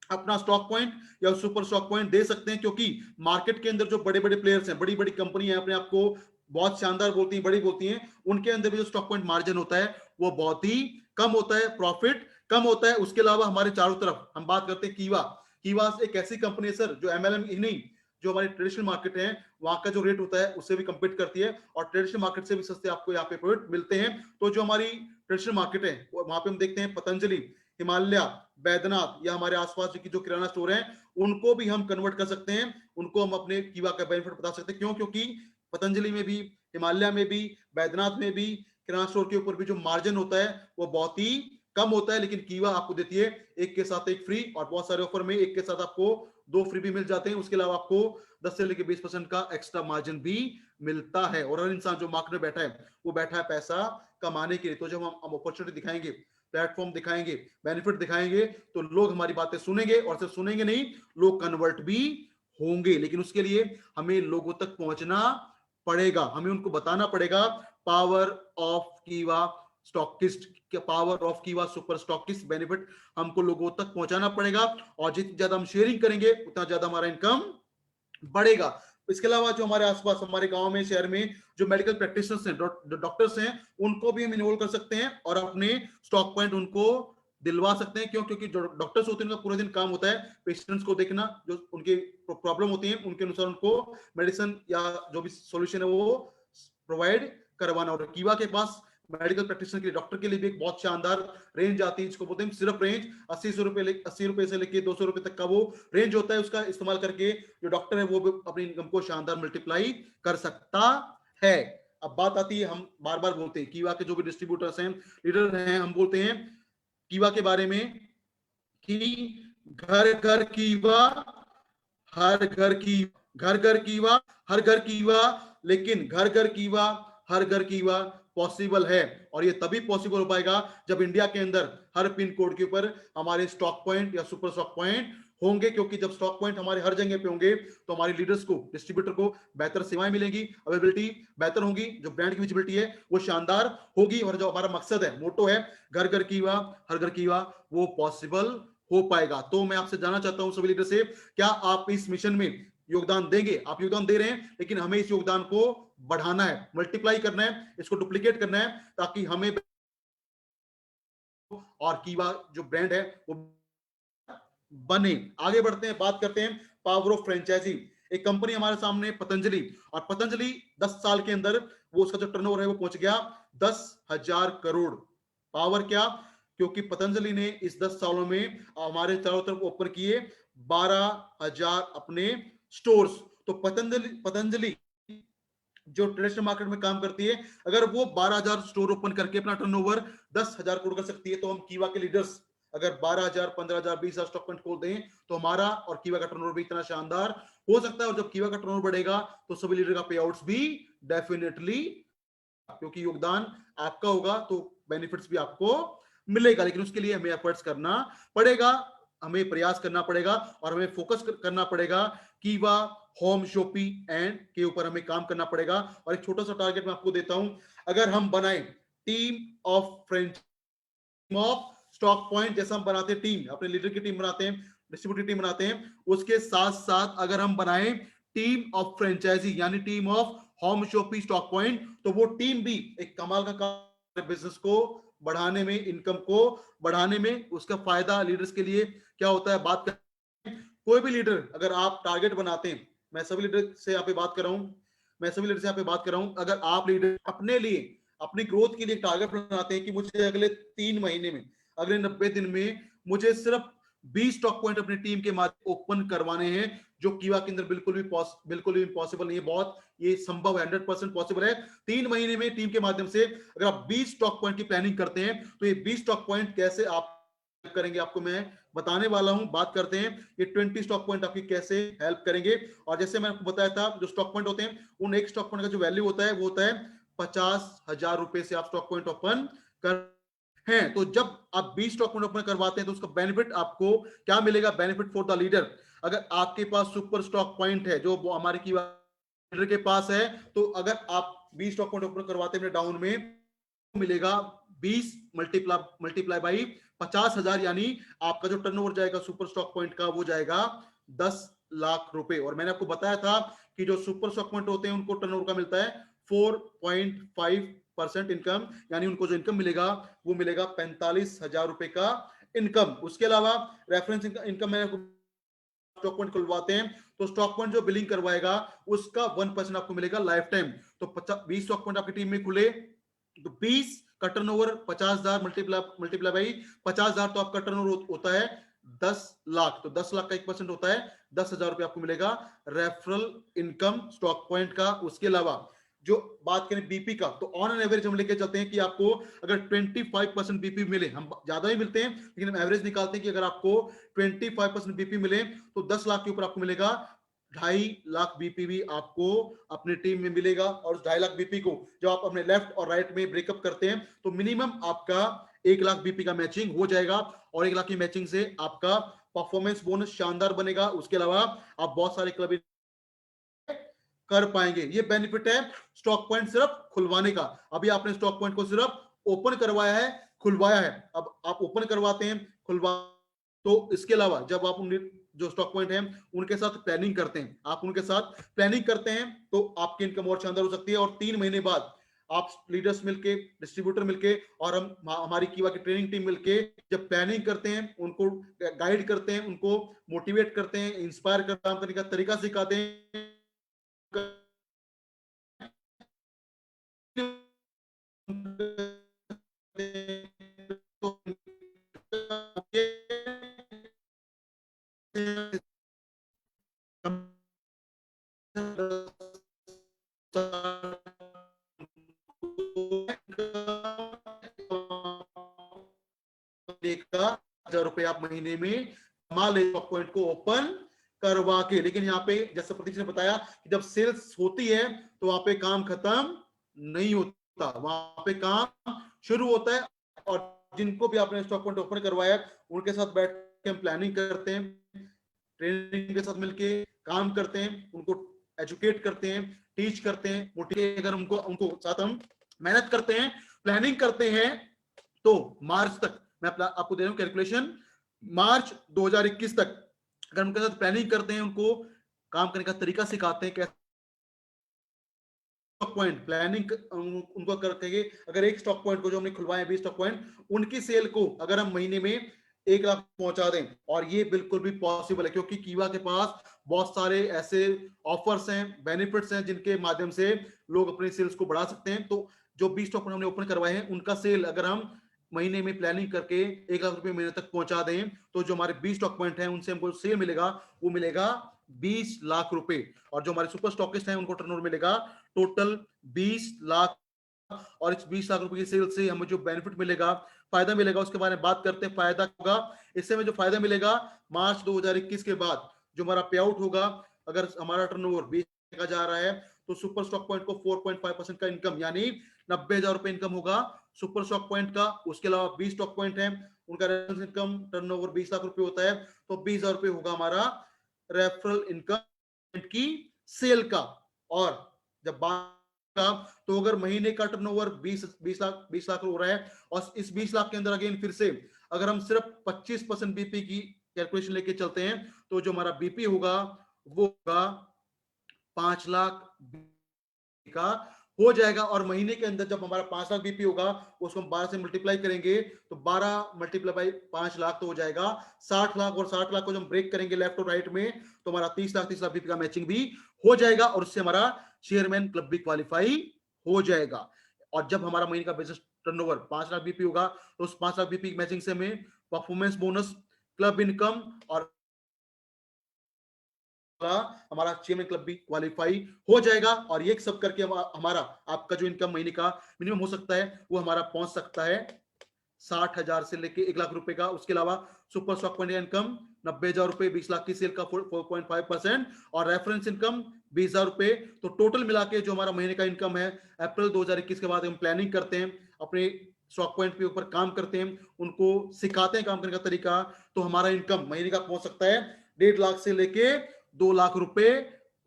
अपना स्टॉक पॉइंट या सुपर स्टॉक पॉइंट दे सकते हैं, क्योंकि मार्केट के अंदर जो बड़े बड़े प्लेयर्स हैं, बड़ी बड़ी कंपनी है, अपने आप को बहुत शानदार बोलती हैं, बड़ी बोलती हैं, उनके अंदर भी जो स्टॉक पॉइंट मार्जिन होता है वो बहुत ही कम होता है, प्रॉफिट कम होता है। उसके अलावा हमारे चारों तरफ हम बात करते हैं कीवा। कीवा एक ऐसी कंपनी है सर जो एमएलएम ही नहीं, जो हमारी ट्रेडिशनल मार्केट है वहां का जो रेट होता है उससे भी कम्पीट करती है और ट्रेडिशनल मार्केट से भी सस्ते आपको यहाँ पे प्रोडक्ट मिलते हैं। तो जो हमारी ट्रेडिशनल मार्केट है वहां पे हम देखते हैं पतंजलि, हिमालय, बैद्यनाथ या हमारे आसपास की जो किराना स्टोर है उनको भी हम कन्वर्ट कर सकते हैं, उनको हम अपने कीवा का बेनिफिट बता सकते हैं। क्यों? क्योंकि पतंजलि में भी, हिमालय में भी, बैद्यनाथ में भी किराना स्टोर के ऊपर भी जो मार्जिन होता है वो बहुत ही कम होता है, लेकिन कीवा आपको देती है एक के साथ एक फ्री, और बहुत सारे ऑफर में एक के साथ आपको 2 फ्री भी मिल जाते हैं। उसके अलावा आपको 10 से लेकर 20% का एक्स्ट्रा मार्जिन भी मिलता है। और हर इंसान जो मार्केट में बैठा है वो बैठा है पैसा कमाने के लिए। तो जब हम अपॉर्चुनिटी दिखाएंगे, प्लेटफॉर्म दिखाएंगे, बेनिफिट दिखाएंगे, तो लोग हमारी बातें सुनेंगे, और सिर्फ सुनेंगे नहीं, लोग कन्वर्ट भी होंगे। लेकिन उसके लिए हमें लोगों तक पहुंचना पड़ेगा, हमें उनको बताना पड़ेगा पावर ऑफ कीवा स्टॉकिस्ट, पावर ऑफ कीवा सुपर स्टॉकिस्ट बेनिफिट हमको लोगों तक पहुंचाना पड़ेगा। और जितनी ज्यादा हम शेयरिंग करेंगे उतना ज्यादा हमारा इनकम बढ़ेगा। इसके अलावा जो हमारे आसपास, हमारे गांव में, शहर में जो मेडिकल प्रैक्टिशनर्स हैं, डॉक्टर्स हैं, उनको भी हम इन्वॉल्व कर सकते हैं और अपने स्टॉक पॉइंट उनको दिलवा सकते हैं। क्यों? क्योंकि जो डॉक्टर्स होते हैं उनका पूरे दिन काम होता है पेशेंट्स को देखना, जो उनकी प्रॉब्लम होती है उनके अनुसार उनको मेडिसिन या जो भी सॉल्यूशन है वो प्रोवाइड करवाना। और कीवा के पास मेडिकल प्रैक्टिशनर के लिए, डॉक्टर के लिए भी एक बहुत शानदार रेंज आती है, जिसको बोलते हैं सिर्फ रेंज 80 रुपए से लेके 200 रुपए तक का वो रेंज होता है। उसका इस्तेमाल करके जो डॉक्टर है वो भी अपनी इनकम को शानदार मल्टीप्लाई कर सकता है। अब बात आती है, हम बार बार बोलते हैं कीवा के जो भी डिस्ट्रीब्यूटर्स हैं, लीडर हैं, हम बोलते हैं कीवा के बारे में कि घर घर कीवा, हर घर की, घर घर कीवा, हर घर कीवा, लेकिन घर घर कीवा, हर घर कीवा पॉसिबल है। और ये तभी पॉसिबल हो पाएगा जब इंडिया के अंदर हर पिन कोड के ऊपर हमारे स्टॉक पॉइंट या सुपर स्टॉक पॉइंट होंगे। क्योंकि जब स्टॉक पॉइंट हमारे हर जगह पे होंगे तो हमारे लीडर्स को, डिस्ट्रीब्यूटर को बेहतर सेवाएं मिलेंगी, अवेलेबिलिटी बेहतर होगी, जो ब्रांड की विजिबिलिटी है वो शानदार होगी, और जो हमारा मकसद है, मोटो है घर घर कीवा, हर घर कीवा, वो पॉसिबल हो पाएगा। तो मैं आपसे जानना चाहता हूं सभी लीडर से, क्या आप इस मिशन में योगदान देंगे? आप योगदान दे रहे हैं, लेकिन हमें इस योगदान को बढ़ाना है, मल्टीप्लाई करना है, इसको डुप्लीकेट करना है, ताकि हमें और कीवा जो ब्रांड है वो बने। आगे बढ़ते हैं, बात करते हैं पावर ऑफ फ्रेंचाइजी। एक कंपनी हमारे सामने पतंजलि, और पतंजलि 10 साल के अंदर वो उसका जो टर्नओवर है वो पहुंच गया 10,000 करोड़। पावर क्या? क्योंकि पतंजलि ने इस 10 सालों में हमारे चारों तरफ ओपन किए 12,000 अपने स्टोर्स। तो पतंजलि जो ट्रेडिशनल मार्केट में काम करती है, अगर वो 12,000 स्टोर ओपन करके अपना टर्नओवर 10,000 करोड़ कर सकती है, तो हम कीवा के लीडर्स अगर 12,000, 15,000, 20,000 स्टॉक पॉइंट खोल दें तो हमारा और कीवा का टर्नओवर भी इतना शानदार हो सकता है। और जब कीवा का टर्नओवर बढ़ेगा तो सभी लीडर का पे आउट्स भी डेफिनेटली, क्योंकि योगदान आपका होगा तो बेनिफिट्स भी आपको मिलेगा। लेकिन उसके लिए हमें एफर्ट्स करना पड़ेगा, हमें प्रयास करना पड़ेगा, और हमें फोकस करना पड़ेगा कीवा होम शॉपी एंड के ऊपर हमें काम करना पड़ेगा। और एक छोटा सा टारगेट मैं आपको देता हूं, अगर हम बनाए team of French, team of stock point, जैसा हम बनाते हैं टीम, अपने लीडर की टीम बनाते हैं, डिस्ट्रीब्यूटर टीम बनाते हैं, उसके साथ साथ अगर हम बनाए टीम ऑफ फ्रेंचाइजी यानी team of home shoppe stock point, तो वो टीम भी एक कमाल का काम, बिजनेस को बढ़ाने में, इनकम को बढ़ाने में, उसका फायदा लीडर्स के लिए क्या होता है। बात करें कोई भी लीडर, अगर आप टारगेट बनाते हैं, मैं सभी लीडर से यहाँ पे बात कर रहा हूं, मैं सभी लीडर से यहाँ पे बात कर रहा हूं, अगर आप लीडर अपने लिए, अपनी ग्रोथ के लिए टारगेट बनाते हैं कि मुझे अगले 3 महीने में, अगले 90 दिन में मुझे सिर्फ 20 स्टॉक पॉइंट अपनी टीम के माध्यम ओपन करवाने हैं, जो कीवा के अंदर बिल्कुल भी इम्पॉसिबल नहीं है, बहुत ये संभव है, 100% पॉसिबल है। 3 महीने में टीम के माध्यम से अगर आप 20 स्टॉक पॉइंट की प्लानिंग करते हैं, तो ये 20 स्टॉक पॉइंट कैसे आप करेंगे आपको मैं बताने वाला हूं। बात करते हैं ये 20 स्टॉक पॉइंट आपकी कैसे हेल्प करेंगे। और जैसे मैंने आपको बताया था, जो स्टॉक पॉइंट होते हैं, उन एक स्टॉक पॉइंट का जो वैल्यू होता है वो होता है 50,000 रुपए से आप स्टॉक पॉइंट ओपन कर हैं। तो जब आप 20 स्टॉक पॉइंट ओपन करवाते हैं तो उसका बेनिफिट आपको क्या मिलेगा? Benefit for the leader. अगर आपके पास सुपर स्टॉक पॉइंट है, जो हमारे की ट्रेडर के पास है, तो अगर आप 20 स्टॉक पॉइंट ओपन करवाते हैं डाउन में, मिलेगा 20 मल्टीप्लाई बाई 50,000, यानी आपका जो टर्नओवर जाएगा सुपर स्टॉक पॉइंट का वो जाएगा 10 लाख रुपए। और मैंने आपको बताया था कि जो सुपर स्टॉक पॉइंट होते हैं उनको टर्नओवर का मिलता है 4.5% इनकम, यानी उनको जो इनकम मिलेगा वो मिलेगा 45,000 रुपए का इनकम। उसके अलावा रेफरेंस इनकम में स्टॉक पॉइंट खुलवाते हैं तो स्टॉक पॉइंट जो बिलिंग करवाएगा उसका 1% आपको मिलेगा लाइफ टाइम। तो 20 स्टॉक पॉइंट आपकी टीम में खुले तो 20 का टर्नओवर 50,000 मल्टीप्लाई बाई 50,000, तो आपका टर्नओवर होता है 10 लाख। तो 10 लाख का 1% होता है 10,000 रुपए आपको मिलेगा रेफरल इनकम स्टॉक पॉइंट का। उसके अलावा जो बात करें बीपी का, तो ऑन एन एवरेज हम लेके चलते हैं कि आपको अगर 25% बीपी मिले, हम ज्यादा ही मिलते हैं लेकिन हम एवरेज निकालते हैं कि अगर आपको 25% बीपी मिले तो 10 लाख के ऊपर आपको मिलेगा 2.5 लाख बीपी भी आपको अपनी टीम में मिलेगा। और 2.5 लाख बीपी को जब आप अपने लेफ्ट और राइट में ब्रेकअप करते हैं तो मिनिमम आपका 1 लाख बीपी का मैचिंग हो जाएगा, और 1 लाख की मैचिंग से आपका परफॉर्मेंस बोनस शानदार बनेगा। उसके अलावा आप बहुत सारे क्लब कर पाएंगे। ये बेनिफिट है स्टॉक पॉइंट सिर्फ खुलवाने का। अभी आपने स्टॉक पॉइंट को सिर्फ ओपन करवाया है, खुलवाया है, अब आप ओपन करवाते हैं, खुलवा, तो इसके अलावा जब आप जो स्टॉक पॉइंट है उनके साथ प्लानिंग करते हैं, आप उनके साथ प्लानिंग करते हैं तो आपकी इनकम और शानदार हो सकती है। और 3 महीने बाद आप लीडर्स मिलके, डिस्ट्रीब्यूटर मिलके और हम हमारी कीवा की ट्रेनिंग टीम मिलके जब प्लानिंग करते हैं, उनको गाइड करते हैं, उनको मोटिवेट करते हैं, इंस्पायर कर काम करने का तरीका सिखाते हैं, ₹1,000 आप महीने में कमा ले स्टॉक पॉइंट को ओपन करवा के। लेकिन यहाँ पे जैसे प्रतीक ने बताया कि जब सेल्स होती है तो वहां पे काम खत्म नहीं होता, वहां पे काम शुरू होता है। और जिनको भी आपने स्टॉक पॉइंट ओपन करवाया उनके साथ बैठ के हम प्लानिंग करते हैं, ट्रेनिंग के साथ मिलके काम करते हैं, उनको एजुकेट करते हैं, टीच करते हैं, मोटिवेट अगर उनको साथ हम मेहनत करते हैं, प्लानिंग करते हैं, तो मार्च तक मैं आपको दे रहा हूं कैलकुलेशन, मार्च 2021 तक अगर उनके साथ प्लानिंग करते हैं, उनको काम करने का तरीका सिखाते हैं, कैसे स्टॉक पॉइंट प्लानिंग उनको करके अगर एक स्टॉक पॉइंट को जो हमने खुलवाए 20 स्टॉक पॉइंट, उनकी सेल को अगर हम महीने में 1 लाख पहुंचा दें, और ये बिल्कुल भी पॉसिबल है क्योंकि कीवा के पास बहुत सारे ऐसे ऑफर्स हैं, बेनिफिट्स हैं जिनके माध्यम से लोग अपनी सेल्स को बढ़ा सकते हैं। तो जो 20 स्टॉक पॉइंट हमने ओपन करवाए हैं उनका सेल अगर हम महीने में प्लानिंग करके 1 लाख रुपए महीने तक पहुंचा दें तो जो हमारे 20 स्टॉक पॉइंट हैं उनसे हमको सेल मिलेगा वो मिलेगा 20 लाख रुपए। और जो हमारे सुपर स्टॉकिस्ट हैं उनको टर्नओवर मिलेगा टोटल 20 लाख। और इस 20 लाख रुपए की सेल से हमें जो बेनिफिट मिलेगा, फायदा मिलेगा, उसके बारे में बात करते हैं। फायदा होगा, इससे हमें जो फायदा मिलेगा मार्च 2021 के बाद जो हमारा पे आउट होगा, अगर हमारा टर्नओवर 20 का जा रहा है तो सुपर स्टॉक पॉइंट को 4.5% का इनकम यानी 90,000 रुपए इनकम होगा सुपर स्टॉक पॉइंट का। उसके अलावा 20 स्टॉक पॉइंट है, उनका रेफरल इनकम टर्नओवर 20 लाख रुपए होता है तो 20,000 रुपए होगा हमारा रेफरल इनकम की सेल का। और जब बात का तो अगर महीने का टर्नओवर 20 लाख हो रहा है और इस 20 लाख के अंदर अगेन फिर से अगर हम सिर्फ 25% बीपी की कैलकुलेशन लेके चलते हैं तो जो हमारा बीपी होगा वो होगा 5 लाख का हो जाएगा। और महीने के अंदर जब हमारा 5 लाख बीपी होगा उसको हम 12 से मल्टीप्लाई करेंगे तो 12 मल्टीप्लाई बाई 5 लाख तो हो जाएगा 60 लाख। और 60 लाख को जब हम ब्रेक करेंगे लेफ्ट और राइट में तो हमारा 30 लाख बीपी का मैचिंग भी हो जाएगा और उससे हमारा चेयरमैन क्लब भी क्वालिफाई हो जाएगा। और जब हमारा महीने का बिजनेस टर्नओवर 5 लाख बीपी होगा तो उस 5 लाख बीपी मैचिंग से हमें परफॉर्मेंस बोनस, क्लब इनकम और हमारा चेयरमैन क्लब भी क्वालिफाई हो जाएगा। और ये सब करके हमारा आपका जो इनकम महीने का मिनिमम हो सकता है वो हमारा पहुंच सकता है 60,000 से लेके 1 लाख रुपए का। उसके अलावा सुपर स्टॉक पॉइंट इनकम 90,000 रुपए, 20 लाख की सेल का 4.5% और रेफरेंस इनकम 20,000 रुपए। तो टोटल मिला के जो हमारा महीने का इनकम है अप्रैल 2021 के बाद हम प्लानिंग करते हैं, अपने स्टॉक पॉइंट के ऊपर काम करते हैं, उनको सिखाते हैं काम करने का तरीका, तो हमारा इनकम महीने का पहुंच सकता है 1.5 लाख से लेके 2 लाख रुपए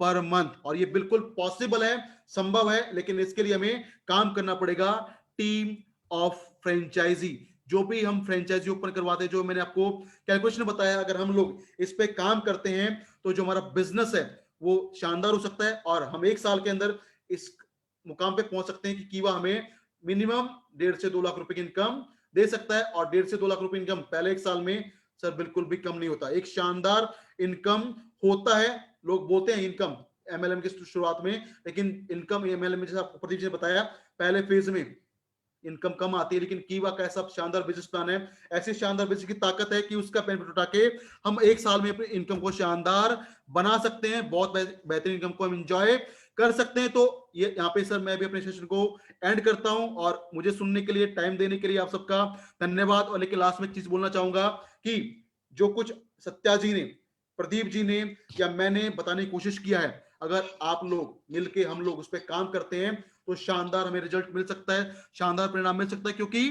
पर मंथ, और ये बिल्कुल पॉसिबल है, संभव है, लेकिन इसके लिए हमें काम करना पड़ेगा। टीम ऑफ फ्रेंचाइजी, जो भी हम फ्रेंचाइजी ओपन करवाते हैं, जो मैंने आपको कैलकुलेशन बताया, अगर हम लोग इस पे काम करते हैं तो जो हमारा बिजनेस है वो शानदार हो सकता है, और हम 1 साल के अंदर इस मुकाम पे पहुंच सकते हैं कि कीवा हमें मिनिमम 1.5 से 2 लाख रुपए की इनकम दे सकता है। और 1.5 से 2 लाख रुपए इनकम पहले 1 साल में सर बिल्कुल भी कम नहीं होता, एक शानदार इनकम होता है। लोग बोलते हैं इनकम एमएलएम की शुरुआत में, लेकिन इनकम एमएलएम में जैसे आपको प्रदीप जी ने बताया पहले फेज में इनकम कम आती है, लेकिन कीवा का ऐसा शानदार बिजनेस प्लान है, ऐसी शानदार बिजनेस की ताकत है कि उसका बेनिफिट उठा के हम 1 साल में अपनी इनकम को शानदार बना सकते हैं, बहुत बेहतरीन इनकम को हम एंजॉय कर सकते हैं। तो ये यहाँ पे सर मैं भी अपने सेशन को एंड करता हूं, और मुझे सुनने के लिए, टाइम देने के लिए आप सबका धन्यवाद। और लेकिन लास्ट में एक चीज बोलना चाहूंगा कि जो कुछ सत्या जी ने, प्रदीप जी ने या मैंने बताने की कोशिश किया है, अगर आप लोग मिलके हम लोग उस पर काम करते हैं तो शानदार हमें रिजल्ट मिल सकता है, शानदार परिणाम मिल सकता है। क्योंकि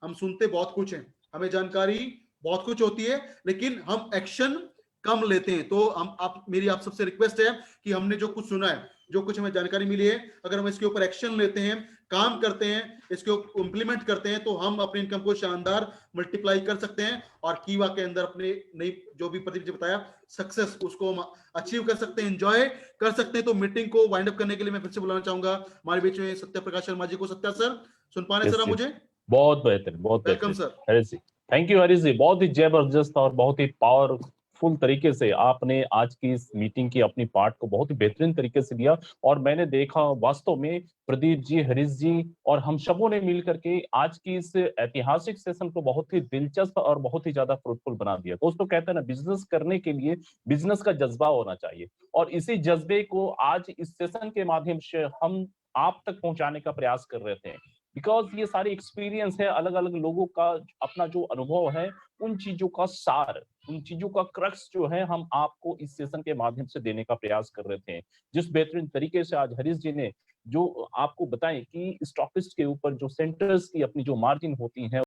हम सुनते बहुत कुछ है, हमें जानकारी बहुत कुछ होती है, लेकिन हम एक्शन कम लेते हैं। तो मेरी आप सबसे रिक्वेस्ट है कि हमने जो कुछ सुना है, जो कुछ हमें जानकारी मिली है, अगर हम इसके ऊपर एक्शन लेते हैं, काम करते हैं, इसको इंप्लीमेंट करते हैं, तो हम अपनी इनकम को शानदार मल्टीप्लाई कर सकते हैं, और कीवा के अंदर अपने नई जो भी प्रदीप जी बताया सक्सेस, उसको हम अचीव कर सकते हैं, एंजॉय कर सकते हैं। तो मीटिंग को वाइंड अप करने के लिए मैं फिर से बुलाना चाहूंगा हमारे बीच में सत्य प्रकाश शर्मा जी को। सत्या सर सुन पा रहे सर आप मुझे? बहुत बेहतर, बहुत वेलकम बेहतर sir. Harish ji. Thank you Harish ji, बहुत ही जबरदस्त और बहुत ही पावरफुल तरीके से आपने आज की इस मीटिंग की अपनी पार्ट को बहुत ही बेहतरीन तरीके से दिया। और मैंने देखा वास्तव में प्रदीप जी, हरीश जी और हम सबों ने मिलकर के आज की इस ऐतिहासिक सेशन को बहुत ही दिलचस्प और बहुत ही ज्यादा फ्रूटफुल बना दिया। दोस्तों कहते हैं ना, बिजनेस करने के लिए बिजनेस का जज्बा होना चाहिए, और इसी जज्बे को आज इस सेशन के माध्यम से हम आप तक पहुंचाने का प्रयास कर रहे थे। बिकॉज ये सारी एक्सपीरियंस है, अलग अलग लोगों का अपना जो अनुभव है, उन चीजों का सार, उन चीजों का क्रक्स जो है हम आपको इस सेशन के माध्यम से देने का प्रयास कर रहे थे। जिस बेहतरीन तरीके से आज हरीश जी ने जो आपको बताएं कि स्टॉकिस्ट के ऊपर जो सेंटर्स की अपनी जो मार्जिन होती है